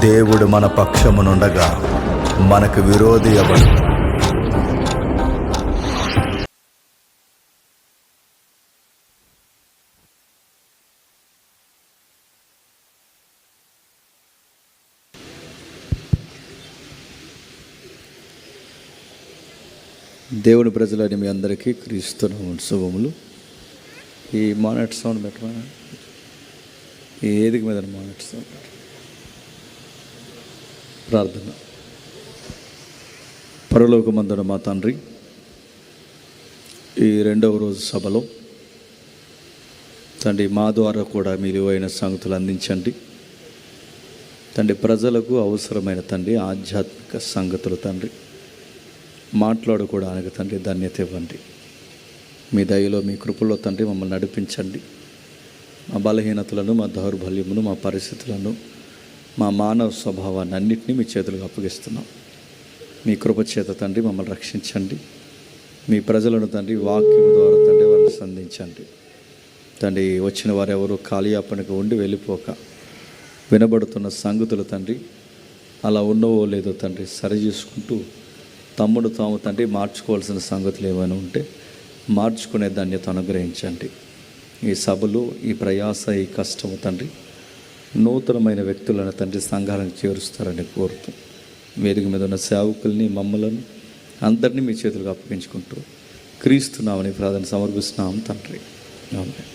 దేవుడు మన పక్షమునుండగా మనకు విరోధి ఎవడు? దేవుని ప్రజలని మీ అందరికీ క్రీస్తునామమున శుభములు. ఈ మానిటర్ సౌండ్ పెట్టమా, ఈ ఏదిక మీద మానిటర్ సౌండ్. ప్రార్థన. పరలోకమందున మా తండ్రి, ఈ రెండవ రోజు సభలో తండ్రి మా ద్వారా కూడా మీ విలువైన సంగతులు అందించండి తండ్రి. ప్రజలకు అవసరమైన తండ్రి ఆధ్యాత్మిక సంగతులు తండ్రి మాట్లాడుకోవడానికి తండ్రి ధన్యత ఇవ్వండి. మీ దయలో మీ కృపలో తండ్రి మమ్మల్ని నడిపించండి. మా బలహీనతలను, మా దౌర్బల్యమును, మా పరిస్థితులను, మా మానవ స్వభావాన్ని అన్నింటినీ మీ చేతులకు అప్పగిస్తున్నాం. మీ కృప చేత తండ్రి మమ్మల్ని రక్షించండి. మీ ప్రజలను తండ్రి వాక్యం ద్వారా తండ్రి వారిని సంధించండి తండ్రి. వచ్చిన వారు ఎవరు కాలియాపనకు ఉండి వెళ్ళిపోక వినబడుతున్న సంగతులు తండ్రి అలా ఉన్నవో లేదో తండ్రి సరి చేసుకుంటూ తమ్ముడు తాము తండ్రి మార్చుకోవాల్సిన సంగతులు ఏమైనా ఉంటే మార్చుకునే ధన్యత అనుగ్రహించండి. ఈ సభలు, ఈ ప్రయాస, ఈ కష్టము తండ్రి నూతనమైన వ్యక్తులను తండ్రి సంఘాలను చేరుస్తారని కోరుతూ వేదిక మీద ఉన్న సేవకుల్ని, మమ్మలను అందరినీ మీ చేతులకు అప్పగించుకుంటూ క్రీస్తునామని ప్రార్థన సమర్పిస్తున్నాం తండ్రి. ఆమేన్.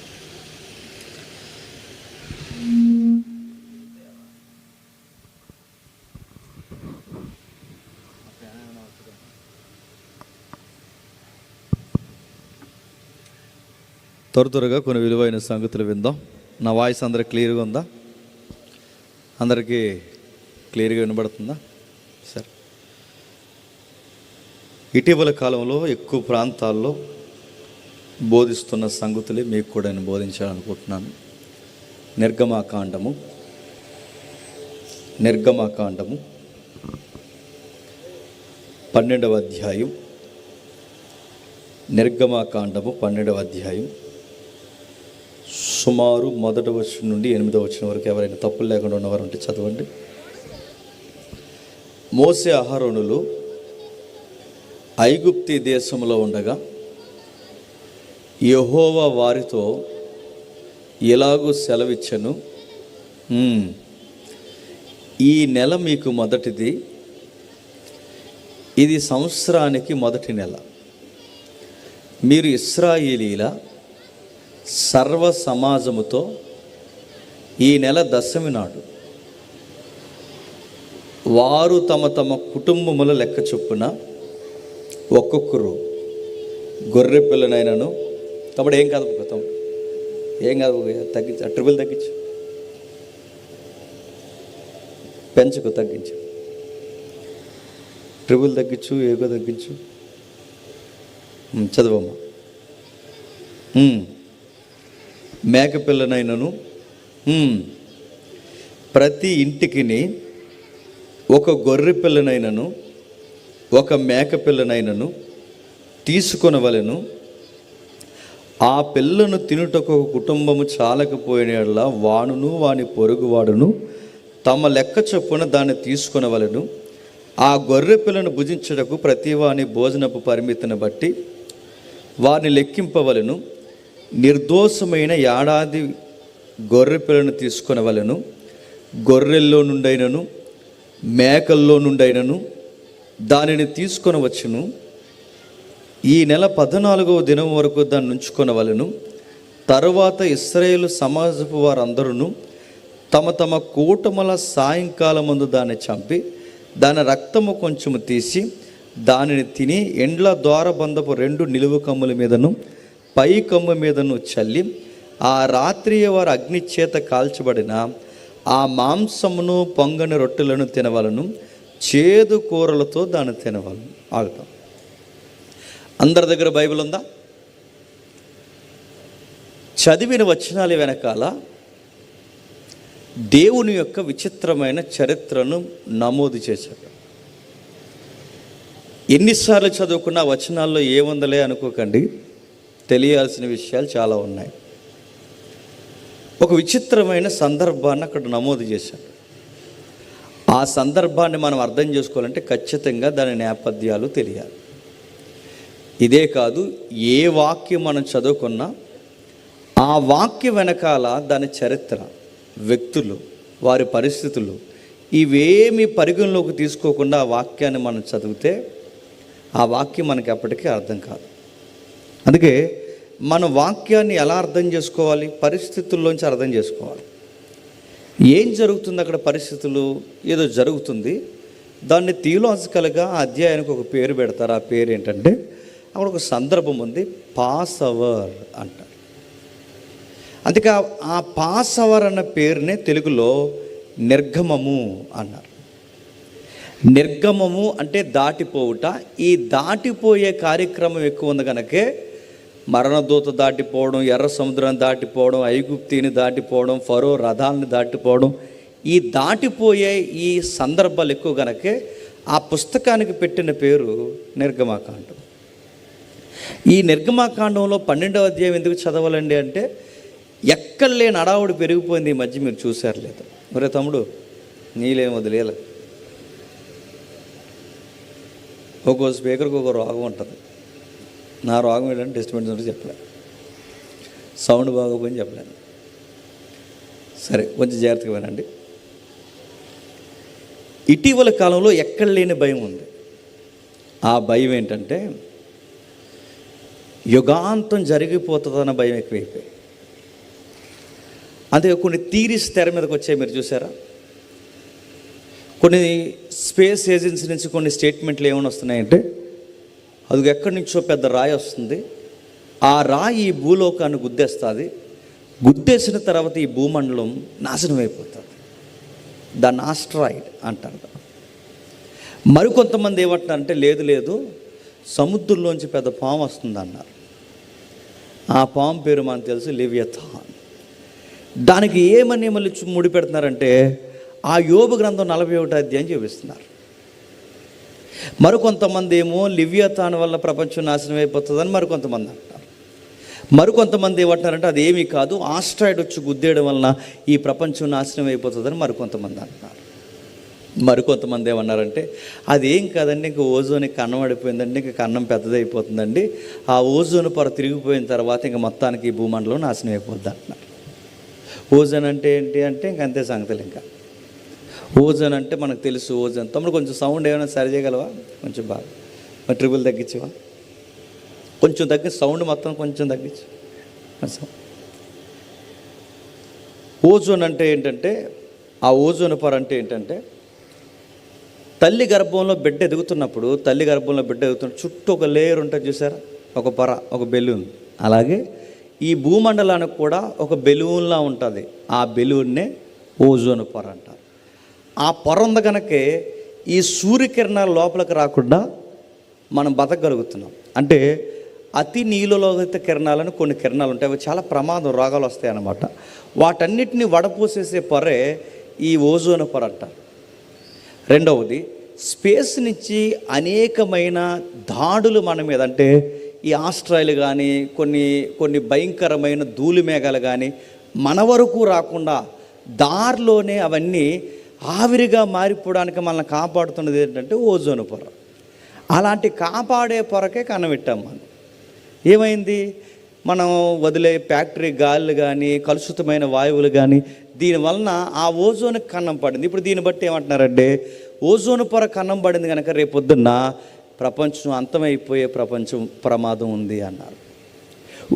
త్వరగా కొన్ని విలువైన సంగతులు విందాం. నా వాయిస్ అందరికి క్లియర్గా ఉందా? అందరికీ క్లియర్గా వినబడుతుందా? సరే. ఇటీవల కాలంలో ఎక్కువ ప్రాంతాల్లో బోధిస్తున్న సంగతులే మీకు కూడా నేను బోధించాలనుకుంటున్నాను. నిర్గమాకాండము 12వ అధ్యాయం. నిర్గమాకాండము 12వ అధ్యాయం సుమారు 1వ వచనం నుండి 8వ వచనం వరకు ఎవరైనా తప్పులు లేకుండా ఉన్నవారు ఉంటే చదవండి. మోసే అహరోనులు ఐగుప్తి దేశంలో ఉండగా యెహోవా వారితో ఎలాగూ సెలవిచ్చెను, ఈ నెల మీకు మొదటిది, ఇది సంవత్సరానికి మొదటి నెల. మీరు ఇశ్రాయేలీల సర్వ సమాజముతో ఈ నెల దశమి నాడు వారు తమ తమ కుటుంబముల లెక్క చొప్పున ఒక్కొక్కరు గొర్రె పిల్లనైనను, తమ్ముడు ఏం కాదు తమ్ముడు, ఏం కాదు, తగ్గించు, ట్రిబుల్ తగ్గించు, పెంచుకు తగ్గించు, ట్రిబుల్ తగ్గించు, ఏగో తగ్గించు, చదవమ్మా. మేకపిల్లనైనను ప్రతి ఇంటికి ఒక గొర్రె పిల్లనైనను ఒక మేకపిల్లనైనను తీసుకొనవలెను. ఆ పిల్లను తినుటకు ఒక కుటుంబము చాలకపోయిన వాడును వాని పొరుగువాడును తమ లెక్క చొప్పున దాన్ని తీసుకొనవలెను. ఆ గొర్రె పిల్లను భుజించుటకు ప్రతి వాని భోజనపు పరిమితిని బట్టి వారిని లెక్కింపవలను. నిర్దోషమైన ఏడాది గొర్రె పిల్లను తీసుకొనవలను. గొర్రెల్లో నుండైనను మేకల్లో నుండైనను దానిని తీసుకొని వచ్చును. ఈ నెల 14వ దినం వరకు దాన్ని ఉంచుకొనవలను. తరువాత ఇశ్రాయేలు సమాజపు వారందరూ తమ తమ కూటముల సాయంకాలమందు దాన్ని చంపి దాని రక్తము కొంచెము తీసి దానిని తిని ఎండ్ల ద్వారబంధపు 2 నిలువు కమ్ముల మీదను పై కమ్ము మీదను చల్లి ఆ రాత్రి వారు అగ్ని చేత కాల్చబడిన ఆ మాంసమును పొంగని రొట్టెలను తినవలను. చేదు కూరలతో దాన్ని తినవలను. ఆగుతాం. అందరి దగ్గర బైబిల్ ఉందా? చదివిన వచనాల వెనకాల దేవుని యొక్క విచిత్రమైన చరిత్రను నమోదు చేశాడు. ఎన్నిసార్లు చదువుకున్న వచనాల్లో ఏముందలే అనుకోకండి, తెలియాల్సిన విషయాలు చాలా ఉన్నాయి. ఒక విచిత్రమైన సందర్భాన్ని అక్కడ నమోదు చేశాడు. ఆ సందర్భాన్ని మనం అర్థం చేసుకోవాలంటే ఖచ్చితంగా దాని నేపథ్యాలు తెలియాలి. ఇదే కాదు, ఏ వాక్యం మనం చదువుకున్నా ఆ వాక్యం వెనకాల దాని చరిత్ర, వ్యక్తులు, వారి పరిస్థితులు ఇవేమి పరిగణలోకి తీసుకోకుండా ఆ వాక్యాన్ని మనం చదివితే ఆ వాక్యం మనకి ఎప్పటికీ అర్థం కాదు. అందుకే మన వాక్యాన్ని ఎలా అర్థం చేసుకోవాలి? పరిస్థితుల్లోంచి అర్థం చేసుకోవాలి. ఏం జరుగుతుంది అక్కడ? పరిస్థితులు ఏదో జరుగుతుంది, దాన్ని థియలాజికల్గా ఆ అధ్యాయానికి ఒక పేరు పెడతారు. ఆ పేరు ఏంటంటే, అక్కడ ఒక సందర్భం ఉంది, పాస్ అవర్ అంటారు. అందుకే ఆ పాస్ అవర్ అన్న పేరునే తెలుగులో నిర్గమము అన్నారు. నిర్గమము అంటే దాటిపోవుట. ఈ దాటిపోయే కార్యక్రమం ఎక్కువ ఉంది కనుకే మరణదూత దాటిపోవడం, ఎర్ర సముద్రాన్ని దాటిపోవడం, ఐగుప్తిని దాటిపోవడం, ఫరో రథాలను దాటిపోవడం, ఈ దాటిపోయే ఈ సందర్భాలు ఎక్కువ కనుకే ఆ పుస్తకానికి పెట్టిన పేరు నిర్గమాకాండం. ఈ నిర్గమాకాండంలో 12వ అధ్యాయం ఎందుకు చదవాలండి అంటే, ఎక్కడ లేని అడావుడు పెరిగిపోయింది ఈ మధ్య. మీరు చూశారు లేదు? ఒరే తమ్ముడు, నీలేం వదిలేల. ఒక్కో స్పీకర్కి ఒక రోగం ఉంటుంది. నా రోగం ఏంటంటే డిస్టర్బెన్స్ ఉంటే చెప్పలేను, సౌండ్ బాగోపోయింది చెప్పలేను. సరే, కొంచెం జాగ్రత్తగా వినండి. ఇటీవల కాలంలో ఎక్కడ లేని భయం ఉంది. ఆ భయం ఏంటంటే, యుగాంతం జరిగిపోతుందన్న భయం ఎక్కువైపోయి. అందుకే కొన్ని థీరీస్ తెర మీదకి వచ్చాయి, మీరు చూసారా? కొన్ని స్పేస్ ఏజెన్సీ నుంచి కొన్ని స్టేట్మెంట్లు ఏమైనా వస్తున్నాయంటే, అది ఎక్కడి నుంచో పెద్ద రాయి వస్తుంది, ఆ రాయి ఈ భూలోకాన్ని గుద్దేస్తుంది, గుద్దేసిన తర్వాత ఈ భూమండలం నాశనం అయిపోతుంది. దాన్ని ఆస్ట్రాయిడ్ అంటారు. మరికొంతమంది ఏమంటున్నారంటే, లేదు లేదు, సముద్రంలోంచి పెద్ద పాము వస్తుంది అన్నారు. ఆ పాము పేరు మనకు తెలుసు, లివియథాన్. దానికి ఏమని మళ్ళీ ముడి పెడుతున్నారంటే, ఆ యోబు గ్రంథం 41వ అధ్యాయం చూపిస్తున్నారు. మరికొంతమంది ఏమో లివియథాన్ వల్ల ప్రపంచం నాశనం అయిపోతుందని మరికొంతమంది అంటారు. మరికొంతమంది ఏమంటున్నారంటే, అది ఏమీ కాదు, ఆస్ట్రాయిడ్ వచ్చి గుద్దేయడం వలన ఈ ప్రపంచం నాశనం అయిపోతుందని మరికొంతమంది అంటున్నారు. మరికొంతమంది ఏమన్నారంటే, అదేం కాదండి, ఇంక ఓజోన్ కన్నం పడిపోయిందండి, ఇంక కన్నం పెద్దదైపోతుందండి, ఆ ఓజోన్ పొర తిరిగిపోయిన తర్వాత ఇంక మొత్తానికి ఈ భూమండలం నాశనం అయిపోద్ది అంటున్నారు. ఓజోన్ అంటే ఏంటి అంటే ఇంకంతే సంగతులు. ఇంకా ఓజోన్ అంటే మనకు తెలుసు. ఓజోన్ తమ్ముడు కొంచెం సౌండ్ ఏమైనా సరి చేయగలవా? కొంచెం బాగా ట్రిబుల్ తగ్గించవా? కొంచెం తగ్గించి సౌండ్ మొత్తం కొంచెం తగ్గించు. ఓజోన్ అంటే ఏంటంటే, ఆ ఓజోన్ పొర అంటే ఏంటంటే, తల్లి గర్భంలో బిడ్డ ఎదుగుతున్నప్పుడు చుట్టూ ఒక లేయర్ ఉంటుంది చూసారా, ఒక పొర, ఒక బెలూన్. అలాగే ఈ భూమండలానికి కూడా ఒక బెలూన్లా ఉంటుంది. ఆ బెలూన్నే ఓజోన్ పొర అంటారు. ఆ పొర ఉంది కనుకే ఈ సూర్యకిరణాలు లోపలికి రాకుండా మనం బతకగలుగుతున్నాం. అంటే అతి నీలలోహిత కిరణాలని కొన్ని కిరణాలు ఉంటాయి, అవి చాలా ప్రమాదం, రోగాలు వస్తాయి అన్నమాట. వాటన్నిటిని వడపోసేసే పొరే ఈ ఓజోన్ పొర అంటారు. రెండవది, స్పేస్ నుంచి అనేకమైన దాడులు మన మీద, అంటే ఈ ఆస్ట్రాయిల్ కానీ కొన్ని భయంకరమైన ధూళి మేఘాలు కానీ మన వరకు రాకుండా దారిలోనే అవన్నీ ఆవిరిగా మారిపోవడానికి మనల్ని కాపాడుతున్నది ఏంటంటే ఓజోన్ పొర. అలాంటి కాపాడే పొరకే కన్నబెట్టాం మనం. ఏమైంది? మనం వదిలే ఫ్యాక్టరీ గాలులు కానీ, కలుషితమైన వాయువులు కానీ, దీనివలన ఆ ఓజోన్కి కన్నం పడింది. ఇప్పుడు దీన్ని బట్టి ఏమంటున్నారంటే, ఓజోన్ పొర కన్నం పడింది కనుక రేపొద్దున్న ప్రపంచం అంతమైపోయే ప్రపంచం ప్రమాదం ఉంది అన్నారు.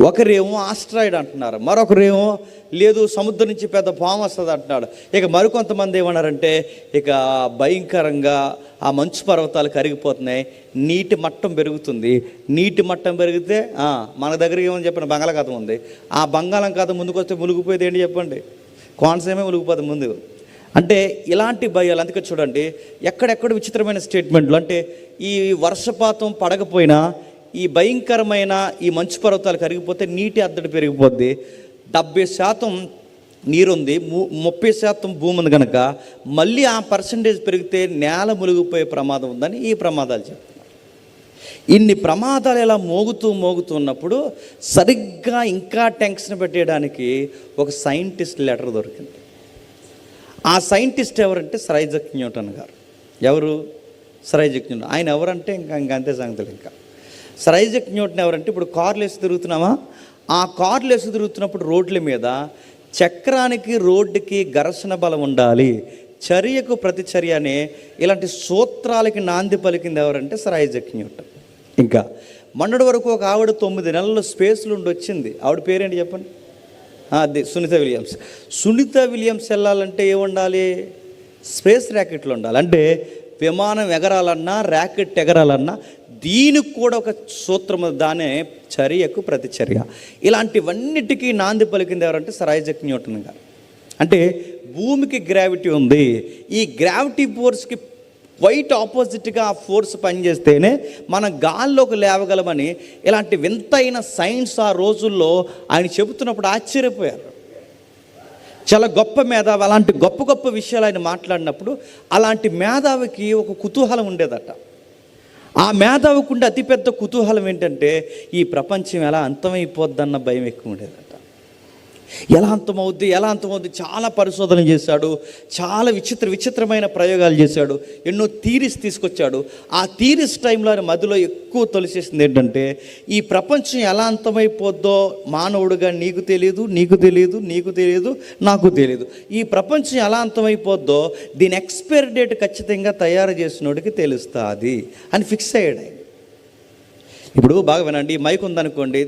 ఒకరేమో ఆస్ట్రాయిడ్ అంటున్నారు, మరొకరేమో లేదు సముద్రం నుంచి పెద్ద పాము వస్తుంది అంటున్నాడు. ఇక మరికొంతమంది ఏమన్నారంటే, ఇక భయంకరంగా ఆ మంచు పర్వతాలు కరిగిపోతున్నాయి, నీటి మట్టం పెరుగుతుంది. నీటి మట్టం పెరిగితే మన దగ్గర ఏమని చెప్పిన బంగాళాఖాతం ఉంది, ఆ బంగాళాఖాతం ముందుకు వస్తే మునిగిపోయేది ఏంటి చెప్పండి, కోనసీమే మునిగిపోతుంది ముందు. అంటే ఇలాంటి భయాలు. అందుకే చూడండి, ఎక్కడెక్కడ విచిత్రమైన స్టేట్మెంట్లు. అంటే ఈ వర్షపాతం పడకపోయినా ఈ భయంకరమైన ఈ మంచు పర్వతాలు కరిగిపోతే నీటి అద్దడి పెరిగిపోద్ది. 70% నీరుంది, 30% భూమి ఉంది కనుక మళ్ళీ ఆ పర్సంటేజ్ పెరిగితే నేల మునిగిపోయే ప్రమాదం ఉందని ఈ ప్రమాదాలు చెప్తున్నారు. ఇన్ని ప్రమాదాలు ఇలా మోగుతున్నప్పుడు సరిగ్గా ఇంకా టెన్షన్ పెట్టేయడానికి ఒక సైంటిస్ట్ లెటర్ దొరికింది. ఆ సైంటిస్ట్ ఎవరంటే సర్ ఐజాక్ న్యూటన్ గారు. ఎవరు? Sir Isaac Newton. ఆయన ఎవరంటే ఇంకా అంతే సంగతులు. ఇంకా సర్ ఐజాక్ న్యూటన్ ఎవరంటే, ఇప్పుడు కార్లు వేసి తిరుగుతున్నామా, ఆ కార్లు వేసి తిరుగుతున్నప్పుడు రోడ్ల మీద చక్రానికి రోడ్డుకి ఘర్షణ బలం ఉండాలి, చర్యకు ప్రతిచర్య అనే ఇలాంటి సూత్రాలకి నాంది పలికింది ఎవరంటే సర్ ఐజాక్ న్యూటన్. ఇంకా మొన్నటి వరకు ఒక ఆవిడ 9 నెలల్లో స్పేస్లో ఉండి వచ్చింది. ఆవిడ పేరేంటి చెప్పండి? అది సునీత విలియమ్స్. సునీత విలియమ్స్ వెళ్ళాలంటే ఏముండాలి? స్పేస్ ర్యాకెట్లు ఉండాలి. అంటే విమానం ఎగరాలన్నా, ర్యాకెట్ ఎగరాలన్నా దీనికి కూడా ఒక సూత్రం, దానే చర్యకు ప్రతిచర్య. ఇలాంటివన్నిటికీ నాంది పలికింది ఎవరంటే సర్ ఐజాక్ న్యూటన్ గారు. అంటే భూమికి గ్రావిటీ ఉంది, ఈ గ్రావిటీ ఫోర్స్కి క్వైట్ ఆపోజిట్గా ఆ ఫోర్స్ పనిచేస్తేనే మనం గాల్లోకి లేవగలమని ఇలాంటి వింతైన సైన్స్ ఆ రోజుల్లో ఆయన చెబుతున్నప్పుడు ఆశ్చర్యపోయారు. చాలా గొప్ప మేధావి. అలాంటి గొప్ప గొప్ప విషయాలు ఆయన మాట్లాడినప్పుడు అలాంటి మేధావికి ఒక కుతూహలం ఉండేదట. ఆ మేధావికి ఉండే అతిపెద్ద కుతూహలం ఏంటంటే ఈ ప్రపంచం ఎలా అంతమైపోద్దన్న భయం ఎక్కువ ఉండేదట. ఎలా అంతమవుద్ది చాలా పరిశోధన చేశాడు, చాలా విచిత్రమైన ప్రయోగాలు చేశాడు, ఎన్నో థీరీస్ తీసుకొచ్చాడు. ఆ థీరీస్ టైంలో ఆయన మధ్యలో ఎక్కువ తొలిసేసింది ఏంటంటే, ఈ ప్రపంచం ఎలా అంతమైపోద్దో మానవుడిగా నీకు తెలియదు, నాకు తెలియదు. ఈ ప్రపంచం ఎలా అంతమైపోద్దో దీని ఎక్స్పైరీ డేట్ ఖచ్చితంగా తయారు చేసినోడికి తెలుస్తుంది అని ఫిక్స్ అయ్యాడు ఆయన. ఇప్పుడు బాగా వినండి, ఈ మైక్ ఉందనుకోండి,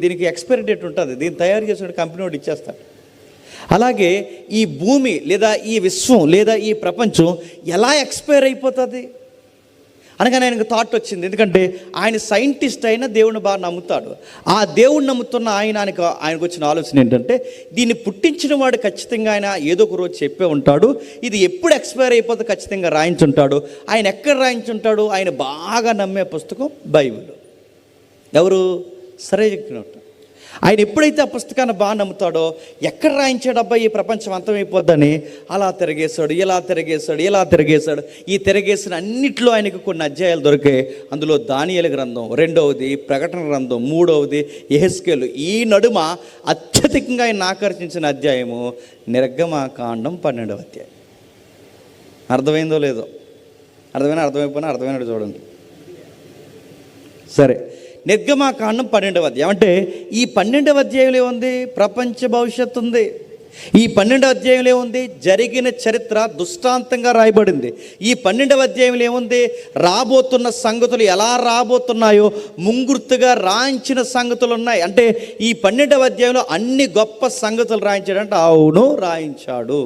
దీనికి ఎక్స్పైరీ డేట్ ఉంటుంది, దీన్ని తయారు చేసిన కంపెనీ వాడు ఇచ్చేస్తాడు. అలాగే ఈ భూమి లేదా ఈ విశ్వం లేదా ఈ ప్రపంచం ఎలా ఎక్స్పైర్ అయిపోతుంది అనగానే ఆయనకు థాట్ వచ్చింది. ఎందుకంటే ఆయన సైంటిస్ట్ అయినా దేవుడిని బాగా నమ్ముతాడు. ఆ దేవుడిని నమ్ముతున్న ఆయనకు వచ్చిన ఆలోచన ఏంటంటే, దీన్ని పుట్టించిన వాడు ఖచ్చితంగా ఆయన ఏదో ఒక రోజు చెప్పే ఉంటాడు, ఇది ఎప్పుడు ఎక్స్పైర్ అయిపోతే ఖచ్చితంగా రాయించుంటాడు. ఆయన ఎక్కడ రాయించుంటాడు? ఆయన బాగా నమ్మే పుస్తకం బైబిల్. ఎవరు? Sir Isaac Newton. ఆయన ఎప్పుడైతే ఆ పుస్తకాన్ని బాగా నమ్ముతాడో, ఎక్కడ రాయించాడు అబ్బాయి ఈ ప్రపంచం అంతమైపోద్దని, అలా తిరగేశాడు, ఇలా తిరగేశాడు. ఈ తిరగేసిన అన్నిట్లో ఆయనకు కొన్ని అధ్యాయాలు దొరికాయి. అందులో దానియేలు గ్రంథం, 2వది ప్రకటన గ్రంథం, 3వది యెహెజ్కేలు. ఈ నడుమ అత్యధికంగా ఆయన ఆకర్షించిన అధ్యాయము నిర్గమకాండం 12వ అధ్యాయం. అర్థమైందో లేదో? అర్థమైపోయినా అర్థమైనట్టు చూడండి. సరే, నిర్గమకాండం 12వ అధ్యాయం. అంటే ఈ 12వ అధ్యాయంలో ఏముంది? ప్రపంచ భవిష్యత్తు ఉంది. ఈ 12వ అధ్యాయంలో ఏముంది? జరిగిన చరిత్ర దృష్టాంతంగా రాయబడింది. ఈ 12వ అధ్యాయంలో ఏముంది? రాబోతున్న సంగతులు ఎలా రాబోతున్నాయో ముంగుర్తుగా రాయించిన సంగతులు ఉన్నాయి. అంటే ఈ 12వ అధ్యాయంలో అన్ని గొప్ప సంగతులు రాయించాడంటే అవును, రాయించాడు.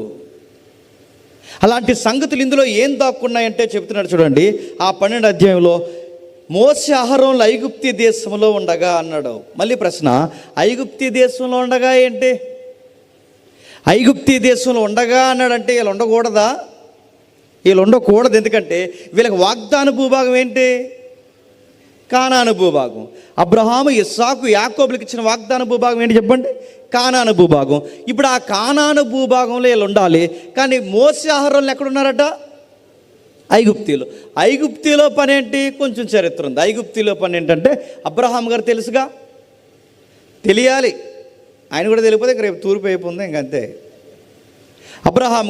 అలాంటి సంగతులు ఇందులో ఏం దాక్కున్నాయంటే చెప్తున్నాడు చూడండి. ఆ 12వ అధ్యాయంలో మోషే అహరోన్లు ఐగుప్తి దేశంలో ఉండగా అన్నాడు. మళ్ళీ ప్రశ్న, ఐగుప్తి దేశంలో ఉండగా ఏంటి? ఐగుప్తి దేశంలో ఉండగా అన్నాడంటే వీళ్ళు ఉండకూడదా? వీళ్ళు ఉండకూడదు. ఎందుకంటే వీళ్ళకి వాగ్దాన భూభాగం ఏంటి? కానాను భూభాగం. అబ్రహాము, ఇస్సాకు, యాకోబులకు ఇచ్చిన వాగ్దాన భూభాగం ఏంటి చెప్పండి? కానాను భూభాగం. ఇప్పుడు ఆ కానాను భూభాగంలో వీళ్ళు ఉండాలి. కానీ మోషే అహరోన్లు ఎక్కడున్నారట? ఐగుప్తిలో పని ఏంటి? కొంచెం చరిత్ర ఉంది. ఐగుప్తిలో పని ఏంటంటే, అబ్రహాం గారు తెలుసుగా, తెలియాలి. ఆయన కూడా తెలియకపోతే రేపు తూర్పు అయిపోతుంది, ఇంకంతే. అబ్రహాం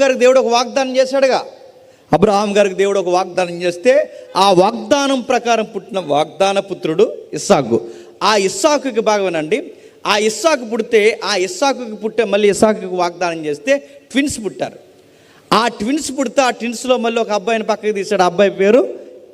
గారికి దేవుడు ఒక వాగ్దానం చేశాడుగా. అబ్రహాం గారికి దేవుడు ఒక వాగ్దానం చేస్తే ఆ వాగ్దానం ప్రకారం పుట్టిన వాగ్దాన పుత్రుడు ఇస్సాకు. ఆ ఇస్సాకుకి బాగానండి, ఆ ఇస్సాకు పుట్టే మళ్ళీ ఇస్సాకుకి వాగ్దానం చేస్తే ట్విన్స్ పుట్టారు. ఆ ట్విన్స్లో మళ్ళీ ఒక అబ్బాయిని పక్కకి తీశాడు. ఆ అబ్బాయి పేరు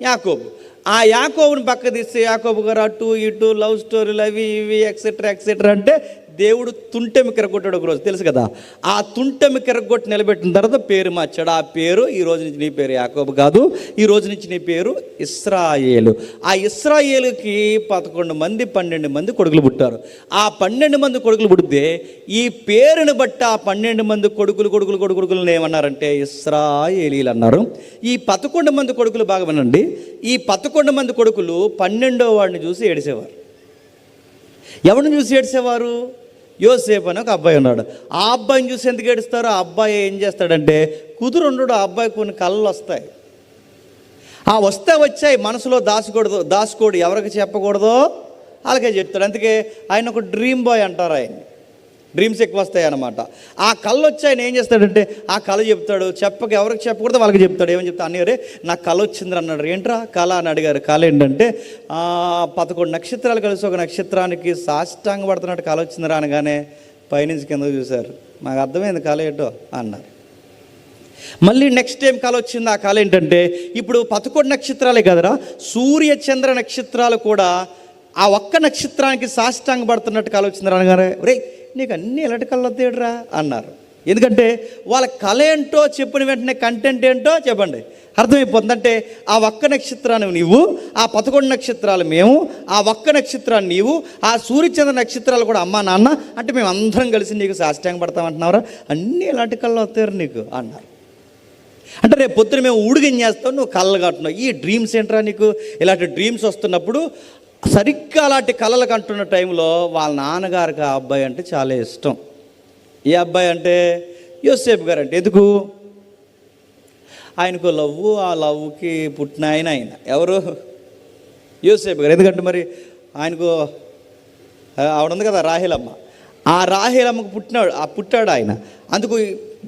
యాకోబు. ఆ యాకోబుని పక్క తీస్తే యాకోబు గారు అటు ఇటు లవ్ స్టోరీలు అవి ఇవి ఎక్సెట్రా అంటే దేవుడు తుంటెమి కిరగొట్టాడు ఒక రోజు, తెలుసు కదా. ఆ తుంటెమి కిరగొట్టి నిలబెట్టిన తర్వాత పేరు మార్చాడు. ఆ పేరు ఈ రోజు నుంచి నీ పేరు యాకోబు కాదు, ఈ రోజు నుంచి నీ పేరు ఇశ్రాయేలు. ఆ ఇశ్రాయేలుకి 11 మంది 12 మంది కొడుకులు పుట్టారు. ఆ 12 మంది కొడుకులు పుడితే ఈ పేరుని బట్టి ఆ 12 మంది కొడుకులను ఏమన్నారంటే ఇశ్రాయేలీలు అన్నారు. ఈ 11 మంది కొడుకులు బాగా వినండి. ఈ 11 మంది కొడుకులు 12వ వాడిని చూసి ఏడిసేవారు. ఎవరిని చూసి ఏడిసేవారు? యోసేపు అని ఒక అబ్బాయి ఉన్నాడు. ఆ అబ్బాయిని చూసి ఎందుకు ఏడుస్తారు? ఆ అబ్బాయి ఏం చేస్తాడంటే, కుదురుండడు. ఆ అబ్బాయి కొన్ని కళ్ళు వస్తాయి. ఆ వచ్చాయి, మనసులో దాచుకోడు. ఎవరికి చెప్పకూడదో అలాగే చెప్తాడు. అందుకే ఆయన ఒక డ్రీమ్ బాయ్ అంటారు. డ్రీమ్స్ ఎక్కువ వస్తాయి అన్నమాట. ఆ కళ్ళు వచ్చి ఆయన ఏం చేస్తాడంటే ఆ కళ చెప్తాడు. ఎవరికి చెప్పకూడదు వాళ్ళకి చెప్తాడు. ఏమని చెప్తా అన్నయ్యరే నాకు కళ వచ్చింది అన్నాడు. ఏంట్రా కళ అని అడిగారు. కళ ఏంటంటే 11 నక్షత్రాలు కలిసి ఒక నక్షత్రానికి సాష్టాంగ పడుతున్నట్టు కళ వచ్చిందిరా అనగానే పైనుంచి కింద చూశారు. మాకు అర్థమైంది కళ ఏంటో అన్నారు. మళ్ళీ నెక్స్ట్ టైం కళ వచ్చింది. ఆ కళ ఏంటంటే ఇప్పుడు 11 నక్షత్రాలే కదరా, సూర్య చంద్ర నక్షత్రాలు కూడా ఆ ఒక్క నక్షత్రానికి సాష్టాంగ పడుతున్నట్టు కళ వచ్చిందిరా అనగానే రే నీకు అన్నీ ఎలాంటి కళ్ళు వద్దేడురా అన్నారు. ఎందుకంటే వాళ్ళ కళ ఏంటో చెప్పిన వెంటనే కంటెంట్ ఏంటో చెప్పండి అర్థమైపోతుంది. అంటే ఆ ఒక్క నక్షత్రాన్ని నీవు, ఆ 11 నక్షత్రాలు మేము, ఆ ఒక్క నక్షత్రాన్ని నీవు, ఆ సూర్యచంద్ర నక్షత్రాలు కూడా అమ్మా నాన్న అంటే మేము అందరం కలిసి నీకు సాష్టాంగ పడతామంటున్నారా, అన్నీ ఎలాంటి కళ్ళు వస్తాయి నీకు అన్నారు. అంటే రేపు పొద్దున మేము ఊడిగం చేస్తాం, నువ్వు కళ్ళలు కట్టున్నావు. ఈ డ్రీమ్స్ ఏంట్రా నీకు? ఇలాంటి డ్రీమ్స్ వస్తున్నప్పుడు సరిగ్గా అలాంటి కళలు కంటున్న టైంలో వాళ్ళ నాన్నగారికి ఆ అబ్బాయి అంటే చాలా ఇష్టం. ఏ అబ్బాయి అంటే యోసేపు గారు. అంటే ఎందుకు? ఆయనకు లవ్వు, ఆ లవ్కి పుట్టిన ఆయన ఎవరు? యోసేపు గారు. ఎందుకంటే మరి ఆయనకు ఆవిడ ఉంది కదా రాహేలమ్మ, ఆ రాహేలమ్మకు పుట్టాడు ఆయన. అందుకు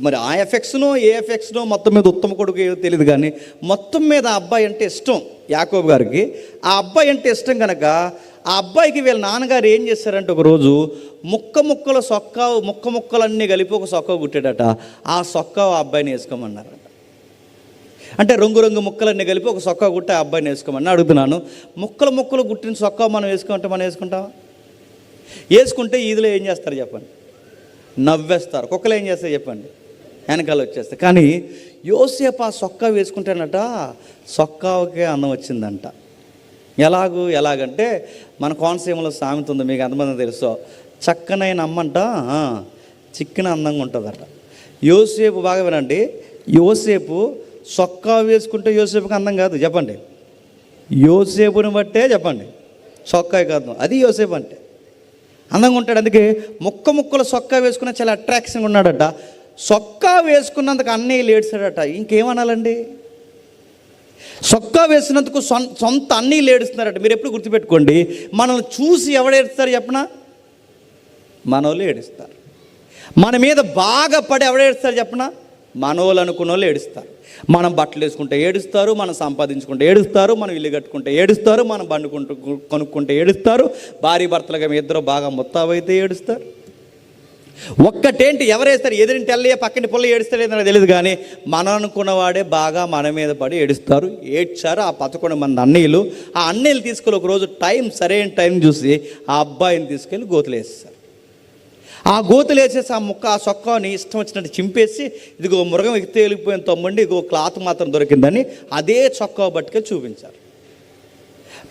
మరి ఆ ఎఫెక్ట్స్నో ఏ ఎఫెక్ట్స్నో మొత్తం మీద ఉత్తమ కొడుకు ఏదో తెలియదు, కానీ మొత్తం మీద ఆ అబ్బాయి అంటే ఇష్టం యాకోబు గారికి. ఆ అబ్బాయి అంటే ఇష్టం కనుక ఆ అబ్బాయికి వీళ్ళ నాన్నగారు ఏం చేశారంటే ఒకరోజు ముక్కలన్నీ కలిపి ఒక సొక్కా కుట్టాడట. ఆ సొక్కా ఆ అబ్బాయిని వేసుకోమన్నారట. అంటే రంగు ముక్కలన్నీ కలిపి ఒక సొక్కా కుట్టి ఆ అబ్బాయిని వేసుకోమని అడుగుతున్నాను. ముక్కలు కుట్టిన సొక్కా మనం వేసుకుంటామా? వేసుకుంటే ఈదులో ఏం చేస్తారు చెప్పండి? నవ్వేస్తారు. కుక్కలు ఏం చేస్తాయి చెప్పండి? వెనకాల వచ్చేస్తాయి. కానీ యోసేపు ఆ సొక్కా వేసుకుంటానట, సొక్కాకే అందం వచ్చిందంట. ఎలాగంటే మన కోనసీమలో సామెత ఉంది, మీకు ఎంతమంది తెలుసో, చక్కనైన అమ్మంట చిక్కిన అందంగా ఉంటుందట. యోసేపు బాగా వినండి, యోసేపు సొక్కా వేసుకుంటే యోసేపుకి అందం కాదు చెప్పండి, యోసేపుని బట్టే చెప్పండి సొక్కా కాదు, అది యోసేపు అంటే అందంగా ఉంటాడు. అందుకే ముక్కలు సొక్కా వేసుకున్న చాలా అట్రాక్షన్గా ఉన్నాడట. సొక్కా వేసుకున్నందుకు అన్నయ్యలు ఏడ్చాడట. ఇంకేమనాలండి? సొక్కా వేసినందుకు సొంత అన్నయ్యలు ఏడుస్తున్నారట. మీరు ఎప్పుడు గుర్తుపెట్టుకోండి, మనల్ని చూసి ఎవడు ఏడుస్తారు చెప్పనా? మనోళ్ళు ఏడుస్తారు. మన మీద బాగా పడి ఎవడు ఏడుస్తారు చెప్పనా? మనోళ్ళు అనుకున్న వాళ్ళు ఏడుస్తారు. మనం బట్టలు వేసుకుంటే ఏడుస్తారు, మనం సంపాదించుకుంటే ఏడుస్తారు, మనం ఇల్లు కట్టుకుంటే ఏడుస్తారు, మనం బండి కొనుక్కుంటే ఏడుస్తారు, భార్య భర్తలుగా మీ ఇద్దరు బాగా మొత్తావైతే ఏడుస్తారు. ఒక్కటేంటి ఎవరేస్తారు? ఎదురింటి వెళ్ళి పక్కని పుల్ల ఏడుస్తాడు ఏదైనా తెలియదు, కానీ మనం అనుకున్నవాడే బాగా మన మీద పడి ఏడుస్తారు. ఏడ్చారు ఆ 11 మంది అన్నయ్యలు. ఆ అన్నయ్యలు తీసుకెళ్ళి ఒకరోజు సరైన టైం చూసి ఆ అబ్బాయిని తీసుకెళ్ళి గోతులేస్తారు. ఆ గోతులేసేసి ఆ సొక్కాని ఇష్టం వచ్చినట్టు చింపేసి, ఇదిగో మృగం ఎక్కితే వెళ్ళిపోయిన తమ్ముండి, ఇదిగో క్లాత్ మాత్రం దొరికిందని అదే చొక్కా బట్టుకే చూపించారు.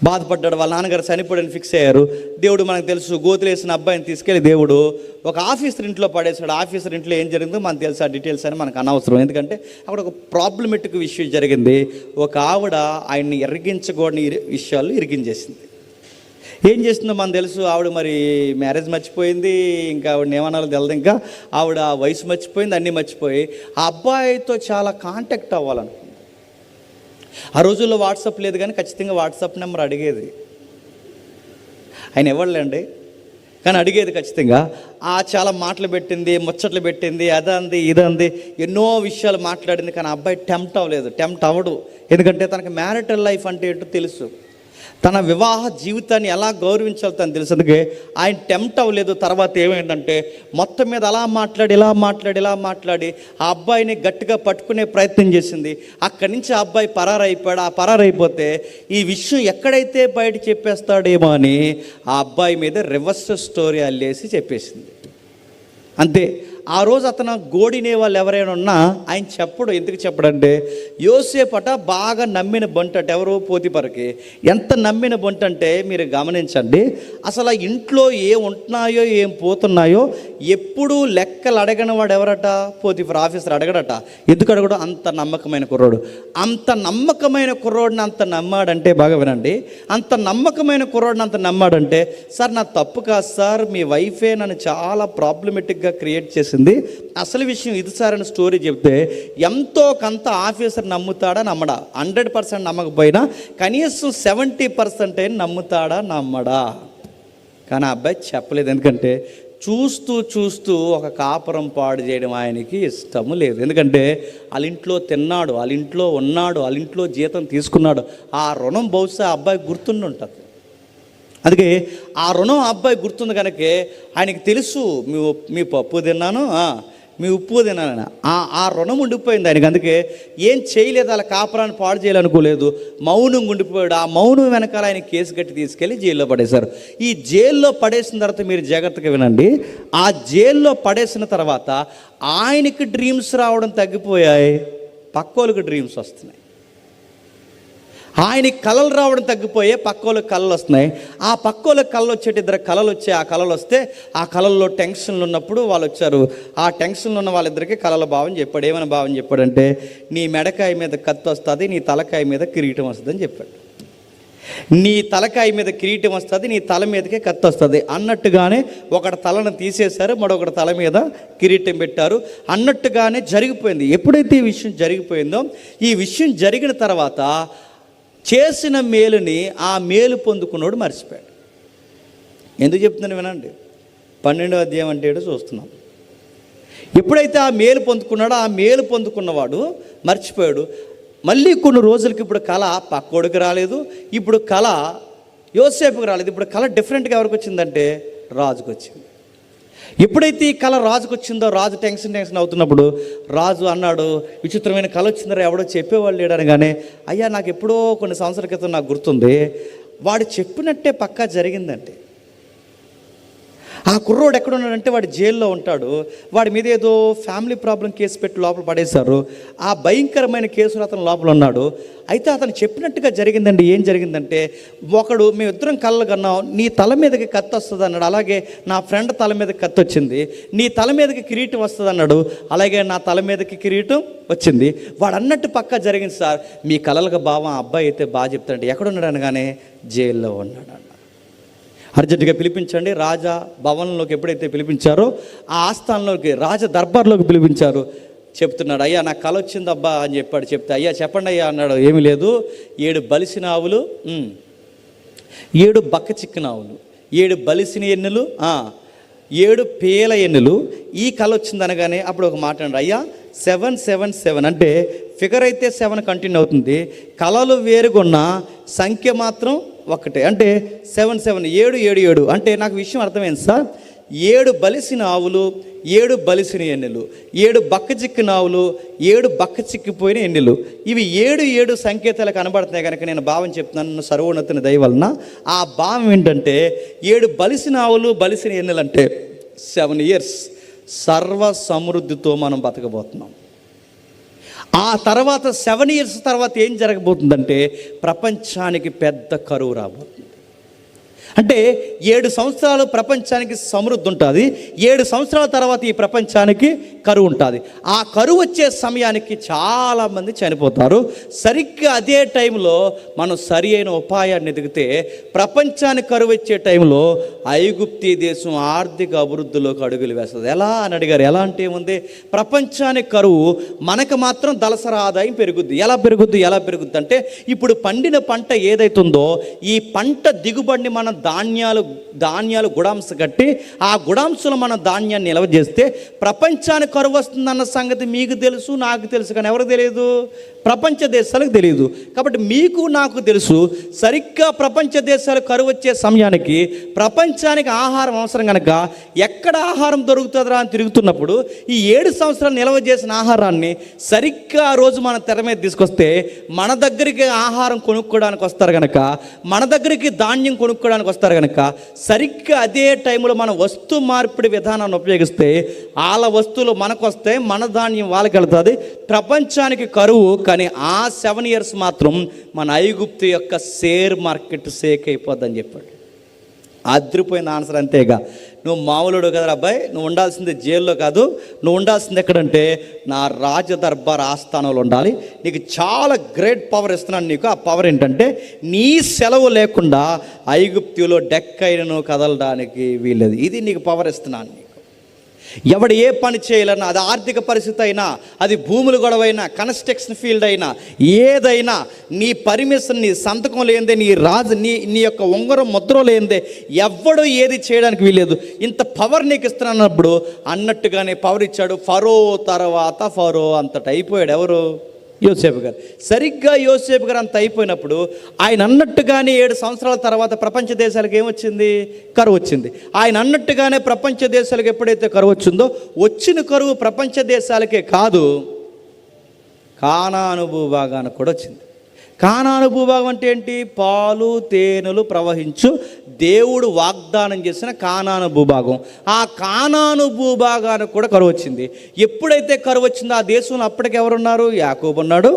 బాధపడ్డాడు. వాళ్ళ నాన్నగారు చనిపోయాడని ఫిక్స్ అయ్యారు. దేవుడు మనకు తెలుసు, గోతులేసిన అబ్బాయిని తీసుకెళ్ళి దేవుడు ఒక ఆఫీసర్ ఇంట్లో పడేశాడు. ఆఫీసర్ ఇంట్లో ఏం జరిగిందో మనకు తెలుసు, ఆ డీటెయిల్స్ అని మనకు అనవసరం. ఎందుకంటే అక్కడ ఒక ప్రాబ్లమెటిక్ విషయం జరిగింది. ఒక ఆవిడ ఆయన్ని ఇరిగించకూడని విషయాలు ఇరిగించేసింది. ఏం చేస్తుందో మనకు తెలుసు. ఆవిడ మరి మ్యారేజ్ మర్చిపోయింది, ఇంకా ఆవిడని ఏమన్నా తెలియదు. ఇంకా ఆవిడ వయసు మర్చిపోయింది, అన్నీ మర్చిపోయి ఆ అబ్బాయితో చాలా కాంటాక్ట్ అవ్వాలనుకుంది. ఆ రోజుల్లో వాట్సాప్ లేదు, కానీ ఖచ్చితంగా వాట్సాప్ నెంబర్ అడిగేది. ఆయన ఇవ్వలేండి, కానీ అడిగేది ఖచ్చితంగా. చాలా మాటలు పెట్టింది, ముచ్చట్లు పెట్టింది, అదంది ఇదంది, ఎన్నో విషయాలు మాట్లాడింది. కానీ ఆ అబ్బాయి టెంప్ట్ అవ్వడు. ఎందుకంటే తనకు మ్యారిటల్ లైఫ్ అంటే ఏంటో తెలుసు, తన వివాహ జీవితాన్ని ఎలా గౌరవించాలో తను తెలుసు. అందుకే ఆయన టెంప్ట్ అవ్వలేదు. తర్వాత ఏమైందంటే మొత్తం మీద ఇలా మాట్లాడి ఆ అబ్బాయిని గట్టిగా పట్టుకునే ప్రయత్నం చేసింది. అక్కడి నుంచి ఆ అబ్బాయి పరారైపోయాడు. ఆ పరారైపోతే ఈ విషయం ఎక్కడైతే బయట చెప్పేస్తాడేమో అని ఆ అబ్బాయి మీద రివర్స్ స్టోరీ అల్లేసి చెప్పేసింది. అంతే. ఆ రోజు అతను గోడినే వాళ్ళు ఎవరైనా ఉన్నా ఆయన చెప్పడు. ఎందుకు చెప్పడంటే యోసేపట బాగా నమ్మిన బంటట. ఎవరో పోతిపరకి ఎంత నమ్మిన బంట అంటే మీరు గమనించండి. అసలు ఇంట్లో ఏం ఉంటున్నాయో ఏం పోతున్నాయో ఎప్పుడూ లెక్కలు అడగని వాడు ఎవరట? Potiphar officer అడగడట. ఎందుకు అడగడు? అంత నమ్మకమైన కుర్రోడు. అంత నమ్మకమైన కుర్రోడిని అంత నమ్మాడంటే, బాగా వినండి, అంత నమ్మకమైన కుర్రోడిని అంత నమ్మాడంటే, సార్ నా తప్పు కాదు సార్, మీ వైఫే నన్ను చాలా ప్రాబ్లమెటిక్గా క్రియేట్ చేసింది, అసలు విషయం ఇది సార్ అని స్టోరీ చెప్తే ఎంతో కొంత ఆఫీసర్ నమ్ముతాడా నమ్మడా? 100% నమ్మకపోయినా కనీసం 70% నమ్ముతాడా నమ్మడా? కానీ ఆ అబ్బాయి చెప్పలేదు. ఎందుకంటే చూస్తూ చూస్తూ ఒక కాపురం పాడు చేయడం ఆయనకి ఇష్టము లేదు. ఎందుకంటే వాళ్ళ ఇంట్లో తిన్నాడు, వాళ్ళ ఇంట్లో ఉన్నాడు, వాళ్ళ ఇంట్లో జీతం తీసుకున్నాడు. ఆ రుణం బహుశా అబ్బాయి గుర్తుండి ఉంటుంది. అందుకే ఆ రుణం అబ్బాయి గుర్తుంది కనుక ఆయనకి తెలుసు, మీ పప్పు తిన్నాను, మీ ఉప్పు తిన్నాను, ఆ రుణం ఉండిపోయింది ఆయనకి. అందుకే ఏం చేయలేదు, అలా కాపురాన్ని పాడు చేయాలనుకోలేదు, మౌనంగా ఉండిపోయాడు. ఆ మౌనం వెనకాల ఆయన కేసు కట్టి తీసుకెళ్ళి జైల్లో పడేశారు. ఈ జైల్లో పడేసిన తర్వాత మీరు జాగ్రత్తగా వినండి, ఆ జైల్లో పడేసిన తర్వాత ఆయనకి డ్రీమ్స్ రావడం తగ్గిపోయాయి, పక్కోళ్ళకి డ్రీమ్స్ వస్తున్నాయి. ఆయనకి కళలు రావడం తగ్గిపోయే, పక్కోళ్ళకి కళలు వస్తున్నాయి. ఆ పక్కోళ్ళకి కళలు వచ్చేటి ఇద్దరు కళలు వచ్చాయి. ఆ కళలు వస్తే ఆ కళల్లో టెన్షన్లు ఉన్నప్పుడు వాళ్ళు వచ్చారు. ఆ టెన్షన్లు ఉన్న వాళ్ళిద్దరికి కళల భావం చెప్పాడు. ఏమైనా భావం చెప్పాడంటే, నీ మెడకాయ మీద కత్తి వస్తుంది, నీ తలకాయ మీద కిరీటం వస్తుంది అని చెప్పాడు. నీ తలకాయ మీద కిరీటం వస్తుంది, నీ తల మీదకే కత్తి వస్తుంది అన్నట్టుగానే ఒకటి తలను తీసేశారు, మరొకటి తల మీద కిరీటం పెట్టారు అన్నట్టుగానే జరిగిపోయింది. ఎప్పుడైతే ఈ విషయం జరిగిపోయిందో, ఈ విషయం జరిగిన తర్వాత చేసిన మేలుని ఆ మేలు పొందుకున్నాడు మర్చిపోయాడు. ఎందుకు చెప్తున్నాను వినండి, 12వ అధ్యాయం అంటే ఏడో చూస్తున్నాం. ఎప్పుడైతే ఆ మేలు పొందుకున్నాడో ఆ మేలు పొందుకున్నవాడు మర్చిపోయాడు. మళ్ళీ కొన్ని రోజులకి ఇప్పుడు కళ పక్కోడికి రాలేదు, ఇప్పుడు కళ యోసేపుకి రాలేదు, ఇప్పుడు కళ డిఫరెంట్గా ఎవరికి వచ్చిందంటే రాజుకు వచ్చింది. ఎప్పుడైతే ఈ కళ రాజుకు వచ్చిందో, రాజు టెన్షన్ అవుతున్నప్పుడు రాజు అన్నాడు, విచిత్రమైన కళ వచ్చిందరా, ఎవడో చెప్పేవాళ్ళు లేడనగానే, అయ్యా నాకు ఎప్పుడో కొన్ని సంవత్సరాల క్రితం నాకు గుర్తుంది, వాడు చెప్పినట్టే పక్కా జరిగిందంటే. ఆ కుర్రోడు ఎక్కడున్నాడంటే వాడు జైల్లో ఉంటాడు. వాడి మీద ఏదో ఫ్యామిలీ ప్రాబ్లం కేసు పెట్టి లోపల పడేశారు. ఆ భయంకరమైన కేసులో అతను లోపల ఉన్నాడు. అయితే అతను చెప్పినట్టుగా జరిగిందండి. ఏం జరిగిందంటే, ఒకడు మేమిద్దరం కళ్ళు కన్నాం, నీ తల మీదకి కత్తి వస్తుంది అన్నాడు. అలాగే నా ఫ్రెండ్ తల మీదకి కత్తి వచ్చింది. నీ తల మీదకి కిరీటం వస్తుంది అన్నాడు. అలాగే నా తల మీదకి కిరీటం వచ్చింది. వాడు అన్నట్టు పక్కా జరిగింది సార్. మీ కళలకు భావం అబ్బాయి అయితే బాగా చెప్తాడంటే, ఎక్కడున్నాడు అనగానే జైల్లో ఉన్నాడు. అర్జెంటుగా పిలిపించండి. రాజా భవనంలోకి ఎప్పుడైతే పిలిపించారో, ఆ ఆస్థానంలోకి, రాజ దర్బార్లోకి పిలిపించారు. చెప్తున్నాడు, అయ్యా నాకు కళ వచ్చిందబ్బా అని చెప్పాడు. చెప్తే, అయ్యా చెప్పండి అయ్యా అన్నాడు. ఏమీ లేదు, 7 బలిసిన ఆవులు, 7 బక్క చిక్కిన ఆవులు, 7 బలిసిన ఎన్నులు, 7 పేల ఎన్నులు, ఈ కళ వచ్చింది అనగానే అప్పుడు ఒక మాట అన్నాడు, అయ్యా 777 అంటే ఫిగర్ అయితే 7 కంటిన్యూ అవుతుంది, కళలు వేరుగున్న సంఖ్య మాత్రం ఒకటే, అంటే 7 7 7 7 అంటే నాకు విషయం అర్థమైంది సార్. 7 బలిసిన ఆవులు, 7 బలిసిన ఎన్నులు, 7 బక్క చిక్కిన ఆవులు, 7 బక్క చిక్కిపోయిన ఎన్నులు, ఇవి 7 సంకేతాలు కనబడుతున్నాయి. కనుక నేను భావం చెప్తున్నాను సర్వోన్నతుని దయ వలన. ఆ భావం ఏంటంటే, 7 బలిసిన ఆవులు, బలిసిన ఎన్నులు అంటే 7 years సర్వ సమృద్ధితో మనం బతకబోతున్నాం. ఆ తర్వాత 7 years తర్వాత ఏం జరగబోతుందంటే, ప్రపంచానికి పెద్ద కరువు రాబోతుంది. అంటే 7 సంవత్సరాలు ప్రపంచానికి సమృద్ధి ఉంటుంది, 7 సంవత్సరాల తర్వాత ఈ ప్రపంచానికి కరువు ఉంటుంది. ఆ కరువు వచ్చే సమయానికి చాలామంది చనిపోతారు. సరిగ్గా అదే టైంలో మనం సరి అయిన ఉపాయాన్ని ఎదిగితే, ప్రపంచానికి కరువు వచ్చే టైంలో ఐగుప్తీ దేశం ఆర్థిక అభివృద్ధిలోకి అడుగులు వేస్తుంది. ఎలా అని అడిగారు. ఎలా అంటే ఏముంది, ప్రపంచానికి కరువు, మనకు మాత్రం దళసర ఆదాయం పెరుగుద్ది. ఎలా పెరుగుద్ది అంటే, ఇప్పుడు పండిన పంట ఏదైతుందో, ఈ పంట దిగుబడిని మనం ధాన్యాలు గుడాంస కట్టి, ఆ గుడాంసలో మనం ధాన్యాన్ని నిల్వ చేస్తే ప్రపంచానికి కరువు వస్తుందన్న సంగతి మీకు తెలుసు, నాకు తెలుసు. కానీ ఎవరికి తెలియదు? ప్రపంచ దేశాలకు తెలియదు. కాబట్టి మీకు నాకు తెలుసు. సరిగ్గా ప్రపంచ దేశాలకు కరువు వచ్చే సమయానికి ప్రపంచానికి ఆహారం అవసరం కనుక, ఎక్కడ ఆహారం దొరుకుతుందా అని తిరుగుతున్నప్పుడు ఈ 7 సంవత్సరాలు నిల్వ చేసిన ఆహారాన్ని సరిగ్గా ఆ రోజు మన తెర మీద తీసుకొస్తే, మన దగ్గరికి ఆహారం కొనుక్కోవడానికి వస్తారు కనుక, మన దగ్గరికి ధాన్యం కొనుక్కోవడానికి వస్తారు కనుక, సరిగ్గా అదే టైంలో మన వస్తు మార్పిడి విధానాన్ని ఉపయోగిస్తే వాళ్ళ వస్తువులు మనకు వస్తాయి, మన ధాన్యం వాళ్ళకి వెళ్తుంది. ప్రపంచానికి కరువు, కానీ ఆ 7 years మాత్రం మన ఐగుప్తు యొక్క షేర్ మార్కెట్ షేక్ అయిపోద్దని చెప్పాడు. అదిరిపోయింది ఆన్సర్. అంతేగా, నువ్వు మామూలుడు కదా అబ్బాయి, నువ్వు ఉండాల్సింది జైల్లో కాదు, నువ్వు ఉండాల్సింది ఎక్కడంటే నా రాజదర్బార్ ఆస్థానంలో ఉండాలి. నీకు చాలా గ్రేట్ పవర్ ఇస్తున్నాను నీకు. ఆ పవర్ ఏంటంటే, నీ సెలవు లేకుండా ఐగుప్తులో డెక్కైనను కదలడానికి వీలేదు. ఇది నీకు పవర్ ఇస్తున్నాను నీకు. ఎవడు ఏ పని చేయాలన్నా, అది ఆర్థిక పరిస్థితి అయినా, అది భూములు గొడవైనా, కన్స్ట్రక్షన్ ఫీల్డ్ అయినా, ఏదైనా నీ పర్మిషన్, నీ సంతకం లేనిదే, నీ యొక్క ఉంగరం ముద్ర లేనిదే ఎవ్వడూ ఏది చేయడానికి వీలేదు. ఇంత పవర్ నీకు ఇస్తున్నప్పుడు అన్నట్టుగానే పవర్ ఇచ్చాడు. ఫరో తర్వాత ఫరో అంతటి అయిపోయాడు. ఎవరు? యోసేపు గారు. సరిగ్గా యోసేపు గారు అంత అయిపోయినప్పుడు ఆయన అన్నట్టుగానే 7 సంవత్సరాల తర్వాత ప్రపంచ దేశాలకు ఏమొచ్చింది? కరువు వచ్చింది. ఆయన అన్నట్టుగానే ప్రపంచ దేశాలకు ఎప్పుడైతే కరువు వచ్చిందో, వచ్చిన కరువు ప్రపంచ దేశాలకే కాదు, కానాను భూభాగానికి కూడా వచ్చింది. కానాను భూభాగం అంటే ఏంటి? పాలు తేనెలు ప్రవహించు దేవుడు వాగ్దానం చేసిన కానాను భూభాగం. ఆ కానాను భూభాగానికి కూడా కరువు వచ్చింది. ఎప్పుడైతే కరువు వచ్చిందో ఆ దేశంలో అప్పటికి ఎవరున్నారు? యాకోబు ఉన్నాడు,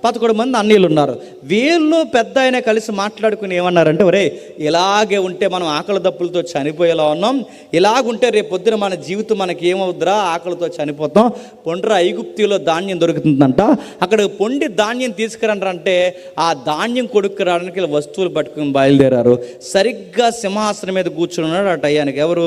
11 మంది అన్నీళ్ళు ఉన్నారు. వీళ్ళు పెద్ద ఆయన కలిసి మాట్లాడుకుని ఏమన్నారంటే, ఒరే ఇలాగే ఉంటే మనం ఆకలి దప్పులతో చనిపోయేలా ఉన్నాం, ఇలాగుంటే రేపు పొద్దున మన జీవితం మనకి ఏమవుద్దురా, ఆకలితో చనిపోతాం, పొండ్రా ఐగుప్తిలో ధాన్యం దొరుకుతుందంట, అక్కడ పొండి ధాన్యం తీసుకురంటే ఆ ధాన్యం కొడుకు రావడానికి ఇలా వస్తువులు పట్టుకుని బయలుదేరారు. సరిగ్గా సింహాసనం మీద కూర్చుని ఉన్నాడు ఆ టయానికి. ఎవరు?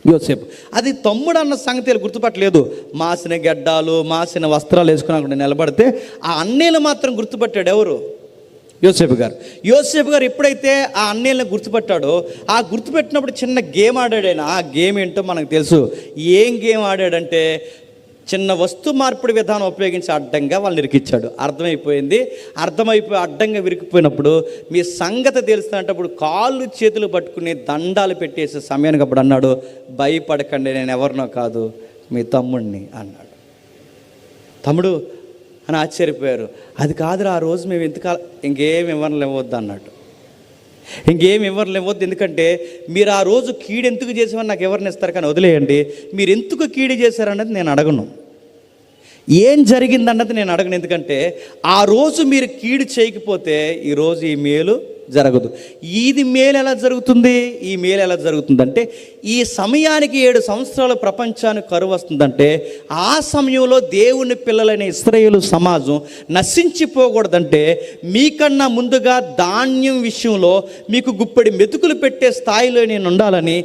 యోసేపు. అది తమ్ముడు అన్న సంగతి గుర్తుపట్టలేదు. మాసిన గెడ్డాలు, మాసిన వస్త్రాలు వేసుకుని అక్కడ నిలబడితే ఆ అన్నీలు మాత్రం గుర్తుపట్టాడు. ఎవరు? యోసేపు గారు. యోసేపు గారు ఎప్పుడైతే ఆ అన్నీళ్ళని గుర్తుపట్టాడో, ఆ గుర్తుపెట్టినప్పుడు చిన్న గేమ్ ఆడాడు ఆయన. ఆ గేమ్ ఏంటో మనకు తెలుసు. ఏం గేమ్ ఆడాడంటే, చిన్న వస్తు మార్పిడి విధానం ఉపయోగించి అడ్డంగా వాళ్ళని ఇరికిచ్చాడు. అర్థమైపోయి అడ్డంగా విరికిపోయినప్పుడు మీ సంగతి తెలుస్తున్నప్పుడు కాళ్ళు చేతులు పట్టుకుని దండాలు పెట్టేసే సమయానికి అప్పుడు అన్నాడు, భయపడకండి, నేను ఎవరినో కాదు, మీ తమ్ముడిని అన్నాడు. తమ్ముడు అని ఆశ్చర్యపోయారు. అది కాదురా, ఆ రోజు మేము ఇంకేం ఇవ్వలేవద్దు అన్నాడు. ఇంకేం ఇవ్వలేవద్దు, ఎందుకంటే మీరు ఆ రోజు కీడు ఎందుకు చేసామని నాకు ఎవరిని ఇస్తారు, కానీ వదిలేయండి, మీరు ఎందుకు కీడు చేశారన్నది నేను అడగను, ఏం జరిగిందన్నది నేను అడగను. ఎందుకంటే ఆ రోజు మీరు కీడు చేయకపోతే ఈరోజు ఈ మేలు జరగదు. ఇది మేలు ఎలా జరుగుతుంది? ఈ మేలు ఎలా జరుగుతుందంటే, ఈ సమయానికి 7 సంవత్సరాలు ప్రపంచానికి కరువు వస్తుందంటే, ఆ సమయంలో దేవుని పిల్లలైన ఇశ్రాయేలు సమాజం నశించిపోకూడదంటే, మీకన్నా ముందుగా ధాన్యం విషయంలో మీకు గుప్పెడి మెతుకులు పెట్టే స్థాయిలో నేను ఉండాలని,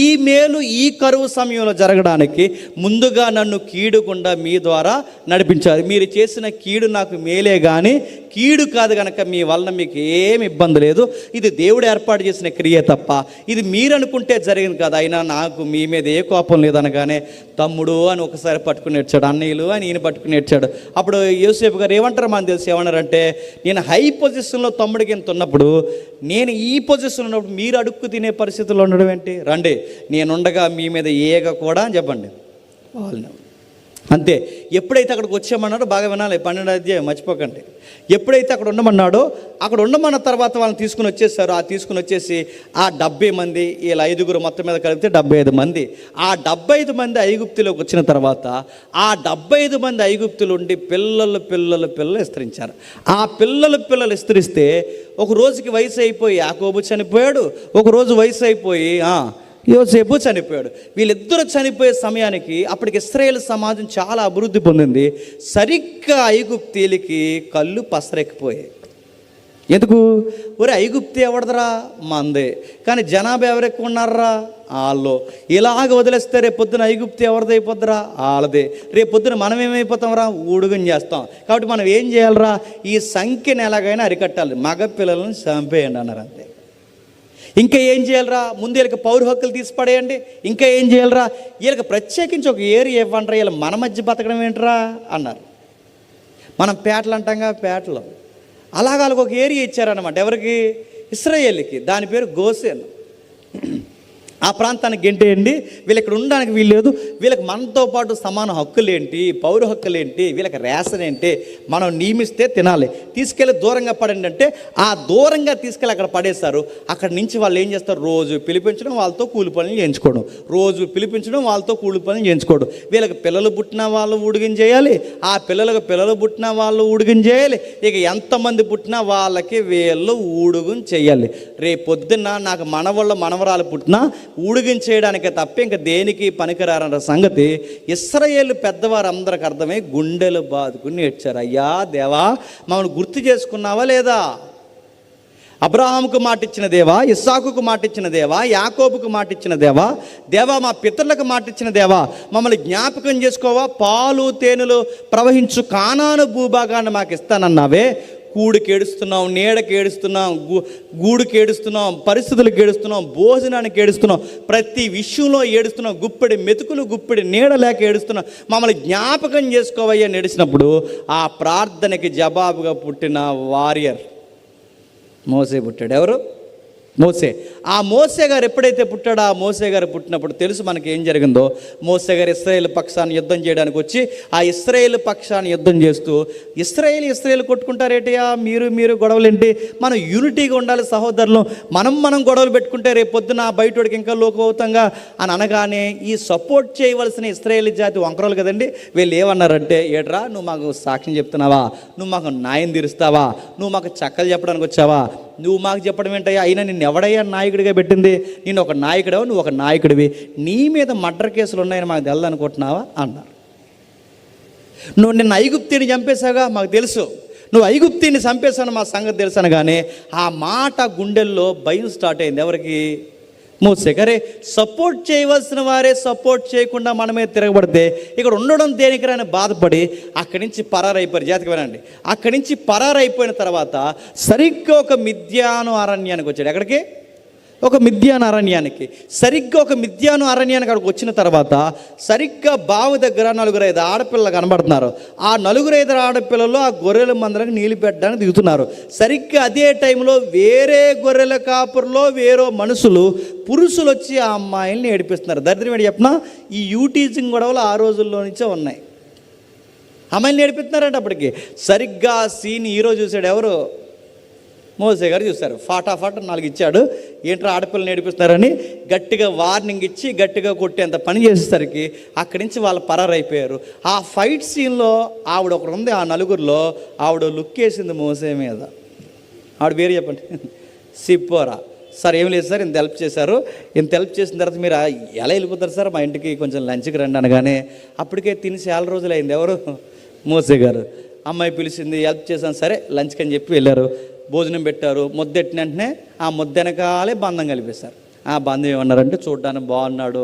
ఈ మేలు ఈ కరువు సమయంలో జరగడానికి ముందుగా నన్ను కీడుకుండా మీ ద్వారా నడిపించారు. మీరు చేసిన కీడు నాకు మేలే కానీ కీడు కాదు కనుక మీ వలన మీకు ఏమి ఇబ్బంది లేదు. ఇది దేవుడు ఏర్పాటు చేసిన క్రియ తప్ప ఇది మీరు అనుకుంటే జరిగింది కాదు. అయినా నాకు మీ మీద ఏ కోపం లేదనగానే తమ్ముడు అని ఒకసారి పట్టుకుని నేర్చాడు, అన్నయ్యలు అని ఈయన పట్టుకుని నేర్చాడు. అప్పుడు యోసేపు గారు ఏమంటారు మనకు తెలిసి, ఏమన్నారంటే, నేను హై పొజిషన్లో తమ్ముడికి ఎంత ఉన్నప్పుడు, నేను ఈ పొజిషన్లో ఉన్నప్పుడు మీరు అడుక్కు తినే పరిస్థితుల్లో ఉండడం ఏంటి? రండి, నేనుండగా మీ మీద ఏగ కూడా అని చెప్పండి వాళ్ళని. అంతే. ఎప్పుడైతే అక్కడికి వచ్చామన్నాడో, బాగా వినాలి, 12వ అధ్యాయం మర్చిపోకండి. ఎప్పుడైతే అక్కడ ఉండమన్నాడో, అక్కడ ఉండమన్న తర్వాత వాళ్ళని తీసుకుని వచ్చేసారు. ఆ తీసుకుని వచ్చేసి ఆ 70 మంది, వీళ్ళ 5 మొత్తం మీద కలిపితే 75 మంది. ఆ 75 మంది ఐగుప్తులోకి వచ్చిన తర్వాత ఆ 75 మంది ఐగుప్తులు ఉండి పిల్లలు విస్తరించారు. ఆ పిల్లలు విస్తరిస్తే ఒక రోజుకి వయసు అయిపోయి యాకోబు చనిపోయాడు, ఒక రోజు వయసు అయిపోయి యోసేపు చనిపోయాడు. వీళ్ళిద్దరూ చనిపోయే సమయానికి అప్పటికి ఇశ్రాయేలు సమాజం చాలా అభివృద్ధి పొందింది. సరిగ్గా ఐగుప్తీలకి కళ్ళు పసరెక్కిపోయాయి. ఎందుకు? ఒరే ఐగుప్తి ఎవడదరా? మందే. కానీ జనాభా ఎవరు ఎక్కువ ఉన్నారా? వాళ్ళు. ఇలాగ వదిలేస్తే రేపు పొద్దున ఐగుప్తి ఎవరిది అయిపోద్దిరా? వాళ్ళదే. రేపు పొద్దున మనం ఏమైపోతాంరా? ఊడుగం చేస్తాం. కాబట్టి మనం ఏం చేయాలరా? ఈ సంఖ్యను ఎలాగైనా అరికట్టాలి, మగ పిల్లలను చంపేయండి అన్నారు. అంతే. ఇంకా ఏం చేయాలరా? ముందు వీళ్ళకి పౌర హక్కులు తీసి పడేయండి. ఇంకా ఏం చేయాలరా? వీళ్ళకి ప్రత్యేకించి ఒక ఏరియా ఇవ్వండిరా, వీళ్ళు మన మధ్య బతకడం ఏంట్రా అన్నారు. మనం పేటలు అంటాంగా, పేటలు అలాగ వాళ్ళకి ఒక ఏరియా ఇచ్చారన్నమాట. ఎవరికి? ఇశ్రాయేలుకి. దాని పేరు గోసేన్. ఆ ప్రాంతానికి గెంటేయండి, వీళ్ళు ఇక్కడ ఉండడానికి వీల్లేదు, వీళ్ళకి మనతో పాటు సమాన హక్కులేంటి, పౌర హక్కులేంటి, వీళ్ళకి రేషన్ ఏంటి, మనం నియమిస్తే తినాలి, తీసుకెళ్ళి దూరంగా పడండి అంటే ఆ దూరంగా తీసుకెళ్ళి అక్కడ పడేస్తారు. అక్కడి నుంచి వాళ్ళు ఏం చేస్తారు? రోజు పిలిపించడం, వాళ్ళతో కూలి పనులు చేయించుకోవడం, రోజు పిలిపించడం, వాళ్ళతో కూలి పనులు చేయించుకోవడం. వీళ్ళకి పిల్లలు పుట్టిన వాళ్ళు ఊడిగం చేయాలి, ఆ పిల్లలకు పిల్లలు పుట్టిన వాళ్ళు ఊడిగం చేయాలి, ఇక ఎంతమంది పుట్టినా వాళ్ళకి వీళ్ళు ఊడుగం చేయాలి. రేపు పొద్దున్న నాకు మనవళ్ళ మనవరాలు పుట్టినా ఊడిగించేయడానికే తప్ప ఇంకా దేనికి పనికిరారన్న సంగతి ఇశ్రాయేలు పెద్దవారు అందరికి అర్థమై గుండెలు బాదుకుని ఏడ్చారు. అయ్యా దేవా, మమ్మల్ని గుర్తు చేసుకున్నావా లేదా? అబ్రహాముకు మాట ఇచ్చిన దేవా, ఇస్సాకుకు మాట ఇచ్చిన దేవా, యాకోబుకు మాట ఇచ్చిన దేవా, దేవా మా పితరులకు మాట ఇచ్చిన దేవా, మమ్మల్ని జ్ఞాపకం చేసుకోవా, పాలు తేనెలు ప్రవహించు కానాను భూభాగాన్ని మాకు ఇస్తానన్నావే. కూడికి ఏడుస్తున్నాం, నీడకి ఏడుస్తున్నాం, గూడుకి ఏడుస్తున్నాం, పరిస్థితులకు ఏడుస్తున్నాం, భోజనానికి ఏడుస్తున్నాం, ప్రతి విషయంలో ఏడుస్తున్నాం, గుప్పెడి మెతుకులు గుప్పెడి నీడ లేక ఏడుస్తున్నాం, మమ్మల్ని జ్ఞాపకం చేసుకోవయ్యా నడిచినప్పుడు ఆ ప్రార్థనకి జవాబుగా పుట్టిన వారియర్ మోసే పుట్టాడు. ఎవరు? మోసే. ఆ మోసే గారు ఎప్పుడైతే పుట్టాడో, ఆ మోసే గారు పుట్టినప్పుడు తెలుసు మనకి ఏం జరిగిందో. మోసే గారు ఇశ్రాయేల్ పక్షాన్ని యుద్ధం చేయడానికి వచ్చి ఆ ఇశ్రాయేల్ పక్షాన్ని యుద్ధం చేస్తూ ఇశ్రాయేల్ కొట్టుకుంటారేటయా, మీరు గొడవలేంటి, మనం యూనిటీగా ఉండాలి సహోదరులు, మనం గొడవలు పెట్టుకుంటే రేపు పొద్దున బయటోడికి ఇంకా లోకవుతంగా అని అనగానే ఈ సపోర్ట్ చేయవలసిన ఇశ్రాయేల్ జాతి వంకరలు కదండి. వీళ్ళు ఏమన్నారంటే, ఏట్రా నువ్వు మాకు సాక్ష్యం చెప్తున్నావా, నువ్వు మాకు న్యాయం తీరుస్తావా, నువ్వు మాకు చక్కలు చెప్పడానికి వచ్చావా, నువ్వు మాకు చెప్పడం ఏంటయ్యా, అయినా నిన్ను ఎవడయ్యా నాయకుడిగా పెట్టింది, నేను ఒక నాయకుడవు, నువ్వు ఒక నాయకుడివి, నీ మీద మర్డర్ కేసులు ఉన్నాయని మాకు తెలదు అనుకుంటున్నావా అన్నారు. నువ్వు నిన్ను ఐగుప్తిని చంపేశాగా మాకు తెలుసు, నువ్వు ఐగుప్తిని చంపేశాను మా సంగతి తెలుసు అనగానే ఆ మాట గుండెల్లో భయం స్టార్ట్ అయింది. ఎవరికి? మోసే. అరే సపోర్ట్ చేయవలసిన వారే సపోర్ట్ చేయకుండా మనమే తిరగబడితే ఇక్కడ ఉండడం దేనికి అని బాధపడి అక్కడి నుంచి పరారైపోయారు. జాతికి వినండి, అక్కడి నుంచి పరారైపోయిన తర్వాత సరిగ్గా ఒక మిద్యాను అరణ్యానికి వచ్చాడు. ఎక్కడికి? ఒక మిద్యాను అరణ్యానికి. సరిగ్గా ఒక మిద్యాను అరణ్యానికి అక్కడికి వచ్చిన తర్వాత సరిగ్గా బావి దగ్గర 4-5 ఆడపిల్లలు కనబడుతున్నారు. ఆ 4-5 ఆడపిల్లలు ఆ గొర్రెల మందలకు నీళ్ళు పెట్టడానికి దిగుతున్నారు. సరిగ్గా అదే టైంలో వేరే గొర్రెల కాపురలో వేరే పురుషులు వచ్చి ఆ అమ్మాయిల్ని ఏడిపిస్తున్నారు. దరిద్రం ఏంటి చెప్పినా, ఈ యూటీజింగ్ గొడవలు ఆ రోజుల్లో నుంచే ఉన్నాయి. అమ్మాయిల్ని ఏడిపిస్తున్నారంటే అప్పటికి. సరిగ్గా ఆ సీన్ ఈరోజు చూశాడు. ఎవరు? మోసే గారు చూశారు. ఫాటాఫాట్ 4 ఇచ్చాడు. ఏంట్రా ఆడపిల్లలు నేర్పిస్తున్నారని గట్టిగా వార్నింగ్ ఇచ్చి గట్టిగా కొట్టేంత పని చేసేసరికి అక్కడి నుంచి వాళ్ళు పరారైపోయారు. ఆ ఫైట్ సీన్లో ఆవిడ ఒకరు ఉంది. ఆ 4గురిలో ఆవిడ లుక్ వేసింది మోసే మీద. ఆవిడ పేరు చెప్పండి. సిప్పోరా. సార్ ఏం లేదు సార్, ఇంత హెల్ప్ చేశారు, ఇంత హెల్ప్ చేసిన తర్వాత మీరు ఎలా వెళ్ళిపోతారు సార్, మా ఇంటికి కొంచెం లంచ్కి రండి అనగానే అప్పటికే తిని చాలా రోజులు అయింది. ఎవరు? మోసే గారు. అమ్మాయి పిలిచింది, హెల్ప్ చేశాను, సరే లంచ్కి అని చెప్పి వెళ్ళారు. భోజనం పెట్టారు. ముద్దెట్టిన వెంటనే ఆ ముద్ద వెనకాలే బంధం కలిపేశారు. ఆ బంధం ఏమన్నారంటే, చూడడానికి బాగున్నాడు,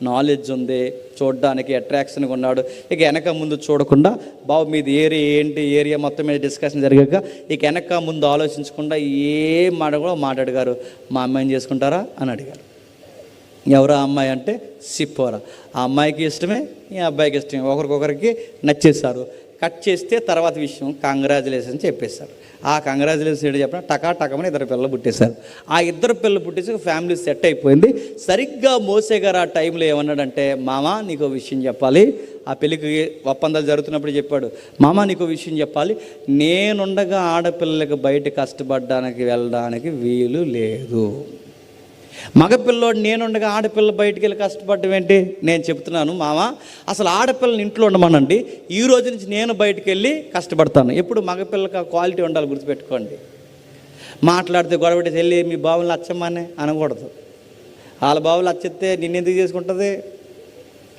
నాలెడ్జ్ ఉంది, చూడడానికి అట్రాక్షన్గా ఉన్నాడు, ఇక వెనక ముందు చూడకుండా బాబు మీది ఏరియా మొత్తం మీద డిస్కషన్ జరిగాక ఇక వెనక ముందు ఆలోచించకుండా ఏం మాట కూడా మాట్లాడగారు. మా అమ్మాయిని చేసుకుంటారా అని అడిగారు. ఎవరు ఆ అమ్మాయి అంటే సిప్పోరా. ఆ అమ్మాయికి ఇష్టమే, ఈ అబ్బాయికి ఇష్టమే, ఒకరికొకరికి నచ్చేశారు. కట్ చేస్తే తర్వాత విషయం కంగ్రాచులేషన్స్ చెప్పేశారు. ఆ కంగ్రాచులేషన్స్ ఏంటి చెప్పిన టకామని 2 పిల్లలు పుట్టేశారు. ఆ 2 పిల్లలు పుట్టేసి ఫ్యామిలీ సెట్ అయిపోయింది. సరిగ్గా మోసే గారు ఆ టైంలో ఏమన్నాడంటే, మామ నీకు విషయం చెప్పాలి. ఆ పెళ్ళికి ఒప్పందాలు జరుగుతున్నప్పుడు చెప్పాడు, మామ నీకు విషయం చెప్పాలి, నేనుండగా ఆడపిల్లలకు బయట కష్టపడడానికి వెళ్ళడానికి వీలు లేదు. మగపిల్లోడు నేనుండగా ఆడపిల్ల బయటికి వెళ్ళి కష్టపడడం ఏంటి? నేను చెప్తున్నాను మామ, అసలు ఆడపిల్లని ఇంట్లో ఉండమనండి, ఈ రోజు నుంచి నేను బయటికి వెళ్ళి కష్టపడతాను. ఎప్పుడు మగపిల్లకి ఆ క్వాలిటీ ఉండాలి, గుర్తుపెట్టుకోండి. మాట్లాడితే గొడవడి వెళ్ళి మీ బావులు నచ్చమ్మని అనకూడదు. వాళ్ళ బావులు నచ్చితే నిన్నెందుకు చేసుకుంటుంది?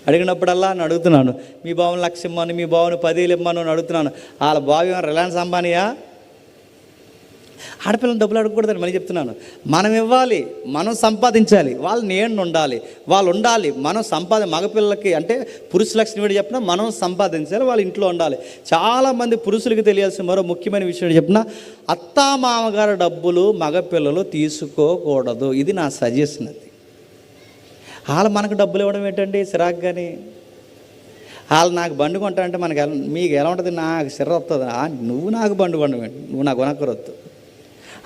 అడిగినప్పుడల్లా అని అడుగుతున్నాను, మీ బావులు 1,00,000 ఇమ్మను, మీ బావుని 10,000 ఇమ్మను అని అడుగుతున్నాను. వాళ్ళ బావి ఏమైనా రిలయన్స్ అంబానీయా? ఆడపిల్లలు డబ్బులు అడగకూడదని మళ్ళీ చెప్తున్నాను. మనం ఇవ్వాలి, మనం సంపాదించాలి, వాళ్ళు నేను ఉండాలి, వాళ్ళు ఉండాలి, మనం మగపిల్లలకి అంటే పురుష లక్షణం ఏంటి చెప్పినా మనం సంపాదించాలి, వాళ్ళ ఇంట్లో ఉండాలి. చాలామంది పురుషులకి తెలియాల్సిన మరో ముఖ్యమైన విషయం చెప్పిన, అత్తా మామగారు డబ్బులు మగపిల్లలు తీసుకోకూడదు. ఇది నా సజెషన్. అది వాళ్ళు మనకు డబ్బులు ఇవ్వడం ఏంటండి సిరాక్. కానీ వాళ్ళు నాకు బండి కొంటారంటే మీకు ఎలా ఉంటుంది? నాకు సిర్ర వస్తుంది. నువ్వు నాకు బండి కొండవేంటి, నువ్వు నాకు కొనక్కరొద్దు.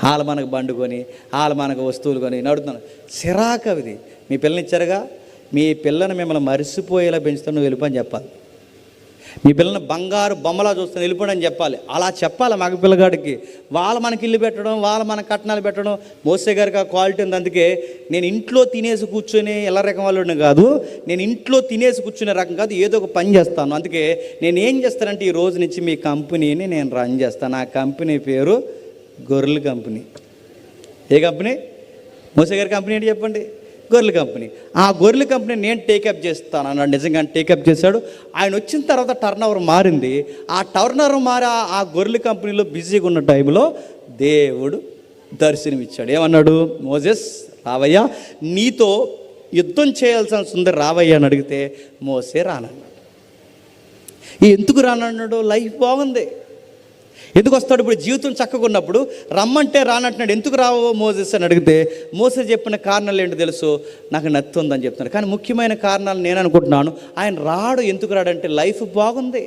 వాళ్ళు మనకు బండి కొని వాళ్ళు మనకు వస్తువులు కొని నడుతున్నాను సిరాక్. అవిది మీ పిల్లని ఇచ్చారుగా, మీ పిల్లని మిమ్మల్ని మరిసిపోయేలా పెంచుతాను, నువ్వు వెళ్ళిపోని చెప్పాలి. మీ పిల్లని బంగారు బొమ్మలా చూస్తాను, వెళ్ళిపోండి అని చెప్పాలి. అలా చెప్పాలి మగ పిల్లగాడికి. వాళ్ళు మనకి ఇల్లు పెట్టడం, వాళ్ళు మన కట్నాలు పెట్టడం. మోసే గారికి ఆ క్వాలిటీ ఉంది. అందుకే నేను ఇంట్లో తినేసి కూర్చొని ఎలా రకం వాళ్ళని కాదు, నేను ఇంట్లో తినేసి కూర్చునే రకం కాదు, ఏదో ఒక పని చేస్తాను. అందుకే నేను ఏం చేస్తానంటే ఈ రోజు నుంచి మీ కంపెనీని నేను రన్ చేస్తాను. ఆ కంపెనీ పేరు గొర్రెల కంపెనీ. ఏ కంపెనీ? మోసే గారి కంపెనీ ఏంటి చెప్పండి? గొర్రెల కంపెనీ. ఆ గొర్రెల కంపెనీ నేను టేకప్ చేస్తాను అన్నాడు. నిజంగా టేకప్ చేశాడు. ఆయన వచ్చిన తర్వాత టర్నోవర్ మారింది. ఆ టర్నోవర్ మారి ఆ గొర్రెల కంపెనీలో బిజీగా ఉన్న టైంలో దేవుడు దర్శనమిచ్చాడు. ఏమన్నాడు? మోసెస్ రావయ్యా, నీతో యుద్ధం చేయాల్సిన సుందర రావయ్యా అని అడిగితే మోసే రానన్నాడు. ఎందుకు రానన్నాడు? లైఫ్ బాగుంది. ఎందుకు వస్తాడు? ఇప్పుడు జీవితం చక్కగా ఉన్నప్పుడు రమ్మంటే రానంటున్నాడు. ఎందుకు రావో మోసెస్ అని అడిగితే మోసే చెప్పిన కారణాలు ఏంటో తెలుసు, నాకు నత్తి ఉందని చెప్తున్నాడు. కానీ ముఖ్యమైన కారణాలు నేను అనుకుంటున్నాను, ఆయన రాడు. ఎందుకు రాడంటే లైఫ్ బాగుంది.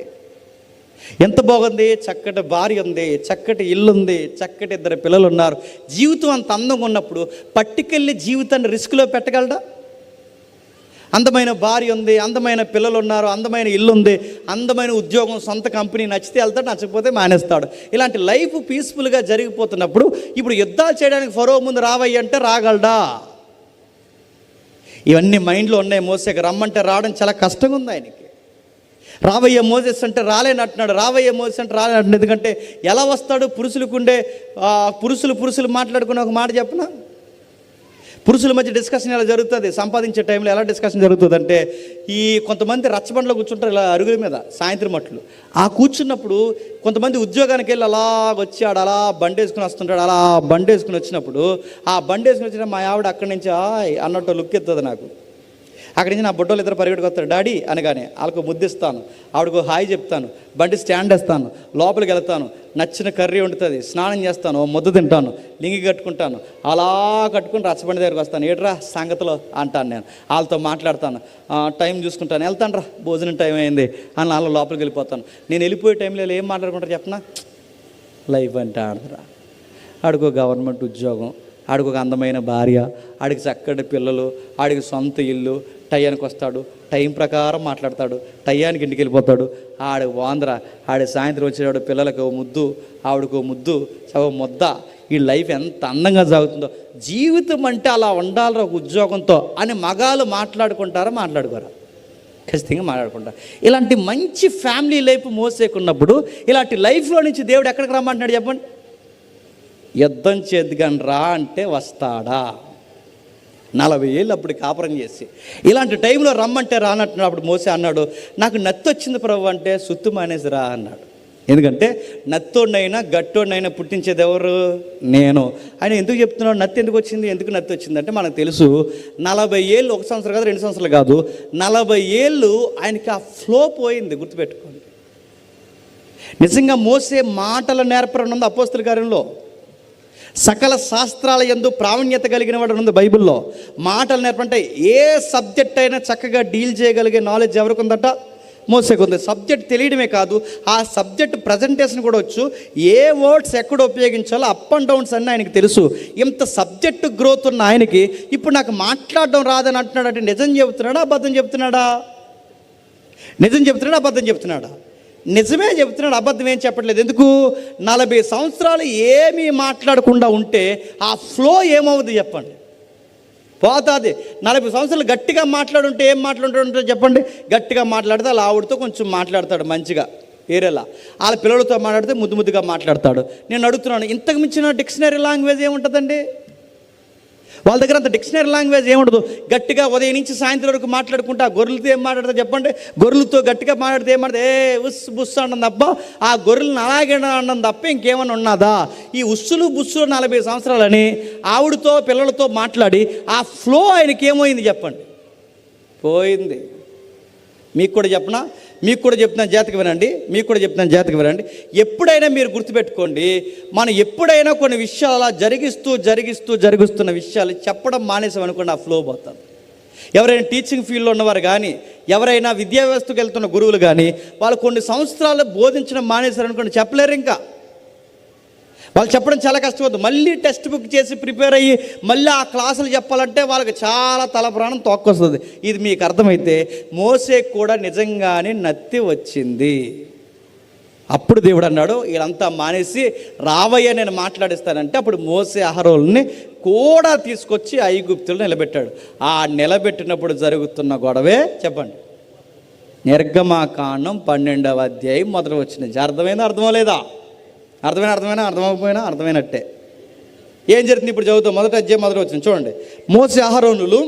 ఎంత బాగుంది? చక్కటి భార్య ఉంది, చక్కటి ఇల్లు ఉంది, చక్కటి 2 పిల్లలు ఉన్నారు. జీవితం అంత అందంగా ఉన్నప్పుడు పట్టుకెళ్ళి జీవితాన్ని రిస్క్లో పెట్టగలడా? అందమైన భార్య ఉంది, అందమైన పిల్లలు ఉన్నారు, అందమైన ఇల్లు ఉంది, అందమైన ఉద్యోగం, సొంత కంపెనీ, నచ్చితే వెళ్తాడు, నచ్చకపోతే మానేస్తాడు. ఇలాంటి లైఫ్ పీస్ఫుల్గా జరిగిపోతున్నప్పుడు ఇప్పుడు యుద్ధాలు చేయడానికి ఫరో ముందు రావయ్య అంటే రాగలడా? ఇవన్నీ మైండ్లో ఉన్నాయి. మోసేకి రమ్మంటే రావడం చాలా కష్టంగా ఉంది ఆయనకి. రావయ్య మోసెస్ అంటే రాలేనట్టున్నాడు, రావయ్య మోసెస్ అంటే రాలేనట్టు. ఎందుకంటే ఎలా వస్తాడు? పురుషులకుండే పురుషులు మాట్లాడుకునే ఒక మాట చెప్పనా? పురుషుల మధ్య డిస్కషన్ ఎలా జరుగుతుంది? సంపాదించే టైంలో ఎలా డిస్కషన్ జరుగుతుంది అంటే, ఈ కొంతమంది రచ్చబండలో కూర్చుంటారు ఇలా అరుగుల మీద సాయంత్రం మట్లు. ఆ కూర్చున్నప్పుడు కొంతమంది ఉద్యోగానికి వెళ్ళి అలా వచ్చాడు, అలా బండి వేసుకుని వస్తుంటాడు. అలా బండి వేసుకుని వచ్చినప్పుడు ఆ బండి వేసుకుని వచ్చిన మా ఆవిడ అక్కడి నుంచి అన్నట్టు లుక్ ఎత్తుంది నాకు. అక్కడి నుంచి నా బుడ్డోళ్ళు 2 పరిగెట్టుకు వస్తారు, డాడీ అనగానే వాళ్ళకు ముద్దిస్తాను, ఆవిడకు హాయ్ చెప్తాను, బండి స్టాండ్ వేస్తాను, లోపలికి వెళ్తాను, నచ్చిన కర్రీ వండుతుంది, స్నానం చేస్తాను, ముద్ద తింటాను, లింగి కట్టుకుంటాను, అలా కట్టుకుని రచ్చబండి దగ్గరికి వస్తాను. ఏట్రా సంగతిలో అంటాను. నేను వాళ్ళతో మాట్లాడతాను, టైం చూసుకుంటాను, వెళ్తాను రా భోజనం టైం అయింది అని వాళ్ళ లోపలికి వెళ్ళిపోతాను. నేను వెళ్ళిపోయే టైంలో ఏం మాట్లాడుకుంటారు చెప్పనా? లైఫ్ అంటే ఆడదురా, ఆడికో గవర్నమెంట్ ఉద్యోగం, ఆడికి ఒక అందమైన భార్య, ఆడికి చక్కటి పిల్లలు, ఆడికి సొంత ఇల్లు, టయానికి వస్తాడు, టైం ప్రకారం మాట్లాడతాడు, టయానికి ఇంటికి వెళ్ళిపోతాడు. ఆడికి వాంద్ర, ఆడి సాయంత్రం వచ్చేవాడు పిల్లలకు ఓ ముద్దు, ఆవిడకు ముద్దు, సగం ముద్ద. ఈ లైఫ్ ఎంత అందంగా సాగుతుందో. జీవితం అంటే అలా ఉండాలి ఒక ఉద్యోగంతో అని మగాళ్ళు మాట్లాడుకోరా? ఖచ్చితంగా మాట్లాడుకుంటారు. ఇలాంటి మంచి ఫ్యామిలీ లైఫ్ మోసేకున్నప్పుడు ఇలాంటి లైఫ్లో నుంచి దేవుడు ఎక్కడికి రమ్మంటున్నాడు చెప్పండి? యుద్ధం చేద్దుగాని రా అంటే వస్తాడా? 40 ఏళ్ళు అప్పుడు కాపురం చేసి ఇలాంటి టైంలో రమ్మంటే రానట్టున్నాడు. అప్పుడు మోసే అన్నాడు, నాకు నత్తి వచ్చింది ప్రభు అంటే సుత్తు మానేసి రా అన్నాడు. ఎందుకంటే నత్తోడినైనా గట్టోడినైనా పుట్టించేది ఎవరు? నేను. ఆయన ఎందుకు చెప్తున్నాడు? నత్తి ఎందుకు వచ్చింది? ఎందుకు నత్తి వచ్చిందంటే మనకు తెలుసు, 40 ఏళ్ళు, 1 సంవత్సరం కాదు, 2 సంవత్సరాలు కాదు, 40 ఏళ్ళు ఆయనకి ఆ ఫ్లో పోయింది. గుర్తుపెట్టుకోండి. నిజంగా మోసే మాటల నేర్పడం ఉంది అపోస్తల కార్యంలో. సకల శాస్త్రాల యందు ప్రావీణ్యత కలిగిన వాడు ఉంది బైబిల్లో. మాటలు నేర్పంటే ఏ సబ్జెక్ట్ అయినా చక్కగా డీల్ చేయగలిగే నాలెడ్జ్ ఎవరికి ఉందట? మోసేకు ఉంది. సబ్జెక్ట్ తెలియడమే కాదు, ఆ సబ్జెక్ట్ ప్రజెంటేషన్ కూడా వచ్చు. ఏ వర్డ్స్ ఎక్కడ ఉపయోగించాలో అప్ అండ్ డౌన్స్ అన్నీ ఆయనకి తెలుసు. ఇంత సబ్జెక్ట్ గ్రోత్ ఉన్న ఆయనకి ఇప్పుడు నాకు మాట్లాడడం రాదని అంటున్నాడు. అంటే నిజం చెబుతున్నాడా అబద్ధం చెప్తున్నాడా? నిజం చెబుతున్నాడా అబద్ధం చెప్తున్నాడా? నిజమే చెప్తున్నాడు, అబద్ధం ఏం చెప్పట్లేదు. ఎందుకు? 40 సంవత్సరాలు ఏమీ మాట్లాడకుండా ఉంటే ఆ ఫ్లో ఏమవుతుంది చెప్పండి? పోతుంది. 40 సంవత్సరాలు గట్టిగా మాట్లాడుంటే ఏం మాట్లాడుంటే చెప్పండి? గట్టిగా మాట్లాడితే వాళ్ళ ఆవిడతో కొంచెం మాట్లాడతాడు మంచిగా, ఏరేలా. వాళ్ళ పిల్లలతో మాట్లాడితే ముద్దుగా మాట్లాడతాడు. నేను అడుగుతున్నాను, ఇంతకు మించిన డిక్షనరీ లాంగ్వేజ్ ఏముంటుందండి? వాళ్ళ దగ్గర అంత డిక్షనరీ లాంగ్వేజ్ ఏముండదు. గట్టిగా ఉదయం నుంచి సాయంత్రం వరకు మాట్లాడుకుంటా గొర్రెలతో ఏం మాట్లాడతా చెప్పండి? గొర్రెలతో గట్టిగా మాట్లాడితే ఏమాడితే ఉస్ బుస్ అన్నది తప్ప, ఆ గొర్రెలను అలాగే అన్నది తప్ప ఇంకేమన్నా ఉన్నదా? ఈ ఉస్సులు బుస్సులు 40 సంవత్సరాలని ఆవిడతో పిల్లలతో మాట్లాడి ఆ ఫ్లో ఆయనకి ఏమైంది చెప్పండి? పోయింది. మీకు కూడా చెప్తున్నాను జాతక వినండి. ఎప్పుడైనా మీరు గుర్తుపెట్టుకోండి, మనం ఎప్పుడైనా కొన్ని విషయాలు అలా జరుగుతున్న విషయాలు చెప్పడం మానేసామనుకోండి, ఆ ఫ్లో పోతుంది. ఎవరైనా టీచింగ్ ఫీల్డ్లో ఉన్నవారు కానీ, ఎవరైనా విద్యా వ్యవస్థకు వెళ్తున్న గురువులు కానీ, వాళ్ళు కొన్ని సంవత్సరాలు బోధించడం మానేశారనుకోండి, చెప్పలేరు. ఇంకా వాళ్ళు చెప్పడం చాలా కష్టమవుతుంది. మళ్ళీ టెక్స్ట్ బుక్ చేసి ప్రిపేర్ అయ్యి మళ్ళీ ఆ క్లాసులు చెప్పాలంటే వాళ్ళకి చాలా తల ప్రాణం తోక్కొస్తుంది. ఇది మీకు అర్థమైతే మోసేకు కూడా నిజంగానే నత్తి వచ్చింది. అప్పుడు దేవుడు అన్నాడు, వీళ్ళంతా మానేసి రావయ్య నేను మాట్లాడిస్తానంటే అప్పుడు మోసే అహరోల్ని కూడా తీసుకొచ్చి ఐగుప్తులు నిలబెట్టాడు. ఆ నిలబెట్టినప్పుడు జరుగుతున్న గొడవే చెప్పండి, నిర్గమాకాండం 12వ అధ్యాయం మొదలు వచ్చింది. అర్థమైందా? అర్థమవలేదా? అర్థమైనట్టే. ఏం జరుగుతుంది ఇప్పుడు చదువుతాం. మొదటి అధ్యాయం మొదలు వచ్చింది చూడండి. మోసే అహరోనులు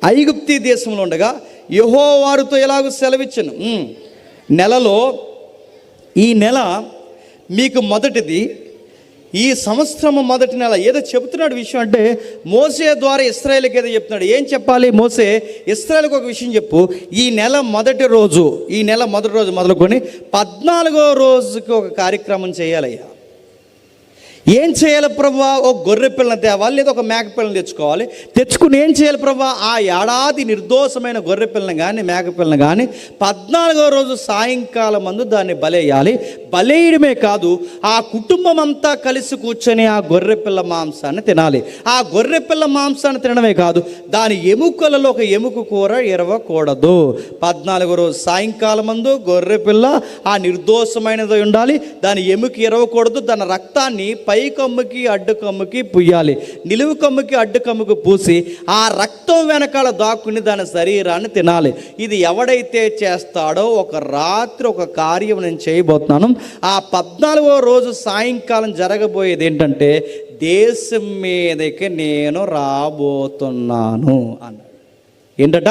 ఐగుప్తీ దేశంలో ఉండగా యెహోవా వారితో ఎలాగూ సెలవిచ్చెను, నెలలో ఈ నెల మీకు మొదటిది, ఈ సంవత్సరము మొదటి నెల ఏదో చెబుతున్నాడు విషయం అంటే మోసే ద్వారా ఇశ్రాయేలుకి ఏదో చెప్తున్నాడు. ఏం చెప్పాలి? మోసే ఇశ్రాయేలుకి ఒక విషయం చెప్పు, ఈ నెల మొదటి రోజు మొదలుకొని 14వ రోజుకి ఒక కార్యక్రమం చేయాలయ్యా. ఏం చేయాలి ప్రభువా? ఒక గొర్రె పిల్లని తేవాలి, లేదా ఒక మేక పిల్లని తెచ్చుకోవాలి. తెచ్చుకుని ఏం చేయాలి ప్రభువా? ఆ ఏడాది నిర్దోషమైన గొర్రె పిల్లని కానీ మేక పిల్లని కానీ 14వ రోజు సాయంకాలం మందు దాన్ని బలేయాలి. బలేయడమే కాదు, ఆ కుటుంబం అంతా కలిసి కూర్చొని ఆ గొర్రె పిల్ల మాంసాన్ని తినాలి. ఆ గొర్రె పిల్ల మాంసాన్ని తినడమే కాదు, దాని ఎముకలలో ఒక ఎముక కూర ఇరవకూడదు. 14వ రోజు సాయంకాలం మందు గొర్రె పిల్ల ఆ నిర్దోషమైనది ఉండాలి, దాని ఎముక ఇరవకూడదు. దాని రక్తాన్ని పై కొమ్ముకి అడ్డు కొమ్ముకి పూయాలి. నిలువు కొమ్ముకి అడ్డు కొమ్ముకి పూసి ఆ రక్తం వెనకాల దాక్కుని దాని శరీరాన్ని తినాలి. ఇది ఎవడైతే చేస్తాడో ఒక రాత్రి ఒక కార్యం నేను చేయబోతున్నాను. ఆ 14వ రోజు సాయంకాలం జరగబోయేది ఏంటంటే, దేశం మీదకి నేను రాబోతున్నాను అన్నాడు. ఏంటట?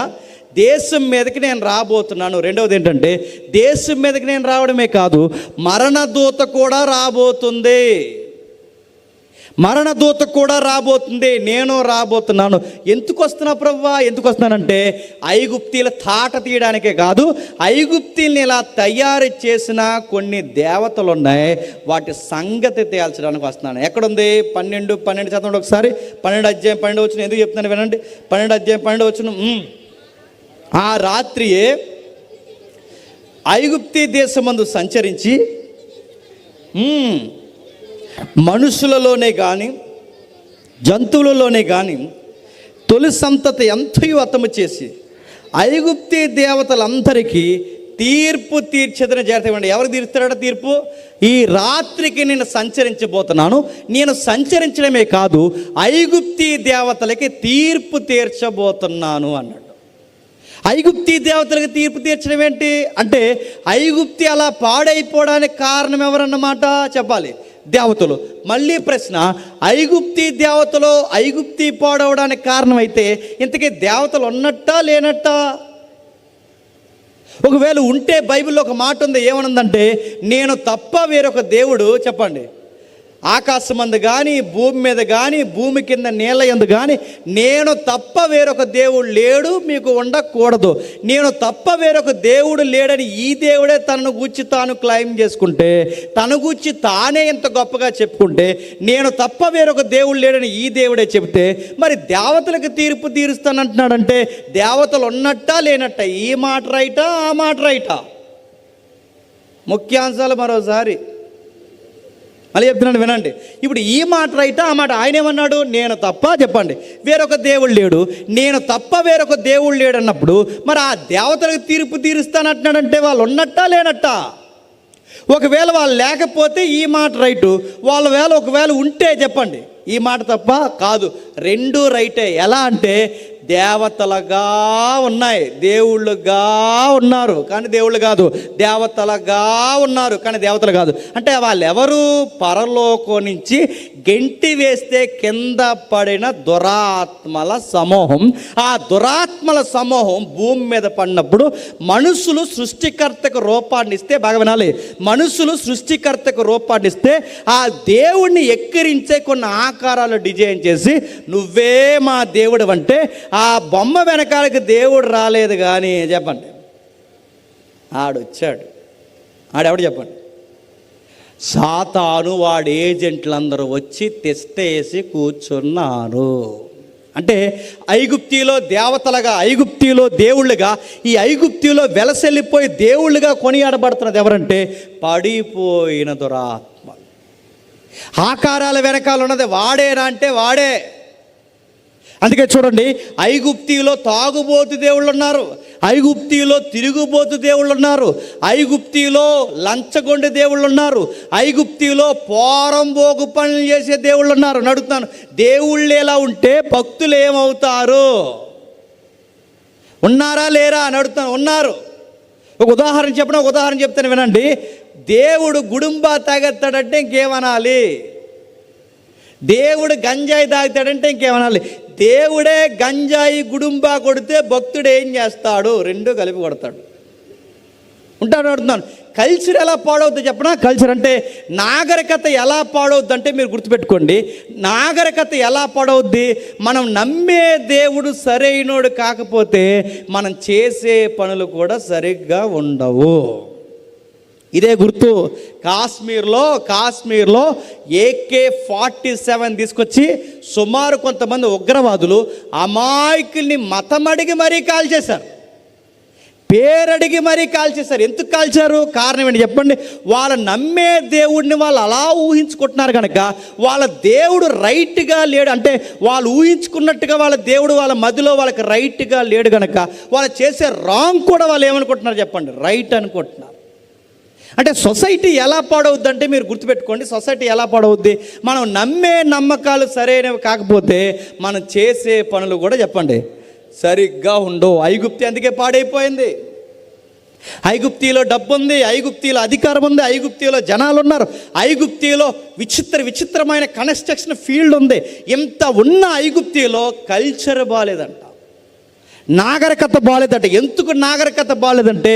దేశం మీదకి నేను రాబోతున్నాను. రెండవది ఏంటంటే, దేశం మీదకి నేను రావడమే కాదు, మరణదూత కూడా రాబోతుంది. మరణదూత కూడా రాబోతుంది. నేను రాబోతున్నాను. ఎందుకు వస్తున్నా ప్రభువా? ఎందుకు వస్తున్నానంటే, ఐగుప్తీల తాట తీయడానికే కాదు, ఐగుప్తీల్ని ఇలా తయారు చేసిన కొన్ని దేవతలు ఉన్నాయి, వాటి సంగతి తేల్చడానికి వస్తున్నాను. ఎక్కడుంది? 12 చదవండి ఒకసారి. 12:12 ఎందుకు చెప్తున్నాను వినండి. 12:12 ఆ రాత్రియే ఐగుప్తీ దేశమందు సంచరించి మనుషులలోనే కానీ జంతువులలోనే కానీ తొలి సంతతి ఎంతయో హతము చేసి ఐగుప్తీ దేవతలందరికీ తీర్పు తీర్చేదని జాగ్రత్త ఇవ్వండి. ఎవరికి తీరుస్తాడట తీర్పు? ఈ రాత్రికి నేను సంచరించబోతున్నాను. నేను సంచరించడమే కాదు, ఐగుప్తీ దేవతలకి తీర్పు తీర్చబోతున్నాను అన్నాడు. ఐగుప్తీ దేవతలకు తీర్పు తీర్చడం ఏంటి అంటే, ఐగుప్తి అలా పాడైపోవడానికి కారణం ఎవరన్నమాట చెప్పాలి? దేవతలు. మళ్ళీ ప్రశ్న, ఐగుప్తీ దేవతలు ఐగుప్తి పాడవడానికి కారణమైతే ఇంతకీ దేవతలు ఉన్నట్టా లేనట్టా? ఒకవేళ ఉంటే బైబిల్లో ఒక మాట ఉంది, ఏమనుందంటే, నేను తప్ప వేరొక దేవుడు చెప్పండి ఆకాశం అందు కానీ భూమి మీద కానీ భూమి కింద నీళ్ళ యందు కానీ నేను తప్ప వేరొక దేవుడు లేడు, మీకు ఉండకూడదు. నేను తప్ప వేరొక దేవుడు లేడని ఈ దేవుడే తనను గూర్చి తాను క్లెయిమ్ చేసుకుంటే, తన గూర్చి తానే ఎంత గొప్పగా చెప్పుకుంటే, నేను తప్ప వేరొక దేవుడు లేడని ఈ దేవుడే చెబితే, మరి దేవతలకు తీర్పు తీరుస్తానంటున్నాడంటే దేవతలు ఉన్నట్టా లేనట్టా? ఈ మాట రైటా ఆ మాట రైటా? ముఖ్యాంశాలు మరోసారి మళ్ళీ చెప్తున్నాను వినండి. ఇప్పుడు ఈ మాట రైటా ఆ మాట? ఆయన ఏమన్నాడు? నేను తప్ప చెప్పండి వేరొక దేవుడు లేడు, నేను తప్ప వేరొక దేవుడు లేడు అన్నప్పుడు మరి ఆ దేవతలకు తీర్పు తీరుస్తానంటున్నాడంటే వాళ్ళు ఉన్నట్టా లేనట్టా? ఒకవేళ వాళ్ళు లేకపోతే ఈ మాట రైటు, ఒకవేళ ఉంటే చెప్పండి ఈ మాట తప్ప కాదు, రెండు రైటే. ఎలా అంటే, దేవతలుగా ఉన్నాయి, దేవుళ్ళుగా ఉన్నారు కానీ దేవుళ్ళు కాదు, దేవతలుగా ఉన్నారు కానీ దేవతలు కాదు. అంటే వాళ్ళెవరు? పరలోకం నుంచి గెంటి వేస్తే కింద పడిన దురాత్మల సమూహం. ఆ దురాత్మల సమూహం భూమి మీద పడినప్పుడు మనుషులు సృష్టికర్తకు రూపాన్ని ఇస్తే, బాగా వినాలి, మనుషులు సృష్టికర్తకు రూపాన్ని ఇస్తే ఆ దేవుణ్ణి ఎక్కిరించే కొన్ని ఆకారాలు డిజైన్ చేసి, నువ్వే మా దేవుడు అంటే ఆ బొమ్మ వెనకాలకి దేవుడు రాలేదు కానీ చెప్పండి ఆడొచ్చాడు. ఆడెవడు చెప్పండి? సాతాను వాడి ఏజెంట్లందరూ వచ్చి తెస్తేసి కూర్చున్నారు. అంటే ఐగుప్తిలో దేవతలుగా, ఐగుప్తిలో దేవుళ్ళుగా, ఈ ఐగుప్తిలో వెలసెల్లిపోయి దేవుళ్ళుగా కొనియాడబడుతున్నది ఎవరంటే పడిపోయిన దురాత్మ. ఆకారాల వెనకాల ఉన్నది వాడేనా అంటే వాడే. అందుకే చూడండి, ఐగుప్తిలో తాగుబోతు దేవుళ్ళు ఉన్నారు, ఐగుప్తిలో తిరుగుబోతు దేవుళ్ళు ఉన్నారు, ఐగుప్తిలో లంచగొండి దేవుళ్ళు ఉన్నారు, ఐగుప్తిలో పోరంబోగు పనులు చేసే దేవుళ్ళు ఉన్నారు. నడుతున్నాను, దేవుళ్ళు ఎలా ఉంటే భక్తులు ఏమవుతారు? ఉన్నారా లేరా అని అడుగుతాను. ఉన్నారు. ఒక ఉదాహరణ చెప్తాను వినండి. దేవుడు గుడుంబా తాగెత్తాడంటే ఇంకేమనాలి? దేవుడు గంజాయి తాగుతాడంటే ఇంకేమనాలి? దేవుడే గంజాయి గుడుంబా కొడితే భక్తుడు ఏం చేస్తాడు? రెండు కలిపి కొడతాడు. ఉంటాడు అడుగుతున్నాను. కల్చర్ ఎలా పాడవుద్దో చెప్పనా? కల్చర్ అంటే నాగరికత ఎలా పాడవుద్ది అంటే మీరు గుర్తుపెట్టుకోండి, నాగరికత ఎలా పాడవుద్ది? మనం నమ్మే దేవుడు సరైనోడు కాకపోతే మనం చేసే పనులు కూడా సరిగ్గా ఉండవు. ఇదే గుర్తు కాశ్మీర్లో AK-47 తీసుకొచ్చి సుమారు కొంతమంది ఉగ్రవాదులు అమాయకుల్ని మతమడిగి మరీ కాల్చేశారు, పేరడిగి మరీ కాల్చేశారు. ఎందుకు కాల్చారు? కారణం ఏంటి చెప్పండి? వాళ్ళు నమ్మే దేవుడిని వాళ్ళు అలా ఊహించుకుంటున్నారు కనుక వాళ్ళ దేవుడు రైట్గా లేడు, అంటే వాళ్ళు ఊహించుకున్నట్టుగా వాళ్ళ దేవుడు వాళ్ళ మధ్యలో వాళ్ళకి రైట్గా లేడు కనుక వాళ్ళు చేసే రాంగ్ కూడా వాళ్ళు ఏమనుకుంటున్నారు చెప్పండి? రైట్ అనుకుంటున్నారు. అంటే సొసైటీ ఎలా పాడవుద్ది అంటే మీరు గుర్తుపెట్టుకోండి, సొసైటీ ఎలా పాడవుద్ది? మనం నమ్మే నమ్మకాలు సరైనవి కాకపోతే మనం చేసే పనులు కూడా చెప్పండి సరిగ్గా ఉండవు. ఐగుప్తి అందుకే పాడైపోయింది. ఐగుప్తిలో డబ్బు ఉంది, ఐగుప్తిలో అధికారం ఉంది, ఐగుప్తిలో జనాలు ఉన్నారు, ఐగుప్తిలో విచిత్రమైన కన్స్ట్రక్షన్ ఫీల్డ్ ఉంది. ఇంత ఉన్న ఐగుప్తిలో కల్చర్ బాలేదంట, నాగరికత బాలేదంటే. ఎందుకు నాగరికత బాలేదంటే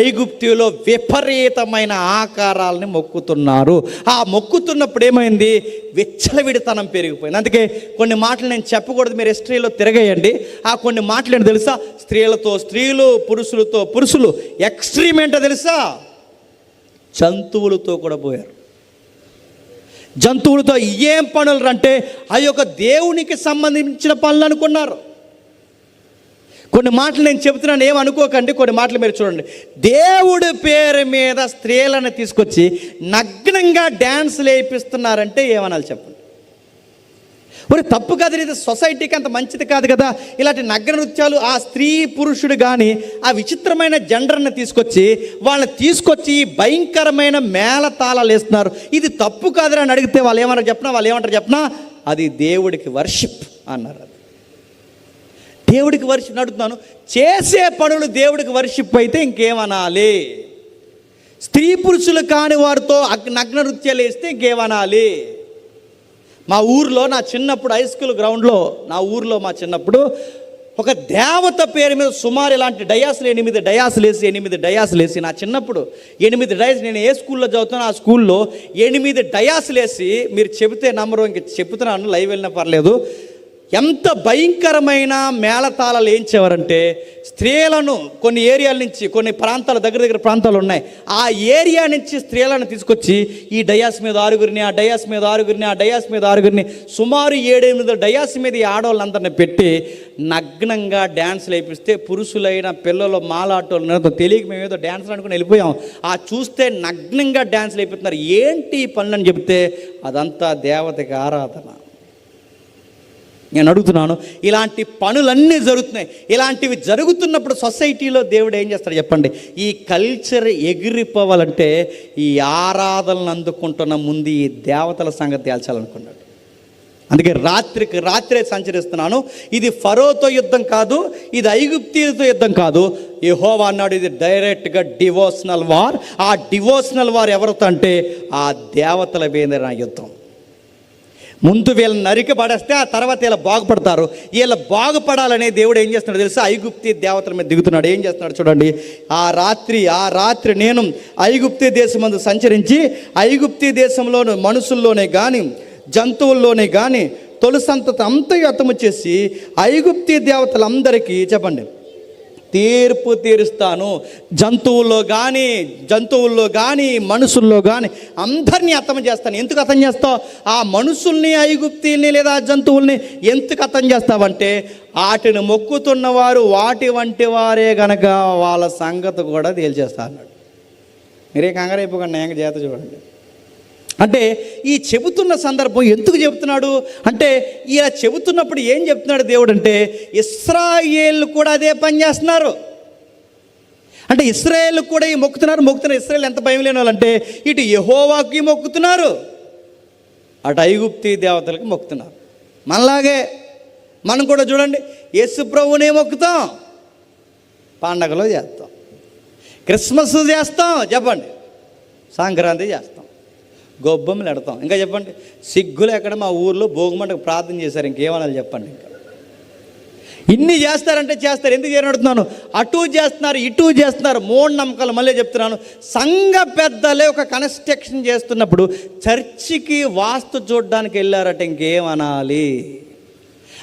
ఐగుప్తిలో విపరీతమైన ఆకారాలని మొక్కుతున్నారు. ఆ మొక్కుతున్నప్పుడు ఏమైంది? విచ్చలవిడితనం పెరిగిపోయింది. అందుకే కొన్ని మాటలు నేను చెప్పకూడదు, మీరు హిస్టరీలో తిరగేయండి. ఆ కొన్ని మాటలు ఏంటో తెలుసా? స్త్రీలతో స్త్రీలు, పురుషులతో పురుషులు, ఎక్స్ట్రీమ్ ఏంటో తెలుసా? జంతువులతో కూడా పోయారు. జంతువులతో ఏం పనులు అంటే ఆ యొక్క దేవునికి సంబంధించిన పనులు అనుకున్నారు. కొన్ని మాటలు నేను చెబుతున్నాను, ఏమనుకోకండి. కొన్ని మాటలు మీరు చూడండి. దేవుడి పేరు మీద స్త్రీలను తీసుకొచ్చి నగ్నంగా డ్యాన్సులు వేయిస్తున్నారంటే ఏమనాలి చెప్పండి? మరి తప్పు కాదు, ఇది సొసైటీకి అంత మంచిది కాదు కదా. ఇలాంటి నగ్న నృత్యాలు, ఆ స్త్రీ పురుషుడు కానీ ఆ విచిత్రమైన జెండర్ని తీసుకొచ్చి వాళ్ళని భయంకరమైన మేళతాళాలు వేస్తున్నారు. ఇది తప్పు కాదు అని అడిగితే వాళ్ళు ఏమంటారు చెప్పనా? అది దేవుడికి వర్షిప్ అన్నారు. దేవుడికి వర్షిప్ అడుగుతున్నాను. చేసే పనులు దేవుడికి వర్షిప్ అయితే ఇంకేమనాలి? స్త్రీ పురుషులు కాని వారితో నగ్న నృత్యాలు వేస్తే ఇంకేమనాలి? మా ఊర్లో నా చిన్నప్పుడు హై స్కూల్ గ్రౌండ్లో మా చిన్నప్పుడు ఒక దేవత పేరు మీద సుమారు ఇలాంటి డయాసులు 8 డయాసులు వేసి నా చిన్నప్పుడు 8 డయాస్, నేను ఏ స్కూల్లో చదువుతానో ఆ స్కూల్లో 8 డయాసులు వేసి, మీరు చెబితే నమ్మరు, ఇంక చెబుతున్నాను, లైవ్ వెళ్ళినా పర్లేదు, ఎంత భయంకరమైన మేళతాళాలు ఏంచేవారంటే స్త్రీలను కొన్ని ఏరియాల నుంచి, కొన్ని ప్రాంతాలు దగ్గర ప్రాంతాలు ఉన్నాయి, ఆ ఏరియా నుంచి స్త్రీలను తీసుకొచ్చి ఈ డయాస్ మీద 6గురిని, ఆ డయాస్ మీద 6గురిని, ఆ డయాస్ మీద 6గురిని, సుమారు 7-8 డయాస్ మీద ఈ ఆడవాళ్ళందరినీ పెట్టి నగ్నంగా డ్యాన్సులు వేయిస్తే పురుషులైన పిల్లలు మాలాటోళ్ళు తెలియక మేము ఏదో డ్యాన్సులు అనుకుని వెళ్ళిపోయాం. ఆ చూస్తే నగ్నంగా డ్యాన్సులు వేయిస్తున్నారు. ఏంటి ఈ పనులని చెబితే అదంతా దేవతకి ఆరాధన. నేను అడుగుతున్నాను, ఇలాంటి పనులన్నీ జరుగుతున్నాయి. ఇలాంటివి జరుగుతున్నప్పుడు సొసైటీలో దేవుడు ఏం చేస్తాడు చెప్పండి? ఈ కల్చర్ ఎగిరిపోవాలంటే ఈ ఆరాధనలు అందుకుంటున్న ముందు ఈ దేవతల సంగతి తేల్చాలనుకున్నాడు. అందుకే రాత్రే సంచరిస్తున్నాను. ఇది ఫరోతో యుద్ధం కాదు, ఇది ఐగుప్తీయులతో యుద్ధం కాదు. యెహోవా అన్నాడు, ఇది డైరెక్ట్గా డివోషనల్ వార్. ఆ డివోషనల్ వార్ ఎవరితో అంటే ఆ దేవతల మీద నా యుద్ధం. ముందు వీళ్ళని నరికి పడేస్తే ఆ తర్వాత వీళ్ళు బాగుపడతారు. వీళ్ళు బాగుపడాలనే దేవుడు ఏం చేస్తున్నాడు తెలుసా? ఐగుప్తి దేవతల మీద దిగుతున్నాడు. ఏం చేస్తున్నాడు చూడండి. ఆ రాత్రి నేను ఐగుప్తి దేశమందు సంచరించి ఐగుప్తి దేశంలోని మనుషుల్లోనే కానీ జంతువుల్లోనే కానీ తొలిసంతత అంతయు హతము చేసి ఐగుప్తి దేవతలందరికీ చెప్పండి తీర్పు తీరుస్తాను. జంతువుల్లో కానీ మనుషుల్లో కానీ అందరినీ హతం చేస్తాను. ఎందుకు హతం చేస్తావు? ఆ మనుషుల్ని, ఐగుప్తీల్ని లేదా జంతువుల్ని ఎందుకు హతం చేస్తావంటే వాటిని మొక్కుతున్నవారు వాటి వంటి వారే గనక వాళ్ళ సంగతి కూడా తేల్చేస్తా అన్నాడు. మీరే కంగారు అయిపోకండి, నేను చేత చూడండి. అంటే ఈ చెబుతున్న సందర్భం ఎందుకు చెబుతున్నాడు అంటే, ఇలా చెబుతున్నప్పుడు ఏం చెప్తున్నాడు దేవుడు అంటే, ఇశ్రాయేలు కూడా అదే పని చేస్తున్నారు. అంటే ఇశ్రాయేలు కూడా ఈ మొక్కుతున్నారు. ఇశ్రాయేలు ఎంత భయం లేని వాళ్ళంటే ఇటు యెహోవాకి మొక్కుతున్నారు, అటు ఐగుప్తి దేవతలకు మొక్కుతున్నారు. మనలాగే మనం కూడా చూడండి, యేసు ప్రభువునే మొక్కుతాం, పండగలో చేస్తాం, క్రిస్మస్ చేస్తాం, చెప్పండి, సంక్రాంతి చేస్తాం, గొబ్బెమ్మలు ఎడతాం. ఇంకా చెప్పండి, సిగ్గులు ఎక్కడ మా ఊర్లో భోగిమంటకు ప్రార్థన చేశారు. ఇంకేమన్నా చెప్పండి. ఇంకా ఇన్ని చేస్తారంటే చేస్తారు. ఎందుకు చేయనడుతున్నాను? అటు చేస్తున్నారు, ఇటు చేస్తున్నారు, మూఢనమ్మకాలు. మళ్ళీ చెప్తున్నాను, సంఘ పెద్దలే ఒక కన్స్ట్రక్షన్ చేస్తున్నప్పుడు చర్చికి వాస్తు చూడడానికి వెళ్ళారట, ఇంకేమనాలి?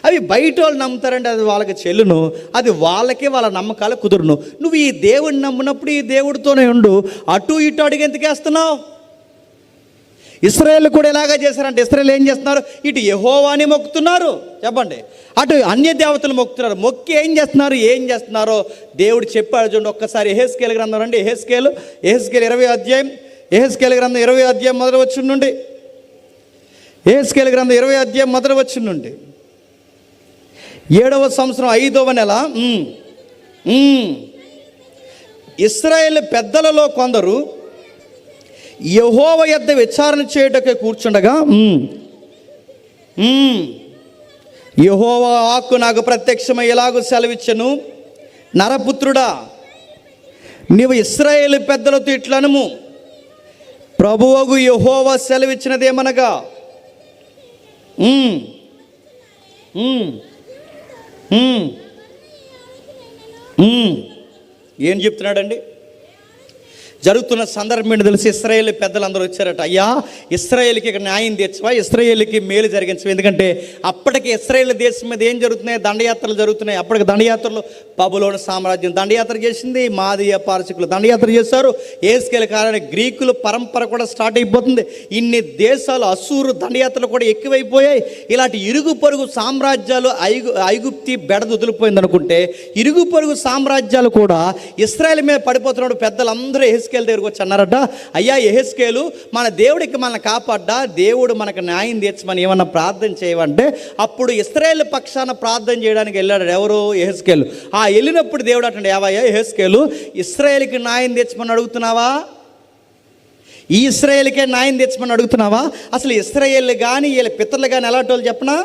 అవి బయట వాళ్ళు నమ్ముతారంటే అది వాళ్ళకి చెల్లును, అది వాళ్ళకే వాళ్ళ నమ్మకాలు కుదురును. నువ్వు ఈ దేవుడిని నమ్మినప్పుడు ఈ దేవుడితోనే ఉండు. అటు ఇటు అడిగి ఎందుకు వేస్తున్నావు? ఇశ్రాయేల్ కూడా ఎలాగా చేశారంటే, ఇశ్రాయేల్ ఏం చేస్తున్నారు? ఇటు యెహోవాని మొక్కుతున్నారు, చెప్పండి, అటు అన్య దేవతలు మొక్కుతున్నారు. మొక్కి ఏం చేస్తున్నారో దేవుడు చెప్పాడు. చూడండి ఒక్కసారి యెహెజ్కేలు గ్రంథం రండి. యెహెజ్కేలు 20వ అధ్యాయం, యెహెజ్కేలు గ్రంథం 20వ అధ్యాయం మొదటి వచనం నుండి. యెహెజ్కేలు గ్రంథం 20వ అధ్యాయం మొదటి వచనం నుండి. 7వ సంవత్సరం 5వ నెల ఇశ్రాయేల్ పెద్దలలో కొందరు యెహోవా యొద్ద విచారణ చేయుటకే కూర్చుండగా యెహోవా వాక్కు నాకు ప్రత్యక్షమై ఎలాగూ సెలవిచ్చెను, నరపుత్రుడా, నీవు ఇశ్రాయేలు పెద్దలతో ఇట్లనుము, ప్రభువగు యెహోవా సెలవిచ్చినదేమనగా, ఏం చెప్తున్నాడండి? జరుగుతున్న సందర్భం ఏంటో తెలిసి ఇశ్రాయేల్ పెద్దలందరూ వచ్చారట. అయ్యా, ఇశ్రాయేల్కి ఇక్కడ న్యాయం తీర్చవా, ఇశ్రాయేల్కి మేలు జరిగించవా? ఎందుకంటే అప్పటికి ఇశ్రాయేల్ దేశం మీద ఏం జరుగుతున్నాయి? దండయాత్రలు జరుగుతున్నాయి. అప్పటికి దండయాత్రలు బబులోను సామ్రాజ్యం దండయాత్ర చేసింది, మాదీయ పారసికులు దండయాత్ర చేశారు, యెహెజ్కేలు కాలానికి గ్రీకుల పరంపర కూడా స్టార్ట్ అయిపోతుంది. ఇన్ని దేశాలు అసూరు దండయాత్రలు కూడా ఎక్కువైపోయాయి. ఇలాంటి ఇరుగు పొరుగు సామ్రాజ్యాలు ఐగుప్తి బెడద వదిలిపోయింది అనుకుంటే, ఇరుగు పొరుగు సామ్రాజ్యాలు కూడా ఇశ్రాయేల్ మీద పడిపోతున్నాడు. పెద్దలందరూ యెహెజ్కేలు దగ్గరికి వచ్చి అన్నారట, అయ్యా యెహెజ్కేలు, మన దేవుడికి మనల్ని కాపాడ్డా, దేవుడు మనకు న్యాయం తీర్చమని ఏమన్నా ప్రార్థన చేయమంటే, అప్పుడు ఇశ్రాయేల్ పక్షాన ప్రార్థన చేయడానికి వెళ్ళాడు. ఎవరు? యెహెజ్కేలు. ఆ వెళ్ళినప్పుడు దేవుడు అంటే, ఏవయ్యా యెహెజ్కేలు, ఇశ్రాయేల్కి న్యాయం తీర్చమని అడుగుతున్నావా? ఈ ఇశ్రాయేల్కే న్యాయం తెచ్చమని అడుగుతున్నావా? అసలు ఇశ్రాయేల్ కానీ వీళ్ళ పితరులు కానీ ఎలాంటి వాళ్ళు చెప్పనా?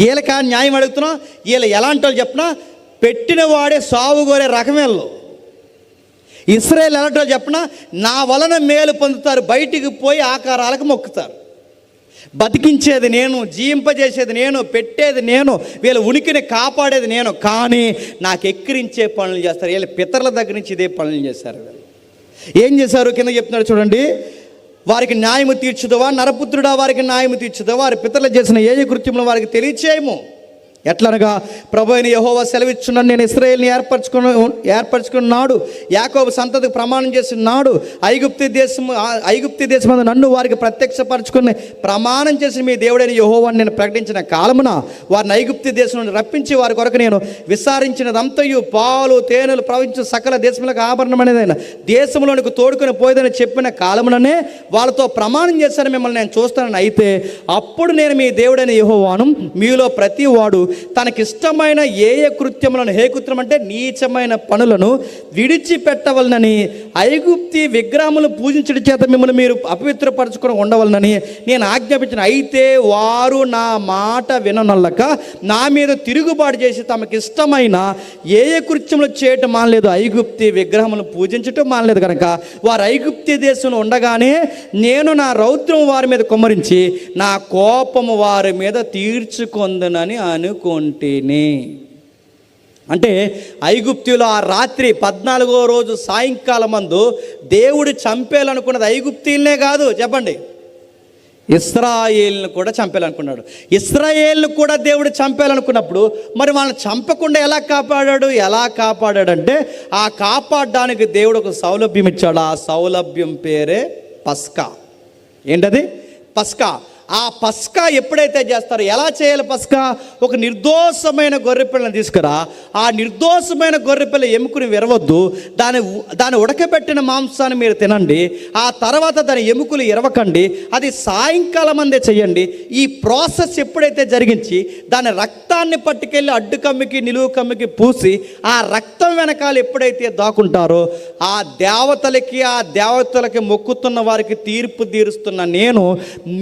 వీళ్ళకా న్యాయం అడుగుతున్నా? వీళ్ళు ఎలాంటి వాళ్ళు చెప్పనా? పెట్టిన వాడే సావుగోరే రకమేళ్ళు. ఇశ్రాయేల్ ఎలాంటి వాళ్ళు చెప్పనా? నా వలన మేలు పొందుతారు, బయటికి పోయి ఆకారాలకు మొక్కుతారు. బతికించేది నేను, జీవింపజేసేది నేను, పెట్టేది నేను, వీళ్ళ ఉనికిని కాపాడేది నేను, కానీ నాకు ఎక్కిరించే పనులు చేస్తారు. వీళ్ళ పితరుల దగ్గర నుంచి ఇదే పనులు చేశారు. వీళ్ళు ఏం చేశారు? కింద చెప్తున్నాడు చూడండి, వారికి న్యాయము తీర్చుదవా, నరపుత్రుడా, వారికి న్యాయము తీర్చుదవా, వారి పితరులు చేసిన ఏ కృత్యములు వారికి తెలియచేయము. ఎట్లనగా, ప్రభు అయిన యెహోవా సెలవిచ్చున్నాను, నేను ఇశ్రాయేల్ని ఏర్పరచుకున్నాడు, యాకోబు సంతతికి ప్రమాణం చేస్తున్నాడు, ఐగుప్తి దేశం నన్ను వారికి ప్రత్యక్షపరచుకుని ప్రమాణం చేసి మీ దేవుడైన యెహోవాని నేను ప్రకటించిన కాలమున వారిని ఐగుప్తి దేశం నుండి రప్పించి వారి కొరకు నేను విసారించినదంతయు పాలు తేనెలు ప్రవహించిన సకల దేశములకు ఆభరణమైనదైన దేశంలోనికి తోడుకొని పోయేదని చెప్పిన కాలముననే వాళ్ళతో ప్రమాణం చేశాను, మిమ్మల్ని నేను చూస్తానని. అయితే అప్పుడు నేను మీ దేవుడైన యెహోవాను, మీలో ప్రతి వాడు తనకిష్టమైన ఏ కృత్యములను, ఏ కృత్యం అంటే నీచమైన పనులను విడిచిపెట్టవలనని, ఐగుప్తి విగ్రహములు పూజించడం చేత మిమ్మల్ని మీరు అపవిత్రపరచుకొని ఉండవలనని నేను ఆజ్ఞాపించిన. అయితే వారు నా మాట విననొల్లక నా మీద తిరుగుబాటు చేసి తమకిష్టమైన ఏ కృత్యములు చేయటం మానలేదు, ఐగుప్తి విగ్రహములను పూజించటం మానలేదు కనుక వారు ఐగుప్తి దేశంలో ఉండగానే నేను నా రౌద్రం వారి మీద కుమ్మరించి నా కోపము వారి మీద తీర్చుకొందునని అనుకుంటేనే. అంటే ఐగుప్తులో ఆ రాత్రి 14వ రోజు సాయంకాలం మందు దేవుడు చంపేయాలనుకున్నది ఐగుప్తీలనే కాదు, చెప్పండి, ఇశ్రాయేల్ను కూడా చంపేయాలనుకున్నాడు. ఇశ్రాయేల్ను కూడా దేవుడు చంపేయాలనుకున్నప్పుడు మరి వాళ్ళని చంపకుండా ఎలా కాపాడాడంటే, ఆ కాపాడడానికి దేవుడు ఒక సౌలభ్యం ఇచ్చాడు. ఆ సౌలభ్యం పేరే పస్కా. ఏంటది? పస్కా. ఆ పస్కా ఎప్పుడైతే చేస్తారో, ఎలా చేయాలి పస్కా? ఒక నిర్దోషమైన గొర్రెపిల్లని తీసుకురా, ఆ నిర్దోషమైన గొర్రెపిల్ల ఎముకని విరవద్దు, దాని ఉడకబెట్టిన మాంసాన్ని మీరు తినండి, ఆ తర్వాత దాని ఎముకలు ఇరవకండి, అది సాయంకాలం అందే చెయ్యండి. ఈ ప్రాసెస్ ఎప్పుడైతే జరిగించి దాని రక్తాన్ని పట్టుకెళ్ళి అడ్డు కమ్మికి నిలువు కమ్మికి పూసి ఆ రక్తం వెనకాల ఎప్పుడైతే దాకుంటారో, ఆ దేవతలకి మొక్కుతున్న వారికి తీర్పు తీరుస్తున్న నేను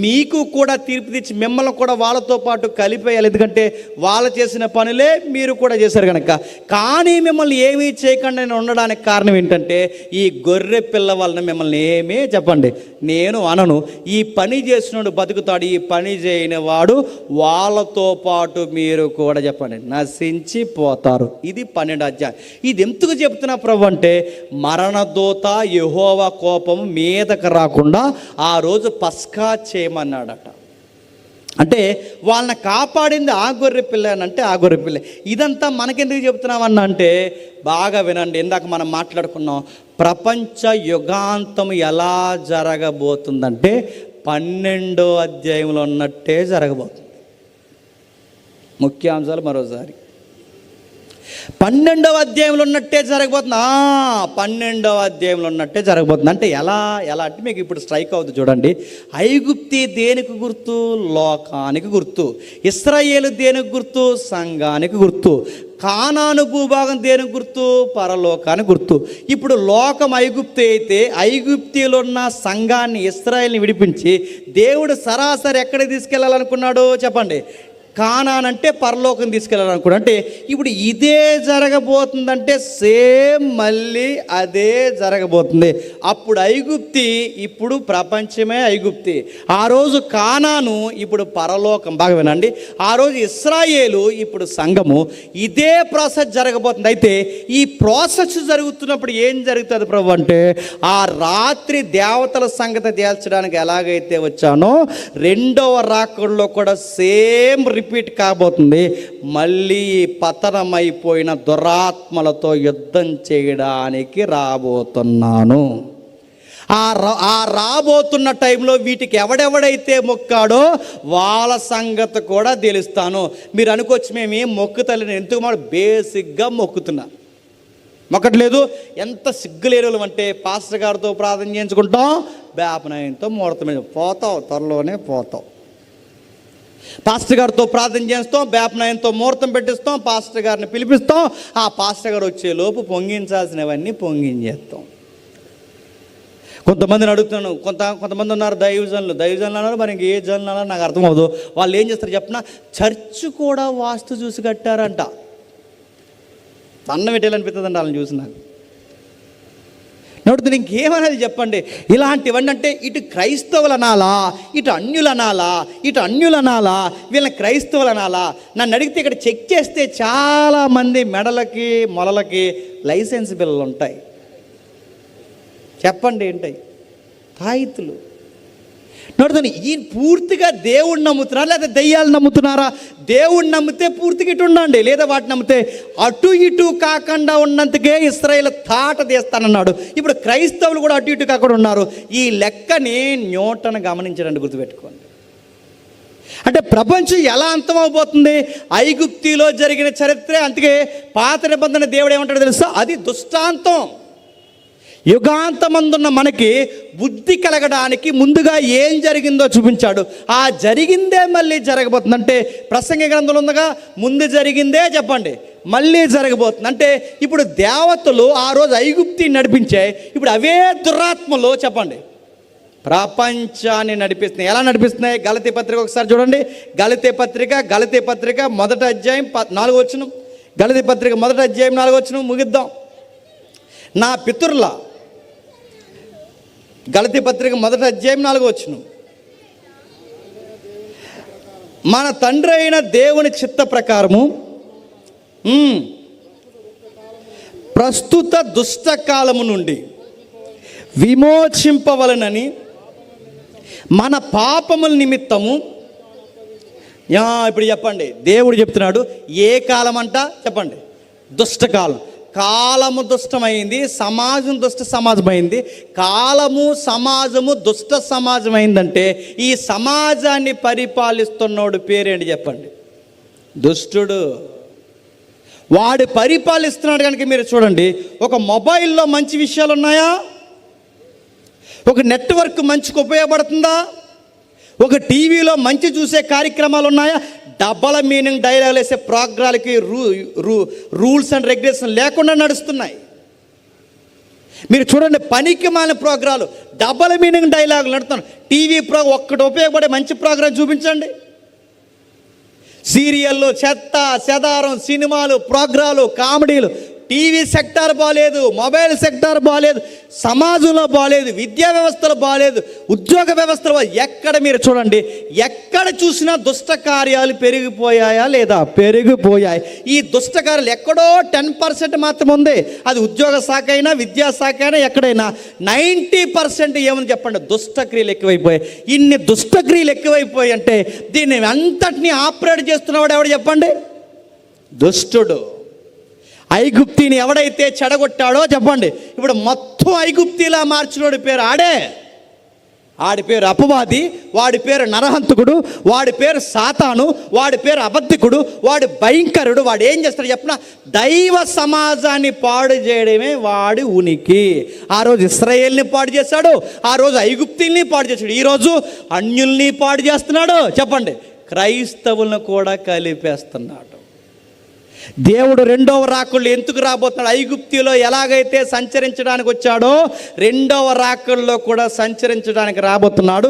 మీకు కూడా తీర్పు తెచ్చి మిమ్మల్ని కూడా వాళ్ళతో పాటు కలిపేయాలి. ఎందుకంటే వాళ్ళు చేసిన పనులే మీరు కూడా చేశారు కనుక. కానీ మిమ్మల్ని ఏమీ చేయకుండా నేను ఉండడానికి కారణం ఏంటంటే ఈ గొర్రె పిల్ల వలన మిమ్మల్ని ఏమీ చెప్పండి నేను అనను. ఈ పని చేసినోడు బతుకుతాడు, ఈ పని చేయని వాడు వాళ్ళతో పాటు మీరు కూడా చెప్పండి నశించి పోతారు. ఇది 12వ అధ్యాయం. ఇది ఎందుకు చెప్తున్నా ప్రభు అంటే మరణదూత యెహోవా కోపం మీదకు రాకుండా ఆ రోజు పస్కా చేయమన్నాడట. అంటే వాళ్ళని కాపాడింది ఆ గొర్రె పిల్ల అంటే ఆ గొర్రె పిల్ల. ఇదంతా మనకెందుకు చెప్తున్నామన్నా అంటే బాగా వినండి. ఇందాక మనం మాట్లాడుకున్నాం ప్రపంచ యుగాంతం ఎలా జరగబోతుందంటే 12వ అధ్యాయంలో ఉన్నట్టే జరగబోతుంది. ముఖ్యాంశాలు మరోసారి 12వ అధ్యాయంలో ఉన్నట్టే జరగబోతుంది. 12వ అధ్యాయంలో ఉన్నట్టే జరగబోతుంది. అంటే ఎలా అంటే మీకు ఇప్పుడు స్ట్రైక్ అవుతుంది చూడండి. ఐగుప్తి దేనికి గుర్తు? లోకానికి గుర్తు. ఇశ్రాయేలు దేనికి గుర్తు? సంఘానికి గుర్తు. కానాను భూభాగం దేనికి గుర్తు? పరలోకానికి గుర్తు. ఇప్పుడు లోకం ఐగుప్తి అయితే ఐగుప్తిలో ఉన్న సంఘాన్ని ఇశ్రాయేల్ని విడిపించి దేవుడు సరాసరి ఎక్కడికి తీసుకెళ్ళాలనుకున్నాడు చెప్పండి? కానాన్ అంటే పరలోకం తీసుకెళ్ళాలనుకున్నాడు. అంటే ఇప్పుడు ఇదే జరగబోతుందంటే సేమ్ మళ్ళీ అదే జరగబోతుంది. అప్పుడు ఐగుప్తి, ఇప్పుడు ప్రపంచమే ఐగుప్తి. ఆ రోజు కానాను, ఇప్పుడు పరలోకం. బాగా వినండి. ఆ రోజు ఇశ్రాయేలు, ఇప్పుడు సంఘము. ఇదే ప్రాసెస్ జరగబోతుంది. అయితే ఈ ప్రాసెస్ జరుగుతున్నప్పుడు ఏం జరుగుతుంది ప్రభు అంటే ఆ రాత్రి దేవతల సంగతి తేల్చడానికి ఎలాగైతే వచ్చానో రెండవ రాకడలో కూడా సేమ్ రిపీట్ కాబోతుంది. మళ్ళీ పతనమైపోయిన దురాత్మలతో యుద్ధం చేయడానికి రాబోతున్నాను. ఆ రాబోతున్న టైంలో వీటికి ఎవడెవడైతే మొక్కాడో వాళ్ళ సంగతి కూడా తెలుస్తాను. మీరు అనుకోవచ్చు మేము మొక్కుతలేని ఎందుకు మాట బేసిక్గా మొక్కుతున్నా మొక్కట్లేదు. ఎంత సిగ్గులేరులు అంటే పాస్టర్ గారితో ప్రార్థన చేయించుకుంటాం, వేపనాయంతో ముహూర్తం పోతావు, త్వరలోనే పోతావు. పాస్టర్ గారితో ప్రార్థన చేస్తాం, వేపనాయంతో ముహూర్తం పెట్టిస్తాం, పాస్టర్ గారిని పిలిపిస్తాం. ఆ పాస్టర్ గారు వచ్చేలోపు పొంగించాల్సినవన్నీ పొంగించేస్తాం. కొంతమందిని అడుగుతున్నాను, కొంతమంది ఉన్నారు దైవజనులు అన్నారు. మరి ఇంక ఏ జనులు అన్నారు నాకు అర్థమవుదు. వాళ్ళు ఏం చేస్తారు చెప్పిన చర్చ్ కూడా వాస్తు చూసి కట్టారంట. అన్నం పెట్టాలనిపిస్తుందండి వాళ్ళని చూసి నాకు. నోడుతుంది ఇంకేమనేది చెప్పండి. ఇలాంటివన్నీ అంటే ఇటు క్రైస్తవులు అనాలా, ఇటు అన్యులు అనాలా, వీళ్ళని క్రైస్తవులు అనాలా? నన్ను అడిగితే ఇక్కడ చెక్ చేస్తే చాలామంది మెడలకి మొలలకి లైసెన్స్ బిల్లులు ఉంటాయి. చెప్పండి ఏంటాయి? తాయితులు. నోడుతుంది ఈ పూర్తిగా దేవుడిని నమ్ముతున్నారా లేదా దెయ్యాలు నమ్ముతున్నారా? దేవుడిని నమ్మితే పూర్తిగా ఇటు ఉండండి, లేదా వాటిని నమ్మితే అటు ఇటు కాకుండా ఉన్నందుకే ఇశ్రాయేలు తాట తీస్తానన్నాడు. ఇప్పుడు క్రైస్తవులు కూడా అటు ఇటు కాకుండా ఉన్నారు. ఈ లెక్కని న్యూటన్ గమనించడండి, గుర్తుపెట్టుకోండి. అంటే ప్రపంచం ఎలా అంతమవబోతుంది? ఐగుప్తిలో జరిగిన చరిత్రే. అందుకే పాత నిబంధన దేవుడు ఏమంటాడో తెలుసా? అది దుష్టాంతం. యుగాంతమందున్న మనకి బుద్ధి కలగడానికి ముందుగా ఏం జరిగిందో చూపించాడు. ఆ జరిగిందే మళ్ళీ జరగబోతుంది. అంటే ప్రసంగి గ్రంథంలో ఉందిగా, ముందు జరిగిందే చెప్పండి మళ్ళీ జరగబోతుంది. అంటే ఇప్పుడు దేవతలు ఆ రోజు ఐగుప్తిని నడిపించాయి, ఇప్పుడు అవే దురాత్మలు చెప్పండి ప్రపంచాన్ని నడిపిస్తున్నాయి. ఎలా నడిపిస్తున్నాయి? గలతీ పత్రిక ఒకసారి చూడండి. గలతీ పత్రిక 1వ అధ్యాయం 4వ వచనం. గలతీ పత్రిక 1వ అధ్యాయం 4వ వచనం ముగిద్దాం. నా పితరుల, గలతీ పత్రిక 1వ అధ్యాయం 4వ వచనం. మన తండ్రి అయిన దేవుని చిత్త ప్రకారము ప్రస్తుత దుష్టకాలము నుండి విమోచింపవలనని మన పాపముల నిమిత్తము. ఇప్పుడు చెప్పండి, దేవుడు చెప్తున్నాడు ఏ కాలం అంట చెప్పండి? దుష్టకాలం. కాలము దుష్టమైంది, సమాజం దుష్ట సమాజమైంది. కాలము సమాజము దుష్ట సమాజం అయిందంటే ఈ సమాజాన్ని పరిపాలిస్తున్నోడు పేరేంటి చెప్పండి? దుష్టుడు. వాడు పరిపాలిస్తున్నాడు కనుక మీరు చూడండి, ఒక మొబైల్లో మంచి విషయాలు ఉన్నాయా? ఒక నెట్వర్క్ మంచికి ఉపయోగపడుతుందా? ఒక టీవీలో మంచి చూసే కార్యక్రమాలు ఉన్నాయా? డబల్ మీనింగ్ డైలాగులు వేసే ప్రోగ్రాలకి రూల్స్ అండ్ రెగ్యులేషన్ లేకుండా నడుస్తున్నాయి. మీరు చూడండి, పనికి మాలిన ప్రోగ్రాలు, డబల్ మీనింగ్ డైలాగులు నడుతున్నాను. టీవీ ఒక్కటి ఉపయోగపడే మంచి ప్రోగ్రాం చూపించండి. సీరియళ్ళు, చెత్త చెదారం, సినిమాలు, ప్రోగ్రాలు, కామెడీలు. టీవీ సెక్టార్ బాగాలేదు, మొబైల్ సెక్టార్ బాగాలేదు, సమాజంలో బాగాలేదు, విద్యా వ్యవస్థలో బాగాలేదు, ఉద్యోగ వ్యవస్థలో ఎక్కడ మీరు చూడండి, ఎక్కడ చూసినా దుష్ట కార్యాలు పెరిగిపోయాయా లేదా? పెరిగిపోయాయి. ఈ దుష్ట కార్యాలు ఎక్కడో 10% మాత్రం ఉంది. అది ఉద్యోగ శాఖ అయినా, విద్యా శాఖ అయినా, ఎక్కడైనా 90% ఏమని చెప్పండి? దుష్టక్రియలు ఎక్కువైపోయాయి. ఇన్ని దుష్టక్రియలు ఎక్కువైపోయి అంటే దీన్ని అంతటినీ ఆపరేట్ చేస్తున్నవాడు ఎవడు చెప్పండి? దుష్టుడు. ఐగుప్తిని ఎవడైతే చెడగొట్టాడో చెప్పండి, ఇప్పుడు మొత్తం ఐగుప్తిలా మార్చినోడి పేరు ఆడే. వాడి పేరు అపవాది, వాడి పేరు నరహంతకుడు, వాడి పేరు సాతాను, వాడి పేరు అబద్ధికుడు, వాడి భయంకరుడు. వాడు ఏం చేస్తాడు చెప్పిన? దైవ సమాజాన్ని పాడు చేయడమే వాడి ఉనికి. ఆ రోజు ఇశ్రాయేల్ని పాడు చేశాడు, ఆ రోజు ఐగుప్తుల్ని పాడు చేశాడు, ఈరోజు అన్యుల్ని పాడు చేస్తున్నాడు. చెప్పండి, క్రైస్తవులను కూడా కలిపేస్తున్నాడు. దేవుడు రెండవ రాకళ్ళు ఎందుకు రాబోతున్నాడు? ఐగుప్తిలో ఎలాగైతే సంచరించడానికి వచ్చాడో రెండవ రాకల్లో కూడా సంచరించడానికి రాబోతున్నాడు.